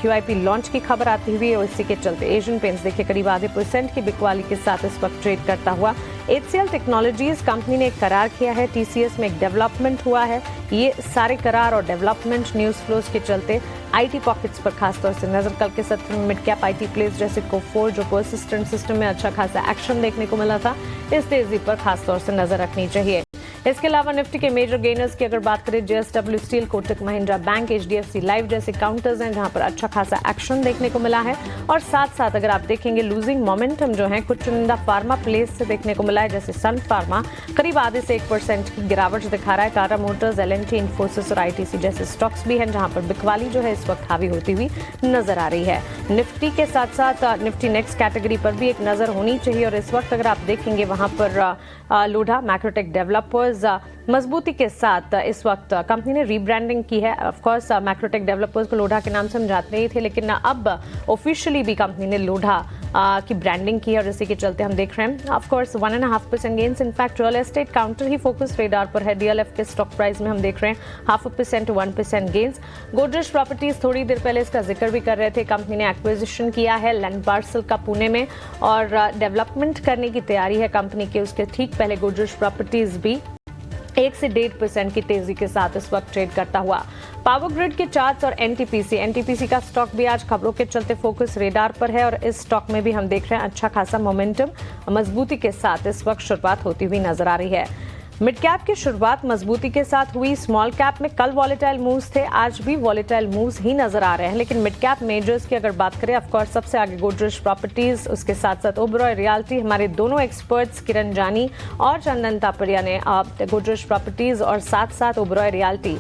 QIP लॉन्च की खबर आती हुई और इसी के चलते एशियन पेंट्स देखिए करीब आधे % की बिकवाली के साथ इस वक्त ट्रेड करता हुआ। HCL टेक्नोलॉजीज कंपनी ने एक करार किया है, TCS में एक डेवलपमेंट हुआ है। ये सारे करार और डेवलपमेंट न्यूज फ्लोज के चलते आईटी पॉकेट्स पर खासतौर से नजर। कल के सत्र में मिड कैप आईटी प्लेस जैसे कोफोर जो पर्सिस्टेंट सिस्टम में अच्छा खासा एक्शन देखने को मिला था, इस तेजी पर खासतौर से नजर रखनी चाहिए। इसके अलावा निफ्टी के मेजर गेनर्स की अगर बात करें, JSW steel, Kotak Mahindra bank, HDFC life जैसे काउंटर्स हैं जहां पर अच्छा खासा एक्शन देखने को मिला है। और साथ साथ अगर आप देखेंगे लूजिंग मोमेंटम जो है कुछ चुनिंदा फार्मा प्लेस से देखने को मिला है, जैसे सन फार्मा करीब आधे से 1% की गिरावट दिखा रहा है। टाटा मोटर्स, एलएनटी, इन्फोसिस और आईटीसी जैसे स्टॉक्स भी हैं जहां पर बिकवाली जो है इस वक्त हावी होती हुई नजर आ रही है। निफ्टी के साथ साथ निफ्टी नेक्स्ट कैटेगरी पर भी एक नजर होनी चाहिए और इस वक्त अगर आप देखेंगे वहां पर लोढ़ा, मैक्रोटेक डेवलपर्स मजबूती के साथ इस वक्त कंपनी ने रीब्रांडिंग की है। ऑफ कोर्स मैक्रोटेक डेवलपर्स को लोढ़ा के नाम से हम जानते ही थे, लेकिन अब ऑफिशियली भी कंपनी ने लोढ़ा की ब्रांडिंग की है और इसी के चलते हम देख रहे हैं of course 1.5% gains. In fact real estate counter he focus radar पर है। डीएलएफ के स्टॉक प्राइस में हम देख रहे हैं 0.5% to 1% गेन्स। गोदरेज प्रॉपर्टीज थोड़ी देर पहले इसका जिक्र भी कर रहे थे, कंपनी ने एक्विजिशन किया है लैंड पार्सल का पुणे में और डेवलपमेंट करने की तैयारी है कंपनी की। उसके ठीक पहले गोदरेज प्रॉपर्टीज भी 1 से 1.5% की तेजी के साथ इस वक्त ट्रेड करता हुआ। पावर ग्रिड के चार्ट्स और एनटीपीसी का स्टॉक भी आज खबरों के चलते फोकस रेडार पर है और इस स्टॉक में भी हम देख रहे हैं अच्छा खासा मोमेंटम मजबूती के साथ इस वक्त शुरुआत होती हुई नजर आ रही है। मिड कैप की शुरुआत मजबूती के साथ हुई। स्मॉल कैप में कल वॉलेटाइल मूव्स थे, आज भी वॉलेटाइल मूव्स ही नजर आ रहे हैं, लेकिन मिड कैप मेजर्स की अगर बात करें ऑफ कोर्स सबसे आगे गोदरेज प्रॉपर्टीज, उसके साथ साथ ओबरॉय रियल्टी। हमारे दोनों एक्सपर्ट्स किरण जानी और चंदन तापड़िया ने गोदरेज प्रॉपर्टीज और साथ साथ ओबरॉय रियल्टी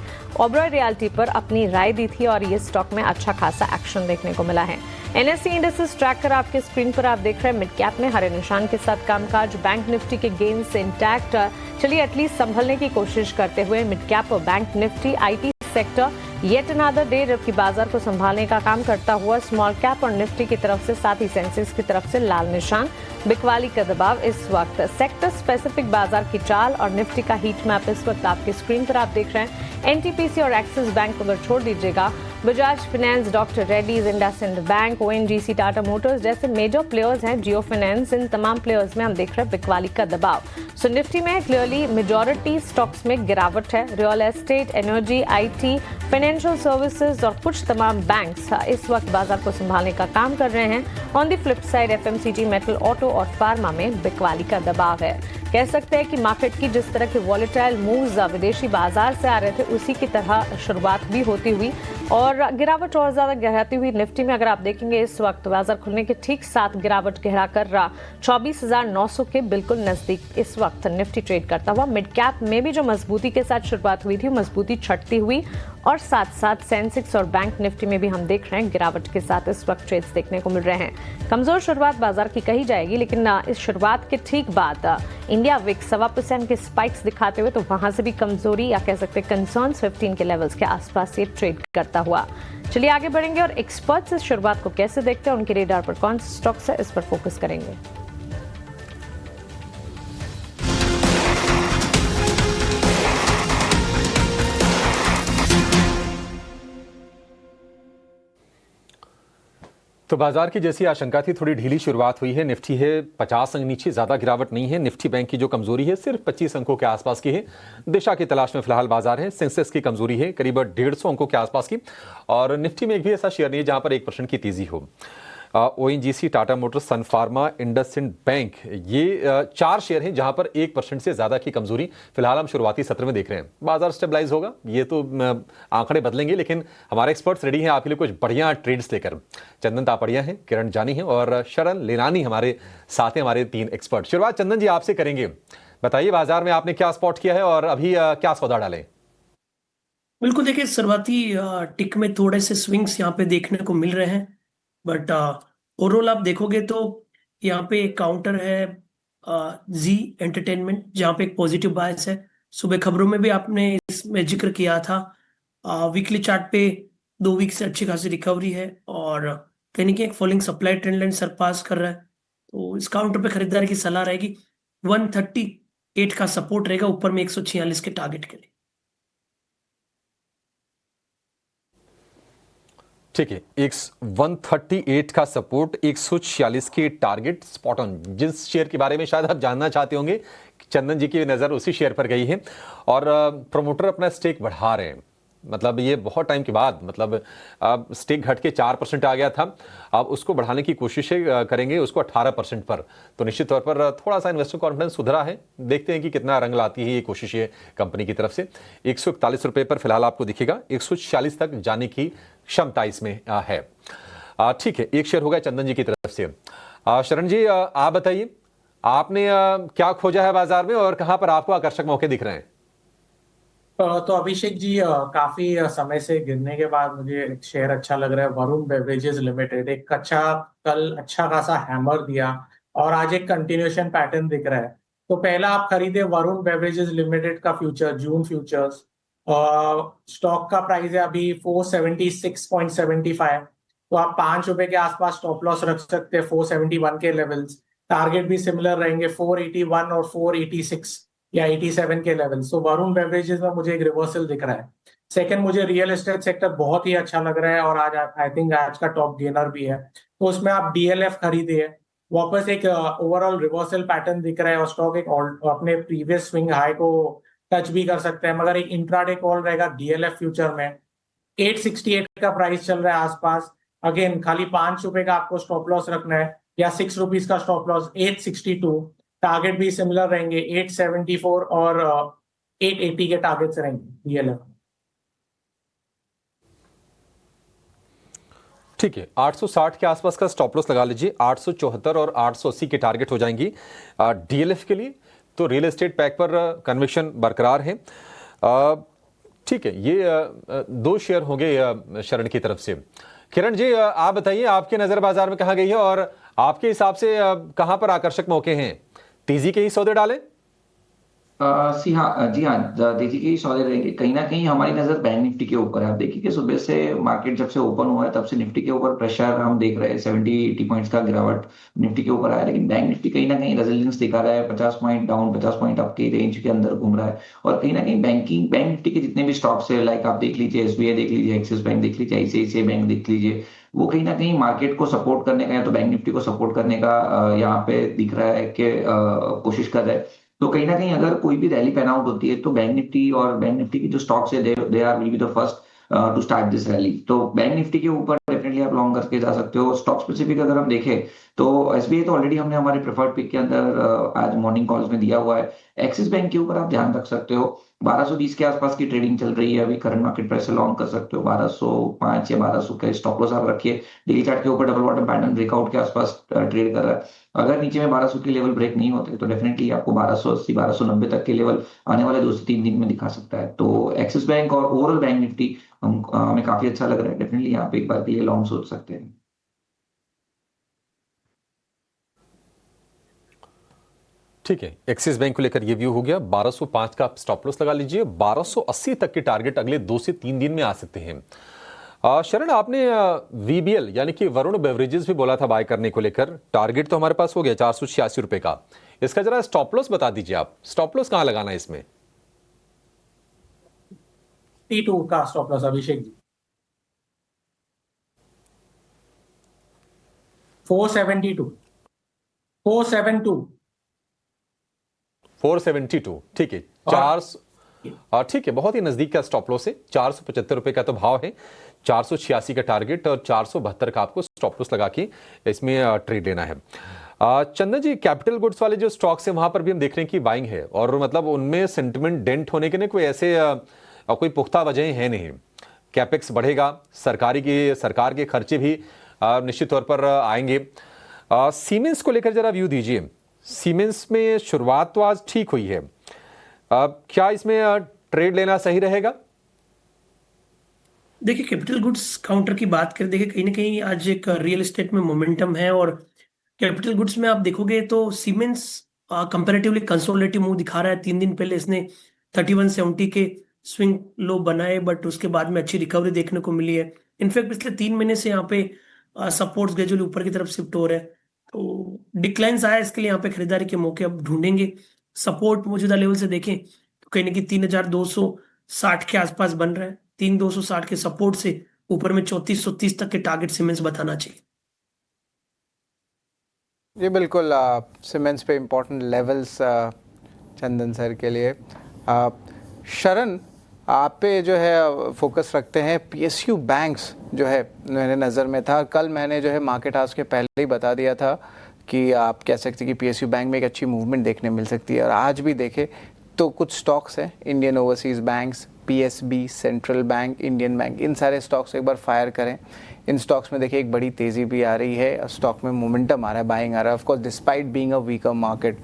पर अपनी राय दी थी और ये स्टॉक में अच्छा खासा एक्शन देखने को मिला है। एनएससी इंडेक्सेस ट्रैकर आपके स्क्रीन पर आप देख रहे हैं मिड कैप में हरे निशान के साथ कामकाज। बैंक निफ्टी के गेन्स इंटैक्ट, चलिए एटलीस्ट संभलने की कोशिश करते हुए मिड कैप और bank Nifty IT sector yet another day जबकि बाजार को संभालने का काम करता हुआ। स्मॉल कैप और निफ्टी की तरफ से साथ ही सेंसेक्स की तरफ से लाल निशान, बिकवाली का दबाव इस वक्त। सेक्टर स्पेसिफिक बाजार की चाल और निफ्टी का हीट मैप इस वक्त आपकी स्क्रीन पर आप देख रहे हैं। एनटीपीसी और एक्सिस बैंक को अगर छोड़ दीजिएगा, Bajaj finance, doctor Reddy's, IndusInd bank, ONGC, Tata Motors जैसे मेजर प्लेयर्स हैं, जियो फाइनेंस, इन तमाम प्लेयर्स में हम देख रहे हैं बिकवाली का दबाव। सो निफ्टी में क्लियरली मेजॉरिटी स्टॉक्स में गिरावट है। Real estate, energy, IT, financial services और कुछ तमाम बैंक्स इस वक्त बाजार को संभालने का काम कर रहे हैं। On the flip side FMCG, metal, auto और फार्मा में बिकवाली का दबाव है। कह सकते हैं कि मार्केट की जिस तरह के वॉलेटाइल मूव्स विदेशी बाजार से आ रहे थे उसी की तरह शुरुआत भी होती हुई और गिरावट और ज्यादा गहराती हुई। निफ्टी में अगर आप देखेंगे इस वक्त बाजार खुलने के ठीक साथ गिरावट गहरा कर रहा 24,900 के बिल्कुल नजदीक इस वक्त निफ्टी ट्रेड करता हुआ। मिड कैप में भी जो मजबूती के साथ शुरुआत हुई थी मजबूती छटती हुई और साथ साथ सेंसेक्स और बैंक निफ्टी में भी हम देख रहे हैं गिरावट के साथ इस वक्त ट्रेड्स देखने को मिल रहे हैं। कमजोर शुरुआत बाजार की कही जाएगी, लेकिन इस शुरुआत के ठीक बाद इंडिया विक्स 1.25% के स्पाइक्स दिखाते हुए तो वहां से भी कमजोरी या कह सकते हैं कंसर्न्स 15 के लेवल्स के आसपास ये ट्रेड करता हुआ। चलिए आगे बढ़ेंगे और एक्सपर्ट्स इस शुरुआत को कैसे देखते हैं, उनके रेडार पर कौन से स्टॉक्स है, इस पर फोकस करेंगे। तो बाजार की जैसी आशंका थी थोड़ी ढीली शुरुआत हुई है। निफ्टी है 50 अंक नीचे, ज्यादा गिरावट नहीं है। निफ्टी बैंक की जो कमजोरी है सिर्फ 25 अंकों के आसपास की है। दिशा की तलाश में फिलहाल बाजार है। सेंसेक्स की कमजोरी है करीब 150 अंकों के आसपास की और निफ्टी में एक भी ऐसा शेयर नहीं है जहां पर 1% की तेजी हो। ओएनजीसी, टाटा मोटर्स, सन फार्मा, इंडसइंड बैंक, ये 4 शेयर हैं जहां पर 1% से ज्यादा की कमजोरी फिलहाल हम शुरुआती सत्र में देख रहे हैं। बाजार स्टेबलाइज होगा ये तो आंकड़े बदलेंगे, लेकिन हमारे एक्सपर्ट्स रेडी हैं आपके लिए कुछ बढ़िया ट्रेड्स लेकर। चंदन तापड़िया हैं, किरण जानी हैं और शरण लेनानी हमारे साथ हैं, हमारे 3 एक्सपर्ट। शुरुआत चंदन जी आपसे करेंगे। बताइए बाजार में आपने क्या स्पॉट किया है और अभी क्या सौदा डालें? बिल्कुल, देखिए शुरुआती टिक में थोड़े से स्विंग्स यहाँ पे देखने को मिल रहे हैं, बट ओवरऑल आप देखोगे तो यहाँ पे एक काउंटर है जी एंटरटेनमेंट जहाँ पे एक पॉजिटिव बायस है। सुबह खबरों में भी आपने इसमें जिक्र किया था। वीकली चार्ट पे 2 वीक से अच्छी खासी रिकवरी है और कहीं ना कहीं एक falling supply trend line surpass कर रहा है, तो इस काउंटर पे खरीदारी की सलाह रहेगी। 138 का सपोर्ट रहेगा, ऊपर में 146 के टारगेट के लिए। ठीक है, 138 का सपोर्ट, 146 की टारगेट, स्पॉट ऑन। जिस शेयर के बारे में शायद आप जानना चाहते होंगे, चंदन जी की नजर उसी शेयर पर गई है और प्रमोटर अपना स्टेक बढ़ा रहे हैं। मतलब ये बहुत टाइम के बाद, मतलब स्टेक घट के 4% आ गया था, अब उसको बढ़ाने की कोशिशें करेंगे, उसको 18% पर। तो निश्चित तौर पर थोड़ा सा इन्वेस्टर कॉन्फिडेंस सुधरा है। देखते हैं कि कितना रंग लाती है ये कोशिशें कंपनी की तरफ से। 141 रुपये पर फिलहाल आपको दिखेगा, 146 तक जाने की क्षमता इसमें है। ठीक है, एक शेयर होगा चंदन जी की तरफ से। शरण जी आप बताइए, आपने क्या खोजा है बाजार में और कहां पर आपको आकर्षक मौके दिख रहे हैं? तो अभिषेक जी, काफी समय से गिरने के बाद मुझे एक शेयर अच्छा लग रहा है, वरुण बेवरेजेस लिमिटेड। एक कल अच्छा खासा हैमर दिया और आज एक कंटिन्यूएशन पैटर्न दिख रहा है। तो पहला आप खरीदे वरुण बेवरेजेस लिमिटेड का फ्यूचर, जून फ्यूचर्स। स्टॉक का प्राइस है अभी 476.75। तो आप ₹5 के आसपास स्टॉप लॉस रख सकते हैं 471 के लेवल्स। टारगेट भी सिमिलर रहेंगे 481 और 486 या 87 के लेवल्स। तो वरुण बेवरेजेस में मुझे एक रिवर्सल दिख रहा है। सेकंड, मुझे रियल एस्टेट सेक्टर बहुत ही अच्छा लग रहा है और आज आई थिंक आज का टॉप गेनर भी है, तो उसमें आप DLF खरीदिए। वापस एक ओवरऑल रिवर्सल पैटर्न दिख रहा है और स्टॉक एक अपने प्रीवियस स्विंग हाई को टच भी कर सकते हैं, मगर एक इंट्राडे कॉल रहेगा DLF फ्यूचर में। 868 का प्राइस चल रहा है आसपास। अगेन खाली ₹5 का आपको स्टॉप लॉस रखना है या ₹6 का स्टॉप लॉस। 862 टारगेट भी सिमिलर रहेंगे, 874 और 880 के टारगेट्स रहेंगे DLF। ठीक है, 860 के आसपास का स्टॉप लॉस लगा लीजिए। 874 और 880 के टारगेट हो जाएंगी DLF के लिए। तो रियल एस्टेट पैक पर कन्विक्शन बरकरार है। ठीक है, ये 2 शेयर होंगे शरण की तरफ से। किरण जी, आप बताइए, आपकी नजर बाजार में कहाँ गई है और आपके हिसाब से कहाँ पर आकर्षक मौके हैं? तेजी के ही सौदे डालें? जी हाँ, तेजी के ही सौदे रहेंगे। कहीं ना कहीं हमारी नजर बैंक निफ्टी के ऊपर है। आप देखिए कि सुबह से मार्केट जब से ओपन हुआ है तब से निफ्टी के ऊपर प्रेशर हम देख रहे हैं। 70-80 पॉइंट्स का गिरावट निफ्टी के ऊपर आया, लेकिन बैंक निफ्टी कहीं ना कहीं रेजिलियंस दिखा रहा है। 50 पॉइंट डाउन, 50 पॉइंट अप की रेंज के अंदर घूम रहा है। और कहीं ना कहीं बैंक निफ्टी के जितने भी स्टॉक्स है, लाइक आप देख लीजिए SBI देख लीजिए, एक्सिस बैंक देख लीजिए, ICICI बैंक देख लीजिए, वो कहीं ना कहीं मार्केट को सपोर्ट करने का या तो बैंक निफ्टी को सपोर्ट करने का यहाँ पे दिख रहा है कि कोशिश कर रहा है। तो कहीं ना कहीं अगर कोई भी रैली पैन आउट होती है तो बैंक निफ्टी की जो स्टॉक्स है they are will be the first to start this rally. तो बैंक निफ्टी के ऊपर डेफिनेटली आप लॉन्ग करके जा सकते हो। स्टॉक स्पेसिफिक अगर हम देखें तो SBI तो ऑलरेडी हमने हमारे प्रेफर्ड पिक के अंदर आज मॉर्निंग कॉल्स में दिया हुआ है। एक्सिस बैंक के ऊपर आप ध्यान रख सकते हो। 1220 के आसपास की ट्रेडिंग चल रही है अभी, करंट मार्केट प्राइस से लॉन्ग कर सकते हो। 1205 या 1200 के स्टॉप लॉस आप रखिए। डेली चार्ट के ऊपर डबल बॉटम पैटर्न ब्रेकआउट के आसपास ट्रेड कर रहा है। अगर नीचे में 1200 के लेवल ब्रेक नहीं होते तो डेफिनेटली आपको 1280 1290 तक के लेवल आने वाले 2 से 3 दिन में दिखा सकता है। तो एक्सिस बैंक और ओवरऑल बैंक निफ्टी हमें काफी अच्छा लग रहा है। डेफिनेटली यहाँ पे एक बार के लिए लॉन्ग सोच सकते हैं। ठीक है, एक्सिस बैंक को लेकर ये व्यू हो गया। 1205 का स्टॉप लॉस लगा लीजिए। 1280 तक के टारगेट अगले 2 से 3 दिन में आ सकते हैं। शरण, आपने VBL यानी कि वरुण बेवरेजेस भी बोला था बाय करने को लेकर। टारगेट तो हमारे पास हो गया ₹486 का। इसका जरा स्टॉप लॉस बता दीजिए आप। स्टॉप लॉस कहां लगाना है इसमें? T2 का स्टॉप लॉस अभिषेक जी 472 472। ठीक है, ठीक है, बहुत ही नजदीक का स्टॉप लॉस है। ₹475 का तो भाव है। 486 का टारगेट और 472 का आपको स्टॉप लॉस लगा के इसमें ट्रेड लेना है। चंदन जी, कैपिटल गुड्स वाले जो स्टॉक्स है वहां पर भी हम देख रहे हैं कि बाइंग है और मतलब उनमें सेंटिमेंट डेंट होने के लिए कोई ऐसे कोई पुख्ता वजह है नहीं। कैपेक्स बढ़ेगा, सरकार के खर्चे भी निश्चित तौर पर आएंगे। सीमेंस को लेकर जरा व्यू दीजिए। सीमेंस में शुरुआत तो आज ठीक हुई है, क्या इसमें ट्रेड लेना सही रहेगा? देखिए, कैपिटल गुड्स काउंटर की बात करें, देखिए कहीं ना कहीं आज एक रियल एस्टेट में मोमेंटम है और कैपिटल गुड्स में आप देखोगे तो सीमेंस कंपैरेटिवली कंसोलिडेटिव मूव दिखा रहा है। 3 दिन पहले इसने 3170 के स्विंग लो बनाए, बट उसके बाद में अच्छी रिकवरी देखने को मिली है। इनफैक्ट पिछले 3 महीने से यहाँ पे सपोर्ट्स ग्रेजुअली ऊपर की तरफ शिफ्ट हो रहे हैं, तो डिक्लाइंस आया, इसके लिए यहाँ पे खरीदारी के मौके अब ढूंढेंगे। सपोर्ट मौजूदा लेवल से देखें तो कहीं ना कहीं 3260 के आसपास बन रहा है। 3260 के सपोर्ट से ऊपर में 3430 तक के टारगेट सीमेंस बताना चाहिए। जी बिल्कुल, सीमेंस पे इम्पोर्टेंट लेवल्स चंदन सर के लिए। शरण, आप पे जो है फोकस रखते हैं। PSU बैंक्स जो है मेरे नज़र में था। कल मैंने जो है मार्केट हाउस के पहले ही बता दिया था कि आप कह सकते हैं कि PSU बैंक में एक अच्छी मूवमेंट देखने मिल सकती है, और आज भी देखे तो कुछ स्टॉक्स हैं, Indian overseas banks, PSB, central bank, Indian bank, इन सारे स्टॉक्स एक बार फायर करें। इन स्टॉक्स में देखिए एक बड़ी तेज़ी भी आ रही है, स्टॉक में मोमेंटम आ रहा है, बाइंग आ रहा है, of course despite being a weaker market.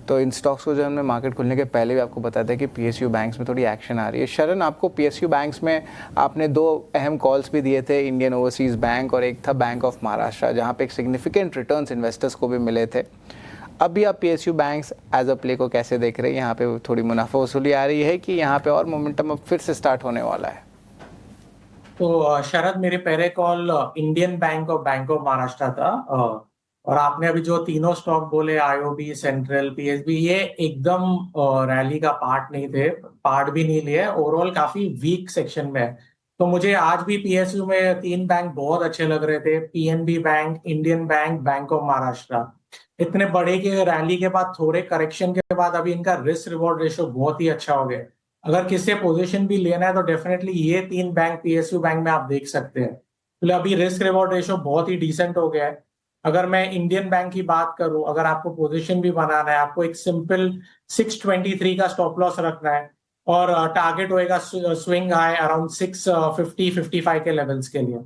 तो इन स्टॉक्स को जो हमने मार्केट खुलने के पहले भी आपको बताया था कि PSU बैंक्स में थोड़ी एक्शन आ रही है। शरण, आपको PSU बैंक्स में आपने 2 अहम कॉल्स भी दिए थे, इंडियन ओवरसीज़ बैंक और एक था बैंक ऑफ महाराष्ट्र, जहाँ पे एक सिग्निफिकेंट रिटर्न्स इन्वेस्टर्स को भी मिले थे। अभी आप PSU banks as a play को कैसे देख रहे हैं? यहाँ पे थोड़ी मुनाफा वसूली आ रही है कि यहाँ पे और मोमेंटम अब फिर से स्टार्ट होने वाला है? शरद, मेरे पहले कॉल इंडियन बैंक और बैंक ऑफ महाराष्ट्र था। और आपने अभी जो तीनों स्टॉक बोले, आईओबी, सेंट्रल, पीएसबी, ये एकदम रैली का पार्ट नहीं थे, पार्ट भी नहीं लिए, ओवरऑल काफी वीक सेक्शन में है। तो मुझे आज भी पीएसयू में 3 बैंक बहुत अच्छे लग रहे थे, PNB bank, Indian bank, bank of Maharashtra. इतने बड़े के रैली के बाद, थोड़े करेक्शन के बाद अभी इनका रिस्क रिवॉर्ड रेशियो बहुत ही अच्छा हो गया। अगर किसी पोजीशन भी लेना है तो डेफिनेटली ये 3 बैंक पीएसयू बैंक में आप देख सकते हैं। तो अभी रिस्क रिवॉर्ड रेशियो बहुत ही डिसेंट हो गया है। अगर मैं इंडियन बैंक की बात करूं, अगर आपको पोजीशन भी बनाना है, आपको एक सिंपल 623 का स्टॉप लॉस रखना है और टारगेट होएगा स्विंग हाई अराउंड 650-55 के लेवल्स के लिए।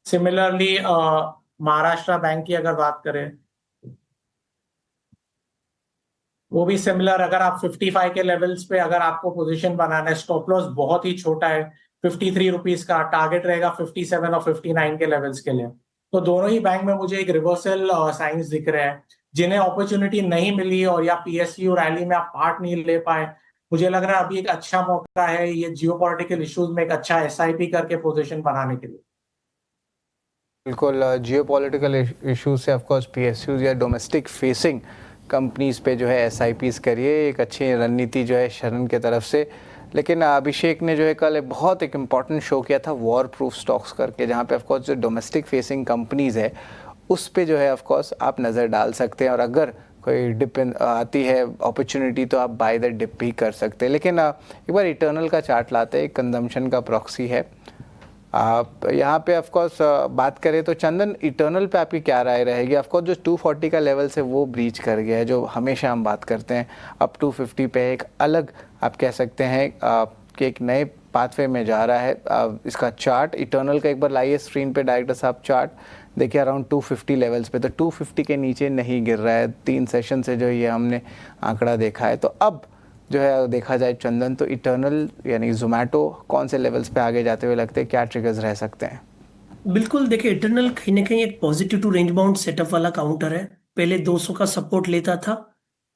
सिमिलरली महाराष्ट्र बैंक की अगर बात करें, वो भी सिमिलर, अगर आप 55 के लेवल्स पे अगर आपको पोजीशन बनाना है, स्टॉप लॉस बहुत ही छोटा है, 53 रुपीज का, टारगेट रहेगा 57 और 59 के लेवल्स के लिए। तो दोनों ही बैंक में मुझे एक रिवर्सल साइंस दिख रहे हैं। जिन्हें अपॉर्चुनिटी नहीं मिली और या पीएसयू रैली में आप पार्ट नहीं ले पाए, मुझे लग रहा है अभी एक अच्छा मौका है ये जियोपॉलिटिकल इश्यूज में एक अच्छा एसआईपी करके पोजीशन बनाने के लिए। बिल्कुल, जियोपॉलिटिकल इश्यूज से ऑफकोर्स पीएसयूज या डोमेस्टिक फेसिंग कंपनीज पे जो है एसआईपीज करिए, एक अच्छी रणनीति जो है शरण के तरफ से। लेकिन अभिषेक ने जो है कल बहुत एक इम्पॉर्टेंट शो किया था वॉर प्रूफ स्टॉक्स करके, जहाँ पे ऑफकोर्स जो डोमेस्टिक फेसिंग कंपनीज है उस पे जो है ऑफकोर्स आप नज़र डाल सकते हैं, और अगर कोई डिप आती है अपॉर्चुनिटी तो आप बाय द डिप भी कर सकते हैं। लेकिन एक बार इटर्नल का चार्ट लाते हैं, कंजम्पशन का प्रॉक्सी है। आप यहाँ पे ऑफकोर्स बात करें तो चंदन, इटर्नल पे आपकी क्या राय रहेगी? ऑफकोर्स जो 240 का लेवल से वो ब्रीच कर गया है, जो हमेशा हम बात करते हैं, अब 250 पे एक अलग आप कह सकते हैं कि एक नए पाथवे में जा रहा है। इसका चार्ट इटर्नल का एक बार लाइए स्क्रीन पे डायरेक्टर साहब, चार्ट देखिए अराउंड 250 लेवल्स पे, तो 250 के नीचे नहीं गिर रहा है 3 सेशन से, जो ये हमने आंकड़ा देखा है। तो अब जो है देखा जाए चंदन, तो इटर्नल यानी जोमेटो कौन से लेवल्स पे आगे जाते हुए लगते हैं, क्या ट्रिगर्स रह सकते हैं? बिल्कुल, देखिए इटर्नल कहीं ना कहीं एक positive to range bound setup वाला काउंटर है। पहले 200 का सपोर्ट लेता था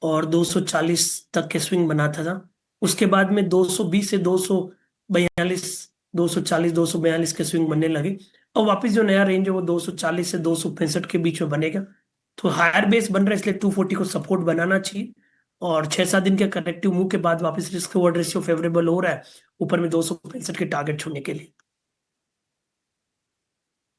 और 240 तक के स्विंग बनाता था। उसके बाद में 220 से 242, 240, 242 के स्विंग बनने लगे, और वापस जो नया रेंज है वो 240 से 265 के बीच में बनेगा। तो हायर बेस बन रहा है, इसलिए 240 को सपोर्ट बनाना चाहिए, और 6-7 दिन के करेक्टिव मूव के बाद वापस रिस्क रिवॉर्ड रेशियो फेवरेबल हो रहा है ऊपर में 265 के टारगेट छूने के लिए।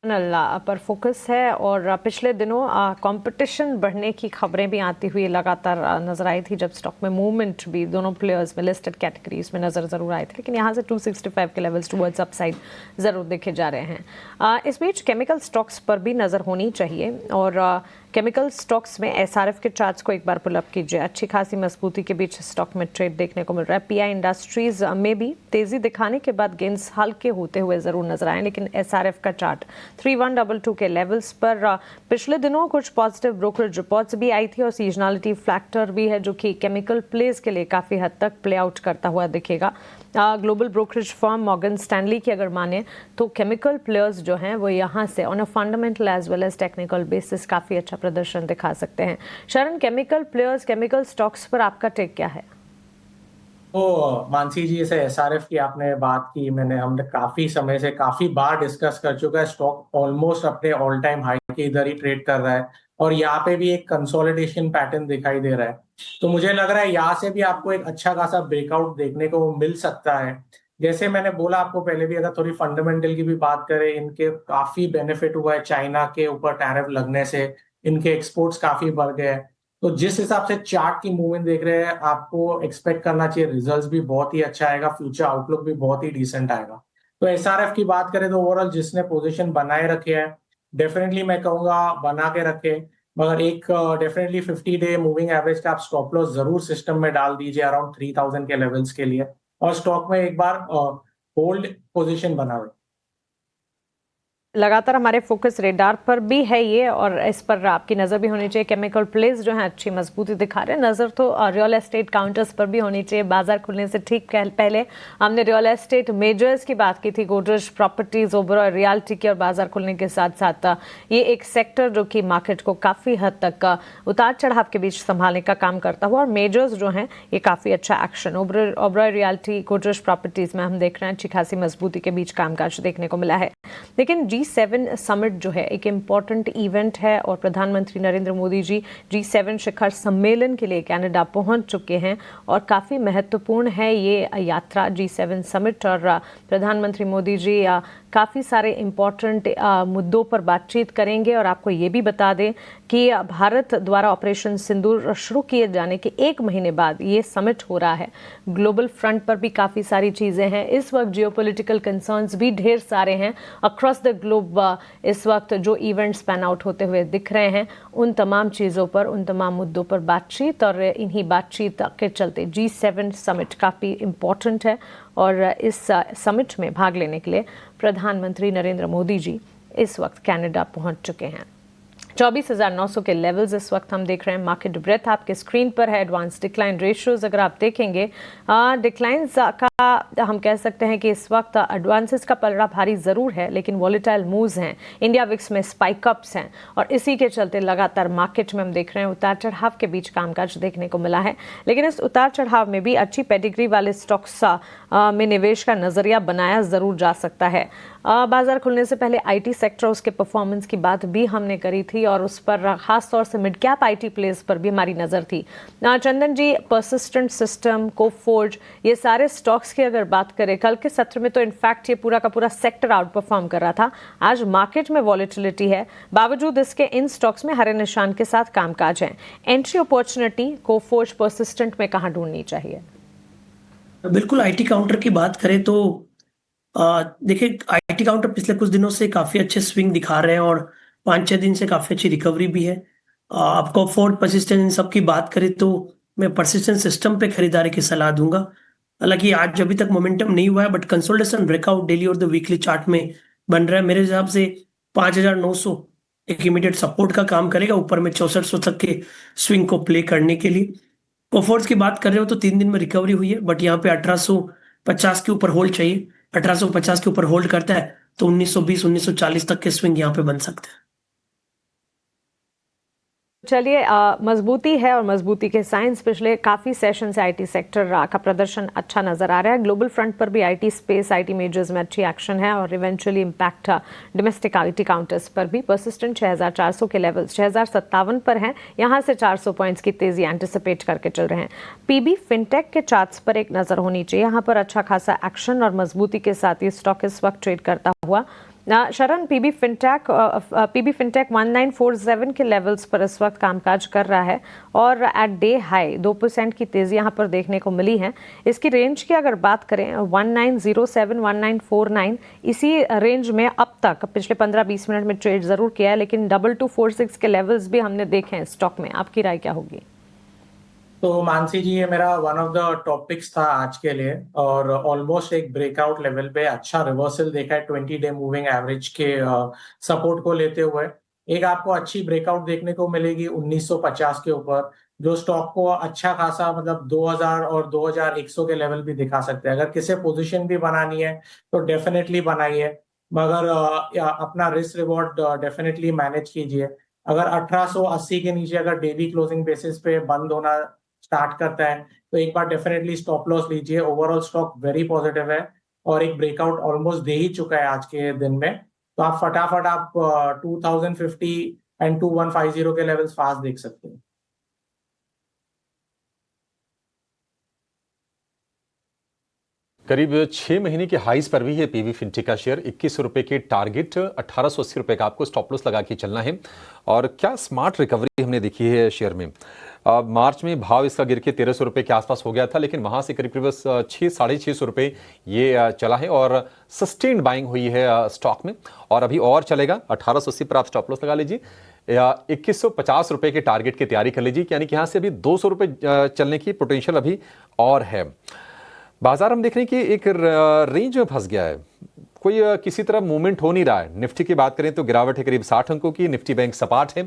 पर फोकस है, और पिछले दिनों कंपटीशन बढ़ने की खबरें भी आती हुई लगातार नजर आई थी, जब स्टॉक में मूवमेंट भी दोनों प्लेयर्स में लिस्टेड कैटेगरीज में नजर जरूर आए थे। लेकिन यहाँ से 265 के लेवल्स टुवर्ड्स अपसाइड जरूर देखे जा रहे हैं। इस बीच केमिकल स्टॉक्स पर भी नजर होनी चाहिए, और केमिकल स्टॉक्स में एसआरएफ के चार्ट्स को एक बार पुल अप कीजिए। अच्छी खासी मजबूती के बीच स्टॉक में ट्रेड देखने को मिल रहा है। पीआई इंडस्ट्रीज में भी तेजी दिखाने के बाद गेंस हल्के होते हुए जरूर नजर आए, लेकिन एसआरएफ का चार्ट 3122 के लेवल्स पर पिछले दिनों कुछ पॉजिटिव ब्रोकरेज रिपोर्ट्स भी आई थी, और सीजनलिटी फैक्टर भी है जो कि केमिकल प्लेस के लिए काफी हद तक प्ले आउट करता हुआ दिखेगा। Global brokerage firm Morgan Stanley की अगर माने तो केमिकल प्लेयर्स जो हैं वो यहाँ से on a fundamental as well as technical basis काफी अच्छा प्रदर्शन दिखा सकते हैं। शरण, केमिकल प्लेयर्स, केमिकल स्टॉक्स पर आपका टेक क्या है? तो मानसी जी, जैसे एसआरएफ की आपने बात की, हमने काफी समय से काफी बार डिस्कस कर चुका है। स्टॉक ऑलमोस्ट अपने ऑल टाइम हाई के इधर ही ट्रेड कर रहा है, और यहाँ पे भी एक कंसोलिडेशन पैटर्न दिखाई दे रहा है। तो मुझे लग रहा है यहाँ से भी आपको एक अच्छा खासा ब्रेकआउट देखने को मिल सकता है। जैसे मैंने बोला आपको पहले भी, अगर थोड़ी फंडामेंटल की भी बात करें, इनके काफी बेनिफिट हुआ है चाइना के ऊपर टैरिफ लगने से, इनके एक्सपोर्ट्स काफी बढ़ गए हैं। तो जिस हिसाब से चार्ट की मूवमेंट देख रहे हैं, आपको एक्सपेक्ट करना चाहिए रिजल्ट्स भी बहुत ही अच्छा आएगा, फ्यूचर आउटलुक भी बहुत ही डिसेंट आएगा। तो एसआरएफ की बात करें तो ओवरऑल जिसने पोजीशन बनाए रखे हैं, डेफिनेटली मैं कहूंगा बना के रखे, मगर एक डेफिनेटली 50 डे मूविंग एवरेज का आप स्टॉप लॉस जरूर सिस्टम में डाल दीजिए अराउंड 3000 के लेवल्स के लिए, और स्टॉक में एक बार होल्ड पोजीशन बनाए। लगातार हमारे फोकस रेडार पर भी है ये, और इस पर आपकी नज़र भी होनी चाहिए। केमिकल प्लेस जो है अच्छी मजबूती दिखा रहे हैं, नज़र तो रियल एस्टेट काउंटर्स पर भी होनी चाहिए। बाजार खुलने से ठीक पहले हमने रियल एस्टेट मेजर्स की बात की थी, गोदरेज प्रॉपर्टीज, ओबरॉय रियल्टी की, और बाजार खुलने के साथ साथ ये एक सेक्टर जो कि मार्केट को काफ़ी हद तक उतार चढ़ाव के बीच संभालने का काम करता हुआ, और मेजर्स जो हैं ये काफ़ी अच्छा action, Oberoi realty, Godrej properties में हम देख रहे हैं अच्छी खासी मजबूती के बीच कामकाज देखने को मिला है। लेकिन G7 समिट जो है एक इम्पॉर्टेंट इवेंट है, और प्रधानमंत्री नरेंद्र मोदी जी G7 शिखर सम्मेलन के लिए कनाडा पहुंच चुके हैं, और काफ़ी महत्वपूर्ण है ये यात्रा G7 समिट। और प्रधानमंत्री मोदी जी काफ़ी सारे इम्पॉर्टेंट मुद्दों पर बातचीत करेंगे। और आपको ये भी बता दें कि भारत द्वारा ऑपरेशन सिंदूर शुरू किए जाने के 1 महीने बाद ये समिट हो रहा है। ग्लोबल फ्रंट पर भी काफ़ी सारी चीज़ें हैं, इस वक्त जियोपॉलिटिकल कंसर्न्स भी ढेर सारे हैं अक्रॉस द ग्लोब। इस वक्त जो इवेंट्स पैन आउट होते हुए दिख रहे हैं, उन तमाम चीज़ों पर, उन तमाम मुद्दों पर बातचीत, और इन्हीं बातचीत के चलते G7 समिट काफ़ी इम्पॉर्टेंट है। और इस समिट में भाग लेने के लिए प्रधानमंत्री नरेंद्र मोदी जी इस वक्त कनाडा पहुंच चुके हैं। 24,900 के लेवल्स इस वक्त हम देख रहे हैं। मार्केट ब्रेथ आपके स्क्रीन पर है। एडवांस डिक्लाइन रेशियोज अगर आप देखेंगे, डिक्लाइंस का हम कह सकते हैं कि इस वक्त एडवांसेस का पलड़ा भारी ज़रूर है, लेकिन वॉलेटाइल मूव्स हैं, इंडिया विक्स में स्पाइक अप्स हैं, और इसी के चलते लगातार मार्केट में हम देख रहे हैं उतार चढ़ाव के बीच कामकाज देखने को मिला है। लेकिन इस उतार चढ़ाव में भी अच्छी पेडिग्री वाले स्टॉक्स में निवेश का नज़रिया बनाया ज़रूर जा सकता है। बाजार खुलने से पहले आईटी सेक्टर, उसके परफॉर्मेंस की बात भी हमने करी थी, और उस पर खास तौर से मिड कैप आईटी प्लेस पर भी हमारी नज़र थी। चंदन जी, परसिस्टेंट सिस्टम, कोफोर्ज, ये सारे स्टॉक्स की अगर बात करें, कल के सत्र में तो इनफैक्ट ये पूरा का पूरा सेक्टर आउट परफॉर्म कर रहा था। आज मार्केट में वॉलेटिलिटी है, बावजूद इसके इन स्टॉक्स में हरे निशान के साथ कामकाज है। एंट्री अपॉर्चुनिटी कोफोर्ज, परसिस्टेंट में कहाँ ढूंढनी चाहिए? बिल्कुल, आईटी काउंटर की बात करें तो देखिए, आईटी काउंटर पिछले कुछ दिनों से काफी अच्छे स्विंग दिखा रहे हैं, और 5-6 दिन से काफी अच्छी रिकवरी भी है। आपको फोर्ड, परसिस्टेंट, इन सब की बात करें तो मैं परसिस्टेंट सिस्टम पे खरीदारी की सलाह दूंगा। हालांकि आज अभी तक मोमेंटम नहीं हुआ है, बट कंसोलिडेशन ब्रेकआउट डेली और द वीकली चार्ट में बन रहा है। मेरे हिसाब से 5,900 एक इमीडिएट सपोर्ट का काम करेगा, ऊपर में 6400 तक के स्विंग को प्ले करने के लिए। कोफोर्स की बात कर रहे हो तो 3 दिन में रिकवरी हुई है, बट यहाँ पे 1850 के ऊपर होल्ड चाहिए। 1850 के ऊपर होल्ड करता है तो 1920-1940 तक के स्विंग यहाँ पे बन सकते हैं। चलिए, मजबूती है, और मजबूती के साइंस पिछले काफ़ी सेशन से आईटी सेक्टर का प्रदर्शन अच्छा नज़र आ रहा है। ग्लोबल फ्रंट पर भी आईटी स्पेस, आईटी मेजर्स में अच्छी एक्शन है, और eventually impact domestic IT counters पर भी। परसिस्टेंट 6,400 के लेवल्स 6,057 पर हैं, यहाँ से 400 पॉइंट्स की तेज़ी एंटिसिपेट करके चल रहे हैं। पीबी फिनटेक के चार्ट्स पर एक नज़र होनी चाहिए, यहाँ पर अच्छा खासा एक्शन और मजबूती के साथ ये स्टॉक इस वक्त ट्रेड करता हुआ। शरण, पीबी फिनटेक 1947 के लेवल्स पर इस वक्त कामकाज कर रहा है, और एट डे हाई 2% की तेज़ी यहाँ पर देखने को मिली है। इसकी रेंज की अगर बात करें 1907, 1949, इसी रेंज में अब तक पिछले 15-20 मिनट में ट्रेड ज़रूर किया है, लेकिन 2246 के लेवल्स भी हमने देखे हैं स्टॉक में। आपकी राय क्या होगी? तो मानसी जी, ये मेरा वन ऑफ द टॉपिक्स था आज के लिए, और ऑलमोस्ट एक ब्रेकआउट लेवल पे अच्छा रिवर्सल देखा है 20 डे मूविंग एवरेज के सपोर्ट को लेते हुए। एक आपको अच्छी ब्रेकआउट देखने को मिलेगी 1950 के ऊपर, जो स्टॉक को अच्छा खासा मतलब 2000 और 2100 के लेवल भी दिखा सकते हैं। अगर किसी पोजीशन भी बनानी है तो डेफिनेटली बनाइए, मगर अपना रिस्क रिवॉर्ड डेफिनेटली मैनेज कीजिए। अगर 1880 के नीचे अगर डेली क्लोजिंग बेसिस पे बंद होना स्टार्ट करता है तो एक बार डेफिनेटली स्टॉप लॉस लीजिए। ओवरऑल स्टॉक वेरी पॉजिटिव है, और एक ब्रेकआउट ऑलमोस्ट दे ही चुका है आज के दिन में। तो आप फटाफट 2050 एंड 2150 के लेवल्स फास्ट देख सकते हैं। करीब 6 महीने के हाईज पर भी है पीवी फिनटेक का शेयर। 21 रुपए के टारगेट, 1880 रुपए का आपको स्टॉप लॉस लगा के चलना है। और क्या स्मार्ट रिकवरी हमने देखी है शेयर में। मार्च में भाव इसका गिर के 1300 रुपए के आसपास हो गया था, लेकिन वहां से करीब करीब 600-650 रुपए ये चला है, और सस्टेन्ड बाइंग हुई है स्टॉक में, और अभी और चलेगा। 1880 पर आप स्टॉप लॉस लगा लीजिए, 2150 रुपए के टारगेट की तैयारी कर लीजिए, यानी कि यहाँ से अभी 200 रुपए चलने की पोटेंशियल अभी और है। बाजार हम देख रहे हैं कि एक रेंज में फंस गया है, कोई किसी तरह मूवमेंट हो नहीं रहा है। निफ्टी की बात करें तो गिरावट है करीब 60 अंकों की। निफ्टी बैंक सपाट है,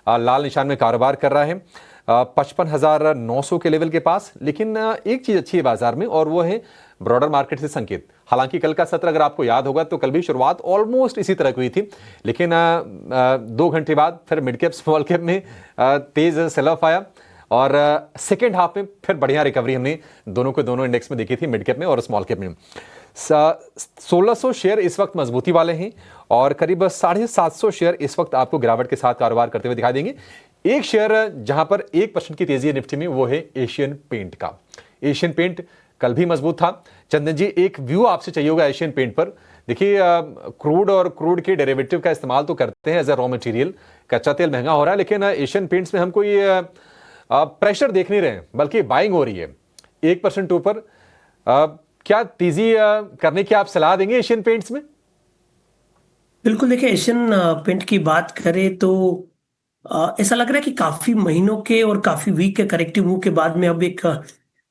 लाल निशान में कारोबार कर रहा है 55,900 के लेवल के पास। लेकिन एक चीज अच्छी है बाजार में, और वो है ब्रॉडर मार्केट से संकेत। हालांकि कल का सत्र अगर आपको याद होगा तो कल भी शुरुआत ऑलमोस्ट इसी तरह की हुई थी, लेकिन 2 घंटे बाद फिर मिड कैप स्मॉल कैप में तेज सेल ऑफ आया, और सेकेंड हाफ में फिर बढ़िया रिकवरी हमने दोनों के दोनों इंडेक्स में देखी थी, मिड कैप में और स्मॉल कैप में। 1600 शेयर इस वक्त मजबूती वाले हैं, और करीब 750 शेयर इस वक्त आपको गिरावट के साथ कारोबार करते हुए दिखाई देंगे। एक शेयर जहां पर 1% की तेजी है निफ्टी में, वो है एशियन पेंट का। एशियन पेंट कल भी मजबूत था। चंदन जी, एक व्यू आपसे चाहिए होगा एशियन पेंट पर। देखिए, क्रूड और क्रूड के डेरिवेटिव का इस्तेमाल तो करते हैं एज ए रॉ मटेरियल, कच्चा तेल महंगा हो रहा है, लेकिन एशियन पेंट्स में हम कोई प्रेशर देख नहीं रहे हैं, बल्कि बाइंग हो रही है 1% ऊपर। क्या तेजी करने की आप सलाह देंगे एशियन पेंट्स में? बिल्कुल, देखिए एशियन पेंट की बात करें तो ऐसा लग रहा है कि काफी महीनों के और काफी वीक के करेक्टिव मूव के बाद में अब एक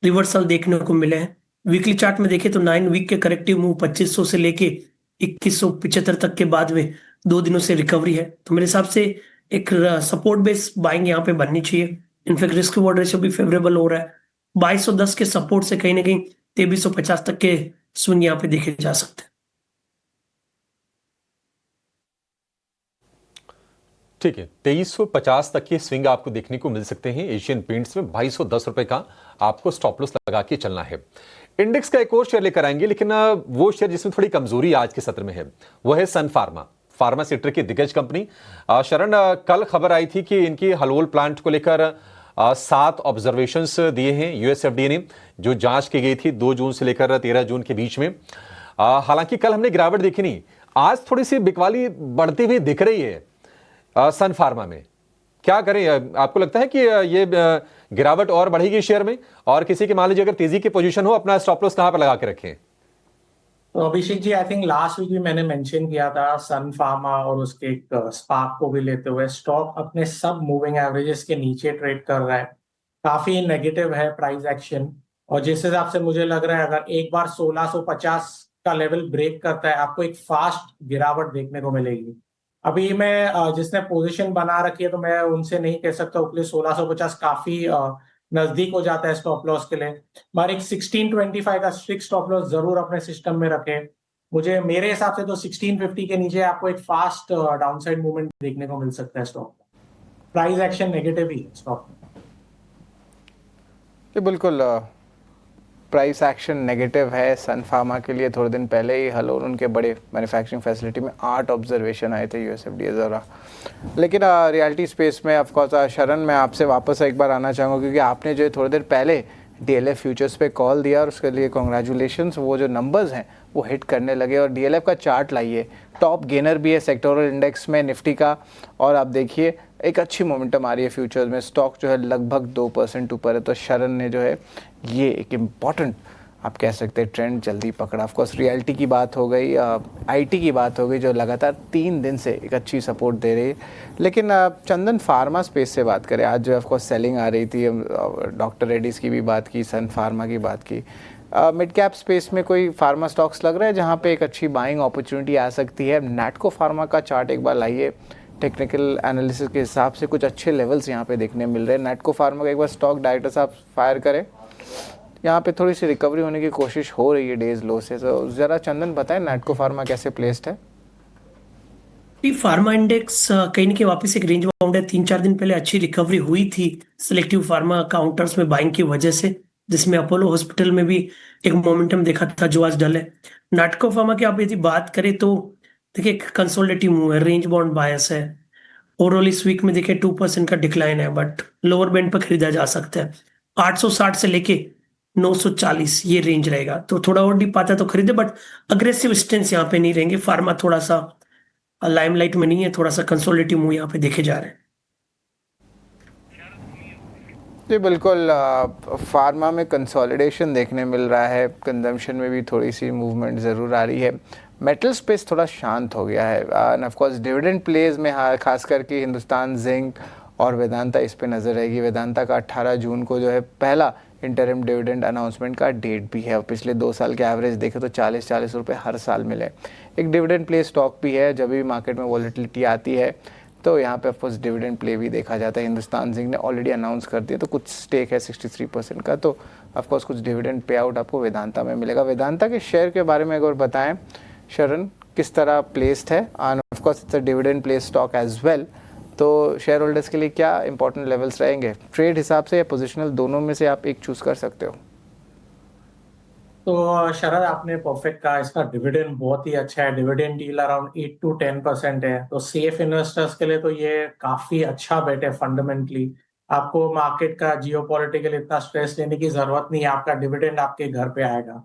रिवर्सल देखने को मिले हैं। वीकली चार्ट में देखें तो 9 वीक के करेक्टिव मूव 2500 से लेके 2175 तक के बाद में 2 दिनों से रिकवरी है। तो मेरे हिसाब से एक सपोर्ट बेस बाइंग यहाँ पे बननी चाहिए। इनफैक्ट रिस्क रिवॉर्ड रेशियो भी फेवरेबल हो रहा है। 2210 के सपोर्ट से कहीं ना कहीं 2350 तक के स्विंग यहाँ पे देखे जा सकते हैं। ठीक है, 2350 तक के स्विंग आपको देखने को मिल सकते हैं एशियन पेंट्स में। 2210 रुपए का आपको स्टॉप लॉस लगा के चलना है। इंडेक्स का एक और शेयर लेकर आएंगे, लेकिन वो शेयर जिसमें थोड़ी कमजोरी आज के सत्र में है वो है सन फार्मा। फार्मा सेक्टर की दिग्गज कंपनी। शरण, कल खबर आई थी कि इनकी हलोल प्लांट को लेकर 7 ऑब्जर्वेशंस दिए हैं यूएसएफडीए ने, जो जांच की गई थी 2 जून से लेकर 13 जून के बीच में। हालांकि कल हमने गिरावट देखी नहीं, आज थोड़ी सी बिकवाली बढ़ती हुई दिख रही है सन फार्मा में। क्या करें? आपको लगता है कि ये गिरावट और बढ़ेगी शेयर में? और किसी के मान लीजिए अगर तेजी की पोजीशन हो, अपना स्टॉप लॉस कहां पर लगा के रखें? तो Abhishek ji, I think last week भी मैंने मेंशन किया था सन फार्मा और उसके एक स्पार्क को भी लेते हुए स्टॉक अपने सब मूविंग एवरेजेस के नीचे ट्रेड कर रहा है। काफी नेगेटिव है प्राइस एक्शन, और जिस हिसाब से मुझे लग रहा है अगर एक बार 1650 का लेवल ब्रेक करता है, आपको एक फास्ट गिरावट देखने को मिलेगी। अभी मैं जिसने पोजीशन बना रखी है तो मैं उनसे नहीं कह सकता उसके लिए 1650 काफी नजदीक हो जाता है स्टॉप लॉस के लिए। मगर एक 1625 का स्ट्रिक्ट स्टॉप लॉस जरूर अपने सिस्टम में रखें। मेरे हिसाब से तो 1650 के नीचे आपको एक फास्ट डाउनसाइड मूवमेंट देखने को मिल सकता है स्टॉक में। प्राइस एक्शन नेगेटिव ही है स्टॉक में। ये बिल्कुल प्राइस एक्शन नेगेटिव है सन फार्मा के लिए। थोड़े दिन पहले ही हलोल उनके बड़े मैन्युफैक्चरिंग फैसिलिटी में 8 ऑब्जर्वेशन आए थे यूएसएफडीए द्वारा। लेकिन रियलिटी स्पेस में ऑफकोर्स शरण, मैं आपसे वापस एक बार आना चाहूँगा, क्योंकि आपने जो थोड़ी देर पहले डीएलएफ फ्यूचर्स पे कॉल दिया और उसके लिए कॉन्ग्रेचुलेशंस। वो जो नंबर्स हैं वो हिट करने लगे, और डीएलएफ का चार्ट लाइए, टॉप गेनर भी है सेक्टोरल इंडेक्स में निफ्टी का। और आप देखिए एक अच्छी मोमेंटम आ रही है फ्यूचर्स में, स्टॉक जो है लगभग 2% ऊपर है। तो शरण ने जो है ये एक इम्पॉर्टेंट आप कह सकते हैं ट्रेंड जल्दी पकड़ा। ऑफकोर्स रियलिटी की बात हो गई, आईटी की बात हो गई, जो लगातार 3 दिन से एक अच्छी सपोर्ट दे रही है। लेकिन चंदन, फार्मा स्पेस से बात करें, आज जो ऑफकोर्स सेलिंग आ रही थी, डॉक्टर रेड्डीज की भी बात की, सन फार्मा की बात की। मिड कैप स्पेस में कोई फार्मा स्टॉक्स लग रहा है जहाँ पे एक अच्छी बाइंग अपॉर्चुनिटी आ सकती है? नैटको फार्मा का चार्ट एक बार लाइए, टेक्निकल एनालिसिस के हिसाब से कुछ अच्छे लेवल्स यहाँ पे देखने मिल रहे हैं। नैटको फार्मा का एक बार स्टॉक डायरेक्टर साहब फायर करें, यहाँ पे थोड़ी सी रिकवरी होने की कोशिश हो रही है डेज लो से। तो जरा चंदन बताएं नैटको फार्मा कैसे प्लेस्ड है? फार्मा इंडेक्स कहीं ना कहीं वापस एक रेंज बाउंड है। 3-4 दिन पहले अच्छी रिकवरी हुई थी सिलेक्टिव फार्मा काउंटर्स में बाइंग की वजह से, जिसमें अपोलो हॉस्पिटल में भी एक मोमेंटम देखा था जो आज डल है। नाटको फार्मा की आप यदि बात करें तो देखिए कंसोलिडेटिव मूव है, रेंज बाउंड बायस है। ओवरऑल इस वीक में देखिए 2% का डिक्लाइन है, बट लोअर बैंड पर खरीदा जा सकता है। 860 से लेके 940 ये रेंज रहेगा, तो थोड़ा और डीप आता है तो खरीदे, बट अग्रेसिव स्टेंस यहाँ पे नहीं रहेंगे। फार्मा थोड़ा सा लाइमलाइट में नहीं है, थोड़ा सा कंसोलिडेटिव मूव यहाँ पे देखे जा रहे हैं। जी बिल्कुल, फार्मा में कंसोलिडेशन देखने मिल रहा है, कंजम्पशन में भी थोड़ी सी मूवमेंट ज़रूर आ रही है। मेटल स्पेस थोड़ा शांत हो गया है, and of course dividend plays में खास करके हिंदुस्तान जिंक और वेदांता इस पे नज़र रहेगी। वेदांता का 18 जून को जो है पहला इंटरिम डिविडेंड अनाउंसमेंट का डेट भी है और पिछले 2 साल के एवरेज देखें तो 40 रुपए हर साल मिले। एक डिविडेंड प्ले स्टॉक भी है, जब भी मार्केट में वॉलेटिलिटी आती है तो यहाँ पे ऑफकोर्स डिविडेंड प्ले भी देखा जाता है। हिंदुस्तान जिंक ने ऑलरेडी अनाउंस कर दिया, तो कुछ स्टेक है 63% का, तो ऑफकोर्स कुछ डिविडेंड पे आउट आपको वेदांता में मिलेगा। वेदांता के शेयर के बारे में अगर बताएं शरण, किस तरह प्लेस्ड है, and of course it's a dividend play stock as well, तो शेयर होल्डर्स के लिए क्या इंपॉर्टेंट लेवल्स रहेंगे? ट्रेड हिसाब से या पोजिशनल, दोनों में से आप एक चूज कर सकते हो। तो शरद, आपने परफेक्ट कहा, इसका डिविडेंड बहुत ही अच्छा है। डिविडेंड यील्ड अराउंड 8 to 10% है, तो सेफ इन्वेस्टर्स के लिए तो ये काफी अच्छा बेट है। फंडामेंटली आपको मार्केट का जियोपॉलिटिकल इतना स्ट्रेस लेने की जरूरत नहीं है, आपका डिविडेंड आपके घर पे आएगा।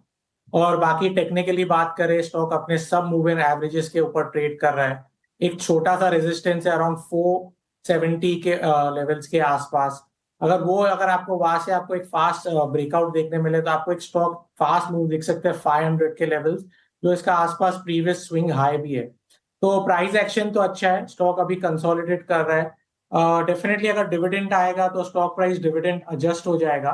और बाकी टेक्निकली बात करें, स्टॉक अपने सब मूविंग एवरेजेस के ऊपर ट्रेड कर रहा है। एक छोटा सा रेजिस्टेंस है अराउंड 470 के लेवल्स के आसपास। अगर आपको वहां से आपको एक फास्ट ब्रेकआउट देखने मिले तो आपको एक स्टॉक फास्ट मूव दिख सकते हैं 500 के लेवल्स, जो इसका आसपास प्रीवियस स्विंग हाई भी है। तो प्राइस एक्शन तो अच्छा है, स्टॉक अभी कंसोलिडेट कर रहा है। डेफिनेटली अगर डिविडेंड आएगा तो स्टॉक प्राइस डिविडेंड एडजस्ट हो जाएगा,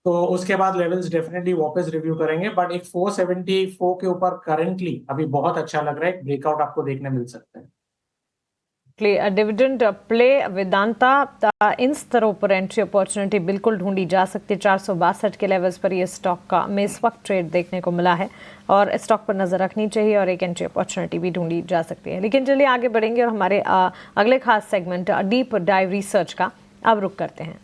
तो उसके बाद लेवल्स डेफिनेटली वापस रिव्यू करेंगे। बट एक 474 के ऊपर करंटली अभी बहुत अच्छा लग रहा है, एक ब्रेकआउट आपको देखने मिल सकता है। डिविडेंड प्ले वेदांता, इन स्तरों पर एंट्री अपॉर्चुनिटी बिल्कुल ढूंढी जा सकती है। 462 के लेवल्स पर ये स्टॉक का में इस वक्त ट्रेड देखने को मिला है और स्टॉक पर नजर रखनी चाहिए और एक एंट्री अपॉर्चुनिटी भी ढूंढी जा सकती है। लेकिन चलिए आगे बढ़ेंगे और हमारे अगले खास सेगमेंट डीप डाइव रिसर्च का अब रुख करते हैं।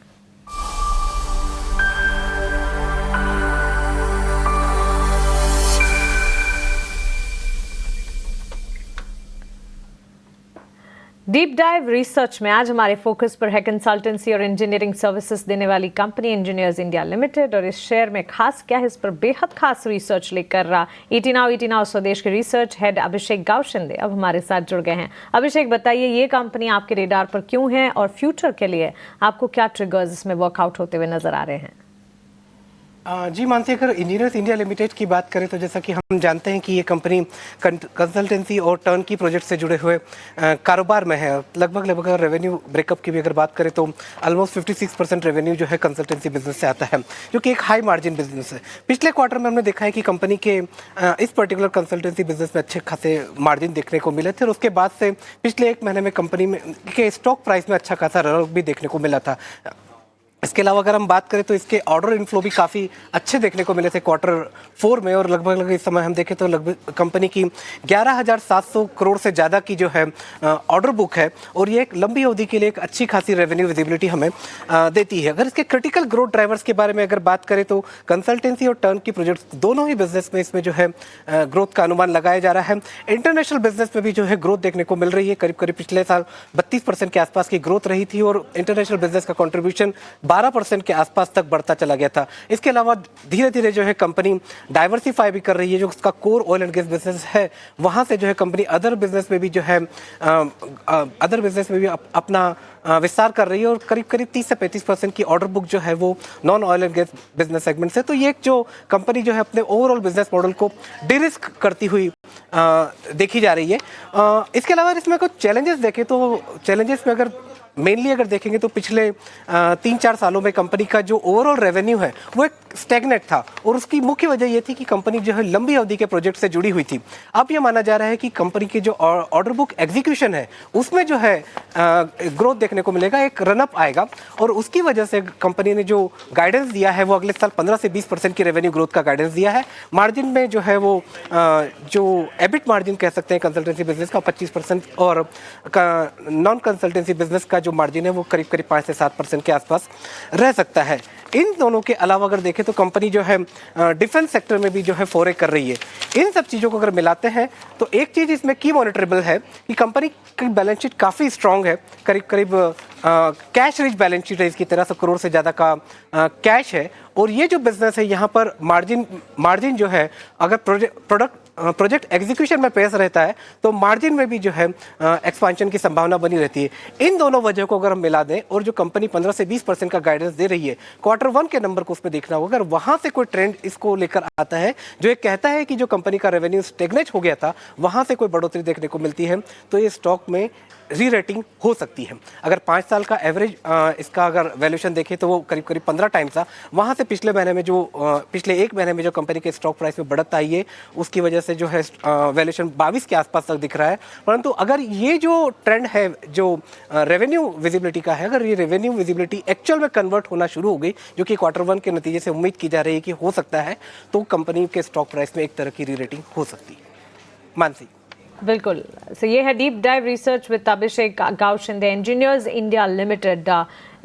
डीप डाइव रिसर्च में आज हमारे फोकस पर है कंसल्टेंसी और इंजीनियरिंग सर्विसेज देने वाली कंपनी इंजीनियर्स इंडिया लिमिटेड, और इस शेयर में खास क्या है, इस पर बेहद खास रिसर्च लेकर ईटी नाउ स्वदेश के रिसर्च हेड अभिषेक गाव शिंदे अब हमारे साथ जुड़ गए हैं। अभिषेक, बताइए ये कंपनी आपके रेडार पर क्यों है और फ्यूचर के लिए आपको क्या ट्रिगर्स इसमें वर्कआउट होते हुए नजर आ रहे हैं? जी मानसी, अगर इंजीनियर्स इंडिया लिमिटेड की बात करें तो जैसा कि हम जानते हैं कि ये कंपनी कंसल्टेंसी और टर्न की प्रोजेक्ट से जुड़े हुए कारोबार में है। लगभग रेवेन्यू ब्रेकअप की भी अगर बात करें तो ऑलमोस्ट 56% रेवेन्यू जो है कंसल्टेंसी बिजनेस से आता है, जो कि एक हाई मार्जिन बिजनेस है। पिछले क्वार्टर में हमने देखा है कि कंपनी के इस पर्टिकुलर कंसल्टेंसी बिजनेस में अच्छे खासे मार्जिन देखने को मिले थे और उसके बाद से पिछले 1 महीने में कंपनी में के स्टॉक प्राइस में अच्छा खासा रन भी देखने को मिला था। इसके अलावा अगर हम बात करें तो इसके ऑर्डर इनफ्लो भी काफ़ी अच्छे देखने को मिले थे Q4 में, और लगभग इस समय हम देखें तो लगभग कंपनी की 11,700 करोड़ से ज़्यादा की जो है ऑर्डर बुक है, और ये एक लंबी अवधि के लिए एक अच्छी खासी रेवेन्यू विजिबिलिटी हमें देती है। अगर इसके क्रिटिकल ग्रोथ ड्राइवर्स के बारे में अगर बात करें तो कंसल्टेंसी और टर्न की प्रोजेक्ट्स दोनों ही बिजनेस में इसमें जो है ग्रोथ का अनुमान लगाया जा रहा है। इंटरनेशनल बिजनेस में भी जो है ग्रोथ देखने को मिल रही है, करीब पिछले साल 32% के आसपास की ग्रोथ रही थी और इंटरनेशनल बिजनेस का कॉन्ट्रीब्यूशन 12% के आसपास तक बढ़ता चला गया था। इसके अलावा धीरे धीरे जो है कंपनी डाइवर्सिफाई भी कर रही है, जो उसका core oil and gas business है वहां से जो है कंपनी अदर बिजनेस में भी जो है अपना विस्तार कर रही है, और करीब 30 से 35% की ऑर्डर बुक जो है वो non oil and gas business segment से। तो ये एक जो कंपनी जो है अपने ओवरऑल बिजनेस मॉडल को डिरिस्क करती हुई देखी जा रही है। इसके अलावा इसमें कुछ चैलेंजेस देखें तो चैलेंजेस में अगर मेनली अगर देखेंगे तो पिछले 3-4 सालों में कंपनी का जो ओवरऑल रेवेन्यू है वो एक स्टैग्नेट था, और उसकी मुख्य वजह ये थी कि कंपनी जो है लंबी अवधि के प्रोजेक्ट से जुड़ी हुई थी। अब ये माना जा रहा है कि कंपनी की जो ऑर्डर बुक एग्जीक्यूशन है उसमें जो है ग्रोथ देखने को मिलेगा, एक रनअप आएगा, और उसकी वजह से कंपनी ने जो गाइडेंस दिया है वो अगले साल 15 से 20% की रेवेन्यू ग्रोथ का गाइडेंस दिया है। मार्जिन में जो है वो जो एबिट मार्जिन कह सकते हैं कंसल्टेंसी बिजनेस का 25%, और नॉन कंसल्टेंसी बिजनेस का जो मार्जिन है वो करीब 5 से 7% के आसपास रह सकता है। इन दोनों के अलावा अगर देखें तो कंपनी जो है डिफेंस सेक्टर में भी जो है फोरे कर रही है। इन सब चीज़ों को अगर मिलाते हैं तो एक चीज़ इसमें की मॉनिटरेबल है कि कंपनी की बैलेंस शीट काफ़ी स्ट्रांग है, करीब कैश रिच बैलेंस शीट है इसकी, 1300 करोड़ से ज़्यादा का कैश है, और ये जो बिजनेस है यहाँ पर मार्जिन जो है अगर प्रोजेक्ट एग्जीक्यूशन में पेश रहता है तो मार्जिन में भी जो है एक्सपांशन की संभावना बनी रहती है। इन दोनों वजह को अगर हम मिला दें और जो कंपनी 15 से 20% का गाइडेंस दे रही है, Q1 के नंबर को उसमें देखना होगा। अगर वहां से कोई ट्रेंड इसको लेकर आता है जो एक कहता है कि जो कंपनी का रेवेन्यू स्टेगनेट हो गया था वहां से कोई बढ़ोतरी देखने को मिलती है तो ये स्टॉक में री रेटिंग हो सकती है। अगर 5 साल का एवरेज इसका अगर वैल्यूएशन देखें तो वो करीब करीब 15 टाइम्स था। वहाँ से पिछले महीने में जो पिछले एक महीने में जो कंपनी के स्टॉक प्राइस में बढ़त आई है उसकी वजह से जो है वैल्यूएशन 22 के आसपास तक दिख रहा है। परंतु अगर ये जो ट्रेंड है जो रेवेन्यू विजिबिलिटी का है, अगर ये रेवेन्यू विजिबिलिटी एक्चुअल में कन्वर्ट होना शुरू हो गई, जो कि Q1 के नतीजे से उम्मीद की जा रही है कि हो सकता है, तो कंपनी के स्टॉक प्राइस में एक तरह की री रेटिंग हो सकती है। मानसी। बिल्कुल। सो ये है deep dive research with Abhishek Gaushinde. Engineers India limited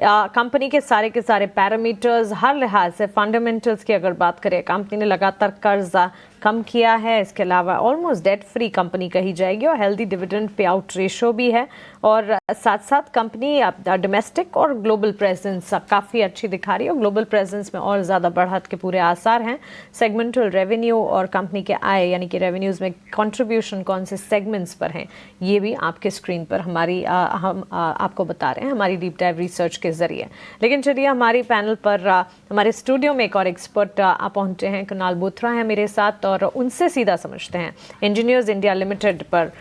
company के सारे पैरामीटर्स हर लिहाज से फंडामेंटल्स की अगर बात करें, कंपनी ने लगातार कर्जा कम किया है, इसके अलावा ऑलमोस्ट डेट फ्री कंपनी कही जाएगी और healthy dividend pay out ratio भी है, और साथ साथ कंपनी डोमेस्टिक और ग्लोबल प्रेजेंस काफ़ी अच्छी दिखा रही है और ग्लोबल प्रेजेंस में और ज़्यादा बढ़त के पूरे आसार हैं। सेगमेंटल रेवेन्यू और कंपनी के आय यानी कि रेवेन्यूज़ में कंट्रीब्यूशन कौन से सेगमेंट्स पर हैं, ये भी आपके स्क्रीन पर हम आपको बता रहे हैं हमारी डीप डाइव रिसर्च के ज़रिए। लेकिन चलिए हमारी पैनल पर हमारे स्टूडियो में एक और एक्सपर्ट पहुँचे हैं, कुणाल बोथरा हैं मेरे साथ, और उनसे सीधा समझते हैं इंजीनियर्स इंडिया लिमिटेड पर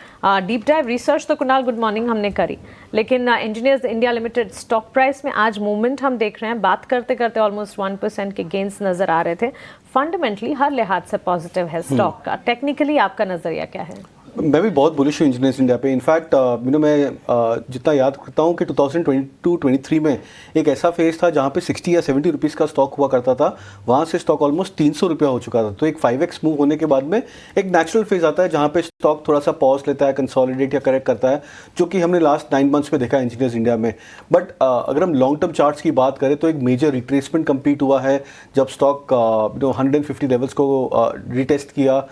डीप डाइव रिसर्च। तो कुणाल गुड मॉर्निंग हमने करी, लेकिन engineers India limited stock price में आज मूवमेंट हम देख रहे हैं, बात करते करते ऑलमोस्ट 1% के गेंस नजर आ रहे थे। फंडामेंटली हर लिहाज से पॉजिटिव है स्टॉक का, टेक्निकली आपका नजरिया क्या है? मैं भी बहुत बुलिश हूँ इंजीनियर्स इंडिया पे। इनफैक्ट मैं जितना याद करता हूँ कि 2022-23 में एक ऐसा फेज था जहाँ पे 60 या 70 रुपीज़ का स्टॉक हुआ करता था, वहाँ से स्टॉक ऑलमोस्ट 300 रुपया हो चुका था। तो एक 5x मूव होने के बाद में एक नेचुरल फेज आता है जहाँ पे स्टॉक थोड़ा सा पॉज लेता है, कंसोलिडेट या करेक्ट करता है, जो कि हमने लास्ट 9 मंथ्स में देखा है इंजीनियर्स इंडिया में। बट अगर हम लॉन्ग टर्म चार्ट्स की बात करें तो एक मेजर रिट्रेसमेंट कंप्लीट हुआ है जब स्टॉक 150 लेवल्स को रिटेस्ट किया।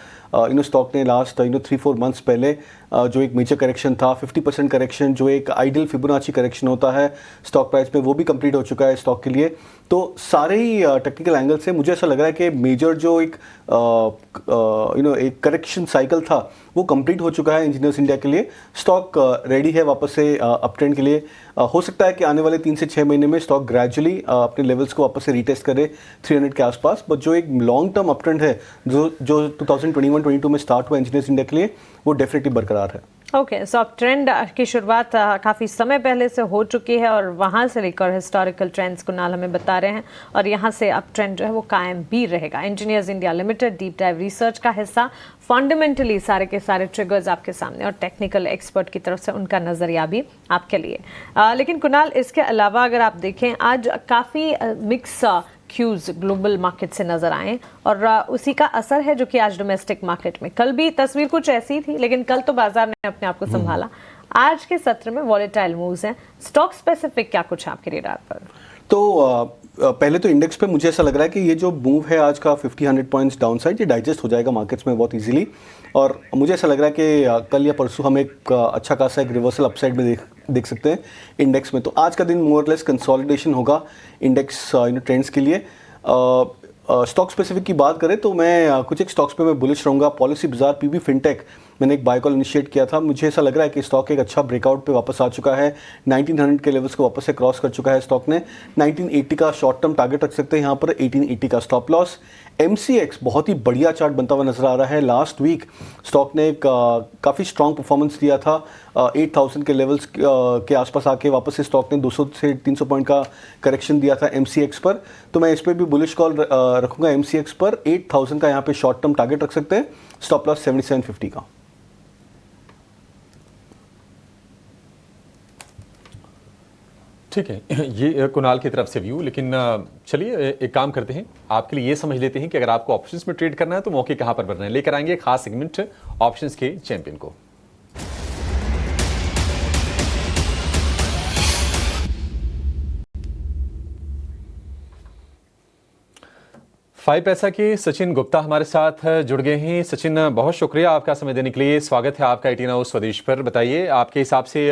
स्टॉक ने लास्ट 3-4 मंथ्स पहले जो एक मेजर करेक्शन था, 50% करेक्शन, जो एक आइडियल फिबोनाची करेक्शन होता है स्टॉक प्राइस में, वो भी कंप्लीट हो चुका है स्टॉक के लिए। तो सारे ही टेक्निकल एंगल से मुझे ऐसा लग रहा है कि मेजर जो एक एक करेक्शन साइकिल था वो कंप्लीट हो चुका है इंजीनियर्स इंडिया के लिए। स्टॉक रेडी है वापस से अप ट्रेंड के लिए। हो सकता है कि आने वाले 3 से 6 महीने में स्टॉक ग्रेजुअली अपने लेवल्स को वापस से रीटेस्ट करे 300 के आसपास। बट जो एक लॉन्ग टर्म अप ट्रेंड है जो 2021-22 में स्टार्ट हुआ इंजीनियर्स इंडिया के लिए, वो डेफिनेटली बरकरार है। ओके, सो अब ट्रेंड की शुरुआत काफ़ी समय पहले से हो चुकी है और वहाँ से लेकर हिस्टोरिकल ट्रेंड्स कुणाल हमें बता रहे हैं, और यहाँ से अब ट्रेंड जो है वो कायम भी रहेगा। Engineers India limited deep dive research का हिस्सा, फंडामेंटली सारे के सारे ट्रिगर्स आपके सामने और टेक्निकल एक्सपर्ट की तरफ से उनका नज़रिया भी आपके लिए। लेकिन कुणाल, इसके अलावा अगर आप देखें आज काफ़ी मिक्स क्यूज ग्लोबल मार्केट से नजर आए और उसी का असर है जो कि आज डोमेस्टिक मार्केट में, कल भी तस्वीर कुछ ऐसी थी लेकिन कल तो बाजार ने अपने आप को संभाला। आज के सत्र में वॉलेटाइल मूव्स हैं, स्टॉक स्पेसिफिक क्या कुछ आपके रेडार पर? तो पहले तो इंडेक्स पे मुझे ऐसा लग रहा है कि ये जो मूव है आज का 50-100 पॉइंट्स डाउनसाइड, ये डाइजेस्ट हो जाएगा मार्केट्स में बहुत इजीली। और मुझे ऐसा लग रहा है कि कल या परसों हम एक अच्छा खासा एक रिवर्सल अपसाइड में देख सकते हैं इंडेक्स में। तो आज का दिन मोर लेस कंसोलिडेशन होगा इंडेक्स ट्रेंड्स के लिए। स्टॉक स्पेसिफिक की बात करें तो मैं कुछ एक स्टॉक्स पे मैं बुलिश रहूँगा। पॉलिसी बाजार, पीबी फिनटेक, मैंने एक बाय कॉल इनिशिएट किया था। मुझे ऐसा लग रहा है कि स्टॉक एक अच्छा ब्रेकआउट पे वापस आ चुका है। 1900 के लेवल्स को वापस से क्रॉस कर चुका है स्टॉक ने। 1980 का शॉर्ट टर्म टारगेट रख सकते हैं यहाँ पर, 1880 का स्टॉप लॉस। MCX बहुत ही बढ़िया चार्ट बनता हुआ नजर आ रहा है। लास्ट वीक स्टॉक ने काफ़ी स्ट्रॉन्ग परफॉर्मेंस दिया था। 8000 के लेवल्स के आसपास आके वापस से स्टॉक ने 200 से 300 पॉइंट का करेक्शन दिया था MCX पर। तो मैं इस पर भी बुलिश कॉल रखूँगा MCX पर। 8000 का यहाँ पे शॉर्ट टर्म टारगेट रख सकते हैं, स्टॉप लॉस 7750 का। ठीक है, ये कुणाल की तरफ से व्यू। लेकिन चलिए एक काम करते हैं, आपके लिए ये समझ लेते हैं कि अगर आपको ऑप्शंस में ट्रेड करना है तो मौके कहां पर बनना है। लेकर आएंगे खास सेगमेंट ऑप्शंस के चैंपियन को। फाइव पैसा के सचिन गुप्ता हमारे साथ जुड़ गए हैं। सचिन, बहुत शुक्रिया आपका समय देने के लिए। स्वागत है आपका 18 आवर्स स्वदेश पर। बताइए आपके हिसाब से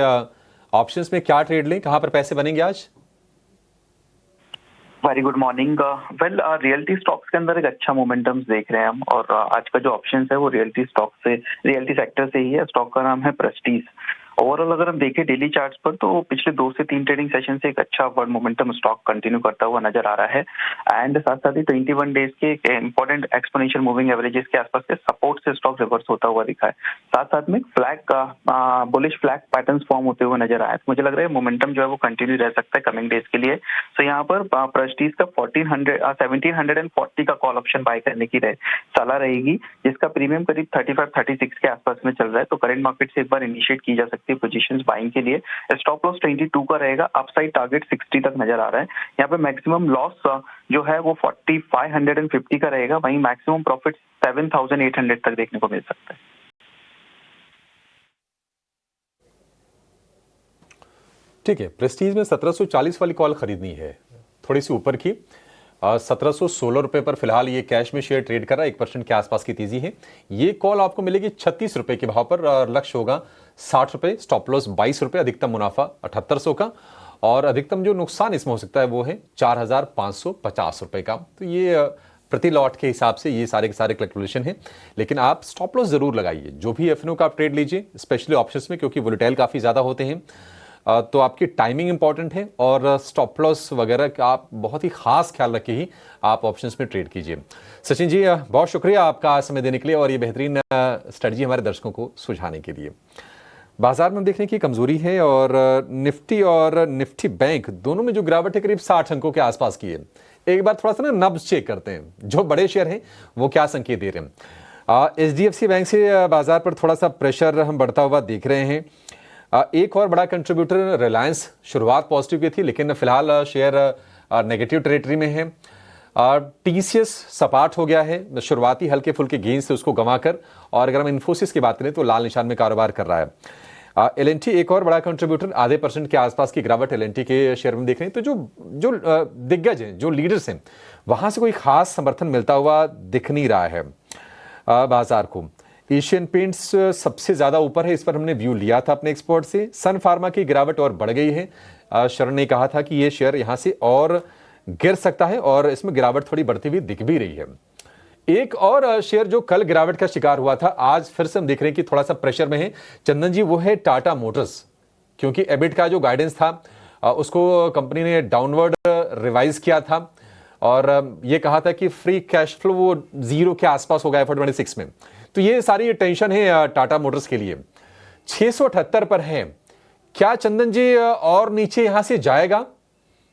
ऑप्शंस में क्या ट्रेड लें, कहां पर पैसे बनेंगे आज? Very good morning. Well, realty stocks के अंदर एक अच्छा मोमेंटम देख रहे हैं हम, और आज का जो ऑप्शंस है वो रियल्टी स्टॉक से, रियल्टी सेक्टर से ही है। स्टॉक का नाम है प्रेस्टीज। ओवरऑल अगर हम देखें डेली चार्ट्स पर तो पिछले 2 से 3 ट्रेडिंग सेशन से एक अच्छा अपवर्ड मोमेंटम स्टॉक कंटिन्यू करता हुआ नजर आ रहा है। एंड साथ साथ ही 21 डेज के इंपॉर्टेंट एक्सपोनेंशियल मूविंग एवरेजेस के आसपास के सपोर्ट से स्टॉक रिवर्स होता हुआ दिखा है। साथ साथ में flag bullish flag patterns form होते हुए नजर आए। मुझे लग रहा है मोमेंटम जो है वो कंटिन्यू रह सकता है कमिंग डेज के लिए। तो यहाँ पर प्रेस्टीज का 1740 का कॉल ऑप्शन बाय करने की सलाह रहेगी, जिसका प्रीमियम करीब 35-36 के आसपास में चल रहा है। तो करंट मार्केट से एक बार इनिशिएट की जा सकती है पोजीशंस बाइंग के लिए। स्टॉप लॉस 22 का रहेगा, अपसाइड टारगेट 60 तक नजर आ रहा है। यहाँ पे मैक्सिमम लॉस जो है वो 4550 का रहेगा, वहीं मैक्सिमम प्रॉफिट 7800 तक देखने को मिल सकता है। ठीक है, प्रेस्टीज में 1740 वाली कॉल खरीदनी है, थोड़ी सी ऊपर की 1716 रुपए पर फिलहाल ये कैश में शेयर ट्रेड कर रहा है, 1% के आसपास की तेजी है। ये कॉल आपको मिलेगी 36 रुपए के भाव पर और लक्ष्य होगा 60 रुपए, स्टॉप लॉस 22 रुपए, अधिकतम मुनाफा 7800 का और अधिकतम जो नुकसान इसमें हो सकता है वो है 4550 रुपए का। तो ये प्रति लॉट के हिसाब से ये सारे के सारे कैलकुलेशन है, लेकिन आप स्टॉप लॉस जरूर लगाइए जो भी एफएनओ का आप ट्रेड लीजिए, स्पेशली ऑप्शंस में, क्योंकि वोलेटाइल काफी ज्यादा होते हैं। तो आपकी टाइमिंग इंपॉर्टेंट है और स्टॉप लॉस वगैरह का आप बहुत ही खास ख्याल रख के ही आप ऑप्शंस में ट्रेड कीजिए। सचिन जी, बहुत शुक्रिया आपका समय देने के लिए और ये बेहतरीन स्ट्रेटजी हमारे दर्शकों को सुझाने के लिए। बाजार में देखने की कमजोरी है और निफ्टी और निफ्टी बैंक दोनों में जो गिरावट है करीब 60 अंकों के आसपास की है। एक बार थोड़ा सा ना नब्ज चेक करते हैं, जो बड़े शेयर हैं वो क्या संकेत दे रहे हैं। एचडीएफसी बैंक से बाजार पर थोड़ा सा प्रेशर हम बढ़ता हुआ देख रहे हैं। एक और बड़ा कंट्रीब्यूटर रिलायंस, शुरुआत पॉजिटिव की थी लेकिन फिलहाल शेयर नेगेटिव टेरिटरी में है। टीसीएस सपाट हो गया है, शुरुआती हल्के फुल्के गेन से उसको गंवाकर, और अगर हम इन्फोसिस की बात करें तो लाल निशान में कारोबार कर रहा है। एलएनटी एक और बड़ा कंट्रीब्यूटर, आधे % के आसपास की गिरावट एलएनटी के शेयर में देख रहे हैं। तो जो दिग्गज हैं, जो लीडर्स हैं, वहां से कोई खास समर्थन मिलता हुआ दिख नहीं रहा है बाजार को। एशियन पेंट्स सबसे ज्यादा ऊपर है, इस पर हमने व्यू लिया था अपने एक्सपर्ट से। सन फार्मा की गिरावट और बढ़ गई है, शरण ने कहा था कि ये शेयर यहां से और गिर सकता है और इसमें गिरावट थोड़ी बढ़ती हुई दिख भी रही है। एक और शेयर जो कल गिरावट का शिकार हुआ था, आज फिर से हम देख रहे हैं कि थोड़ा सा प्रेशर में है चंदन जी, वो है टाटा मोटर्स, क्योंकि एबिट का जो गाइडेंस था उसको कंपनी ने डाउनवर्ड रिवाइज किया था और ये कहा था कि फ्री कैश फ्लो वो 0 के आसपास होगा FY26 में। तो ये सारी टेंशन है टाटा मोटर्स के लिए। 678 पर है, क्या चंदन जी और नीचे यहां से जाएगा?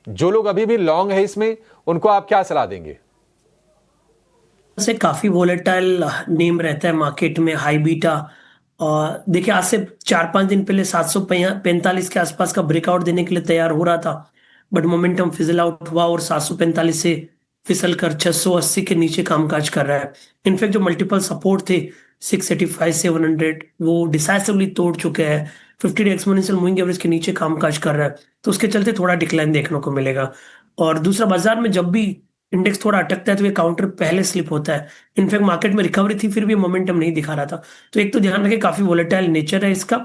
जो लोग अभी भी लॉन्ग है इसमें, उनको आप क्या सलाह देंगे? से काफी वोलेटाइल नेम रहता है मार्केट में, हाई बीटा। और देखिए आज से 4-5 दिन पहले 745 के आसपास का ब्रेकआउट देने के लिए तैयार हो रहा था, बट मोमेंटम फिजल आउट हुआ और 745 से फिसल कर 680 के नीचे कामकाज कर रहा है। इनफैक्ट जो मल्टीपल सपोर्ट थे 685 700 वो डिसाइसिवली तोड़ चुके हैं। 50 डे एक्सपोनेंशियल मूविंग एवरेज के नीचे कामकाज कर रहा है, तो उसके चलते थोड़ा डिक्लाइन देखने को मिलेगा। और दूसरा, बाजार में जब भी इंडेक्स थोड़ा अटकता है तो ये काउंटर पहले स्लिप होता है। इनफैक्ट मार्केट में रिकवरी थी फिर भी मोमेंटम नहीं दिखा रहा था। तो एक तो ध्यान रखें, काफी वोलेटाइल नेचर है इसका,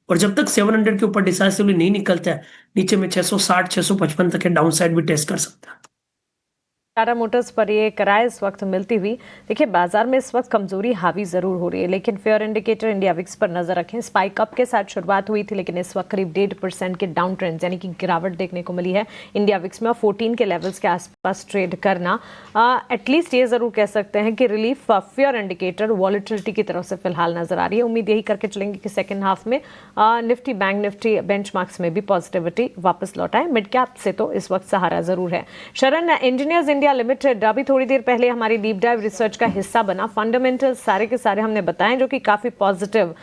और जब तक 700 के ऊपर डिसाइसिवली नहीं निकलता है, नीचे में 660 655 तक के डाउन साइड भी टेस्ट कर सकता है। टाटा मोटर्स पर ये किराए इस वक्त मिलती हुई, देखिए बाजार में इस वक्त कमजोरी हावी जरूर हो रही है, लेकिन फेयर इंडिकेटर इंडिया विक्स पर नजर रखें। स्पाइक अप के साथ शुरुआत हुई थी, लेकिन इस वक्त करीब 1.5% के डाउन ट्रेंड यानी कि गिरावट देखने को मिली है इंडिया विक्स में। और 14 के लेवल्स के आसपास ट्रेड करना एटलीस्ट ये जरूर कह सकते हैं कि रिलीफ फेयर इंडिकेटर वॉलेटिलिटी की तरफ से फिलहाल नजर आ रही है। उम्मीद यही करके चलेंगे कि सेकेंड हाफ में निफ्टी, बैंक निफ्टी, बेंचमार्क्स में भी पॉजिटिविटी वापस लौट आए। मिड कैप से तो इस वक्त सहारा जरूर है। शरण, इंजीनियर्स इंडिया लिमिटेड अभी थोड़ी देर पहले हमारी डीप डाइव रिसर्च का हिस्सा बना। फंडामेंटल्स सारे के सारे हमने बताए जो कि काफी पॉजिटिव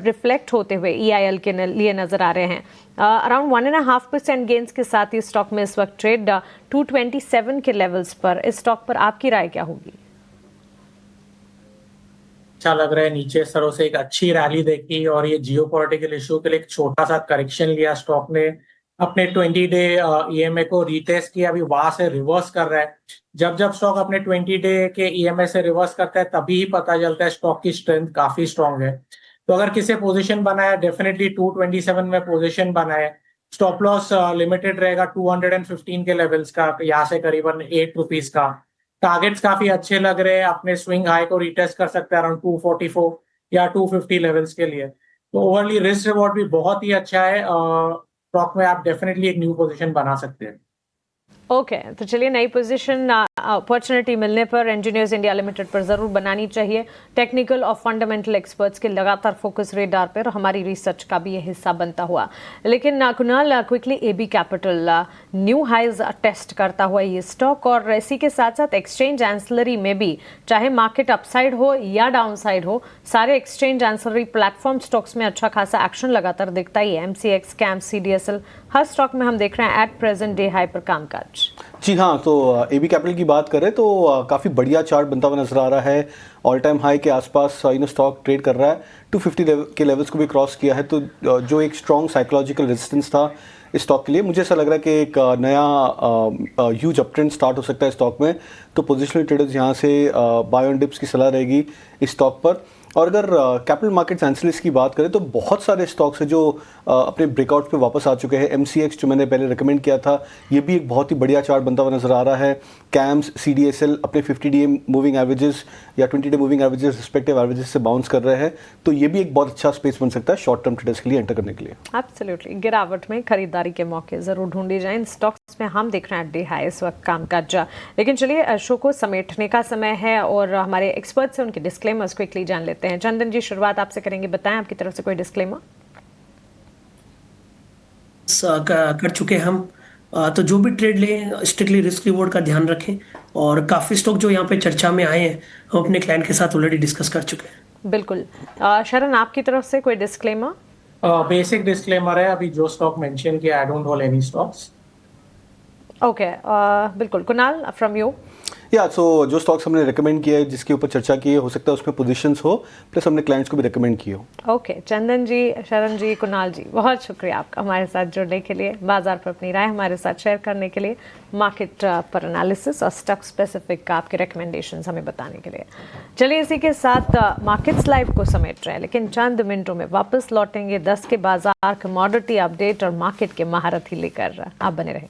रिफ्लेक्ट होते हुए EIL के लिए नजर आ रहे हैं। अराउंड 1.5% गेन्स के साथ ही स्टॉक में इस वक्त ट्रेड 227 के लेवल्स पर। इस स्टॉक पर आपकी राय क्या होगी? अच्छा लग रहा है, नीचे स्तरों से एक अच्छी रैली देखी और ये जियोपॉलिटिकल इशू के लिए एक छोटा सा करेक्शन लिया स्टॉक ने, अपने 20 डे EMA को रीटेस्ट किया, अभी वहां से रिवर्स कर रहा है। जब जब स्टॉक अपने 20 डे के EMA से रिवर्स करता है तभी ही पता चलता है स्टॉक की स्ट्रेंथ काफी स्ट्रांग है। तो अगर किसी पोजीशन बनाया, डेफिनेटली 227 में पोजीशन बनाए। स्टॉप लॉस लिमिटेड रहेगा 215 के लेवल्स का, यहाँ से करीबन 8 रुपीज का। टारगेट्स काफी अच्छे लग रहे हैं, अपने स्विंग हाई को रिटेस्ट कर सकते हैं अराउंड 244 या 250 लेवल्स के लिए। तो ओवरली रिस्क रिवॉर्ड भी बहुत ही अच्छा है, स्टॉक में आप डेफिनेटली एक न्यू पोजीशन बना सकते हैं। ओके तो चलिए, नई पोजीशन अपॉर्चुनिटी मिलने पर इंजीनियर्स इंडिया लिमिटेड पर ज़रूर बनानी चाहिए। टेक्निकल और फंडामेंटल एक्सपर्ट्स के लगातार फोकस रेडार पर हमारी रिसर्च का भी ये हिस्सा बनता हुआ। लेकिन Kunal, quickly AB Capital new highs test करता हुआ ये स्टॉक, और इसी के साथ साथ एक्सचेंज एंसलरी में भी चाहे मार्केट अपसाइड हो या डाउनसाइड हो, सारे एक्सचेंज एंसलरी प्लेटफॉर्म स्टॉक्स में अच्छा खासा एक्शन लगातार दिखता ही है। MCX, कैम, CDSL हर स्टॉक में हम देख रहे हैं एट प्रेजेंट डे हाई पर कामकाज। जी हाँ, तो एबी कैपिटल की बात करें तो काफ़ी बढ़िया चार्ट बनता हुआ नजर आ रहा है। ऑल टाइम हाई के आसपास स्टॉक ट्रेड कर रहा है। 250 के लेवल्स को भी क्रॉस किया है, तो जो एक स्ट्रॉन्ग साइकोलॉजिकल रेजिस्टेंस था इस स्टॉक के लिए, मुझे ऐसा लग रहा है कि एक नया ह्यूज अपट्रेंड स्टार्ट हो सकता है स्टॉक में। तो पोजिशनल ट्रेडर्स यहाँ से बाय ऑन डिप्स की सलाह रहेगी इस स्टॉक पर। और अगर कैपिटल मार्केट्स एनालिसिस की बात करें तो बहुत सारे स्टॉक्स हैं जो अपने ब्रेकआउट पे वापस आ चुके हैं। MCX जो मैंने पहले रिकमेंड किया था, ये भी एक बहुत ही बढ़िया चार्ट बनता हुआ नजर आ रहा है। कैम्स, CDSL अपने 50 डे मूविंग एवरेजेस या 20 day moving averages respective averages से बाउंस कर रहे हैं, तो ये भी एक बहुत अच्छा स्पेस बन सकता है शॉर्ट टर्म ट्रेडर्स के लिए एंटर करने के लिए। एब्सोल्युटली, गिरावट में खरीदारी के मौके जरूर ढूंढे जाएं। इन स्टॉक्स में हम देख रहे हैं डे हाई इस वक्त कामकाज। लेकिन चलिए, शो को समेटने का समय है और हमारे एक्सपर्ट्स से उनके डिस्क्लेमर्स क्विकली जान लेते हैं। चंदन जी, शुरुआत आपसे करेंगे, बताएं आपकी तरफ से कोई डिस्क्लेमर। कर चुके हैं हम। तो जो भी ट्रेड लें, स्ट्रिक्टली रिस्क रिवॉर्ड का ध्यान रखें। और काफ़ी स्टॉक जो यहाँ पे चर्चा में आए हैं, हम अपने क्लाइंट के साथ ऑलरेडी डिस्कस कर चुके हैं। बिल्कुल। शरण, आपकी तरफ से कोई डिस्क्लेमर? बेसिक डिस्क्लेमर है, अभी जो स्टॉक मेंशन किया, I don't hold any stocks. Okay, बिल्कुल। Kunal, from you. या सो जो स्टॉक्स हमने रिकमेंड किए, जिसके ऊपर चर्चा की है, हो सकता है उसमें पोजीशंस हो, प्लस हमने क्लाइंट्स को भी रिकमेंड किए हो। ओके, चंदन जी, शरण जी, कुणाल जी, बहुत शुक्रिया आपका हमारे साथ जुड़ने के लिए, बाजार पर अपनी राय हमारे साथ शेयर करने के लिए, मार्केट पर एनालिसिस और स्टॉक स्पेसिफिक का आपके रिकमेंडेशंस हमें बताने के लिए। चलिए, इसी के साथ मार्केट्स लाइव को समेट रहे हैं, लेकिन चंद मिनटों में वापस लौटेंगे 10 के बाजार, कमोडिटी अपडेट और मार्केट के महारथी लेकर। आप बने रहें।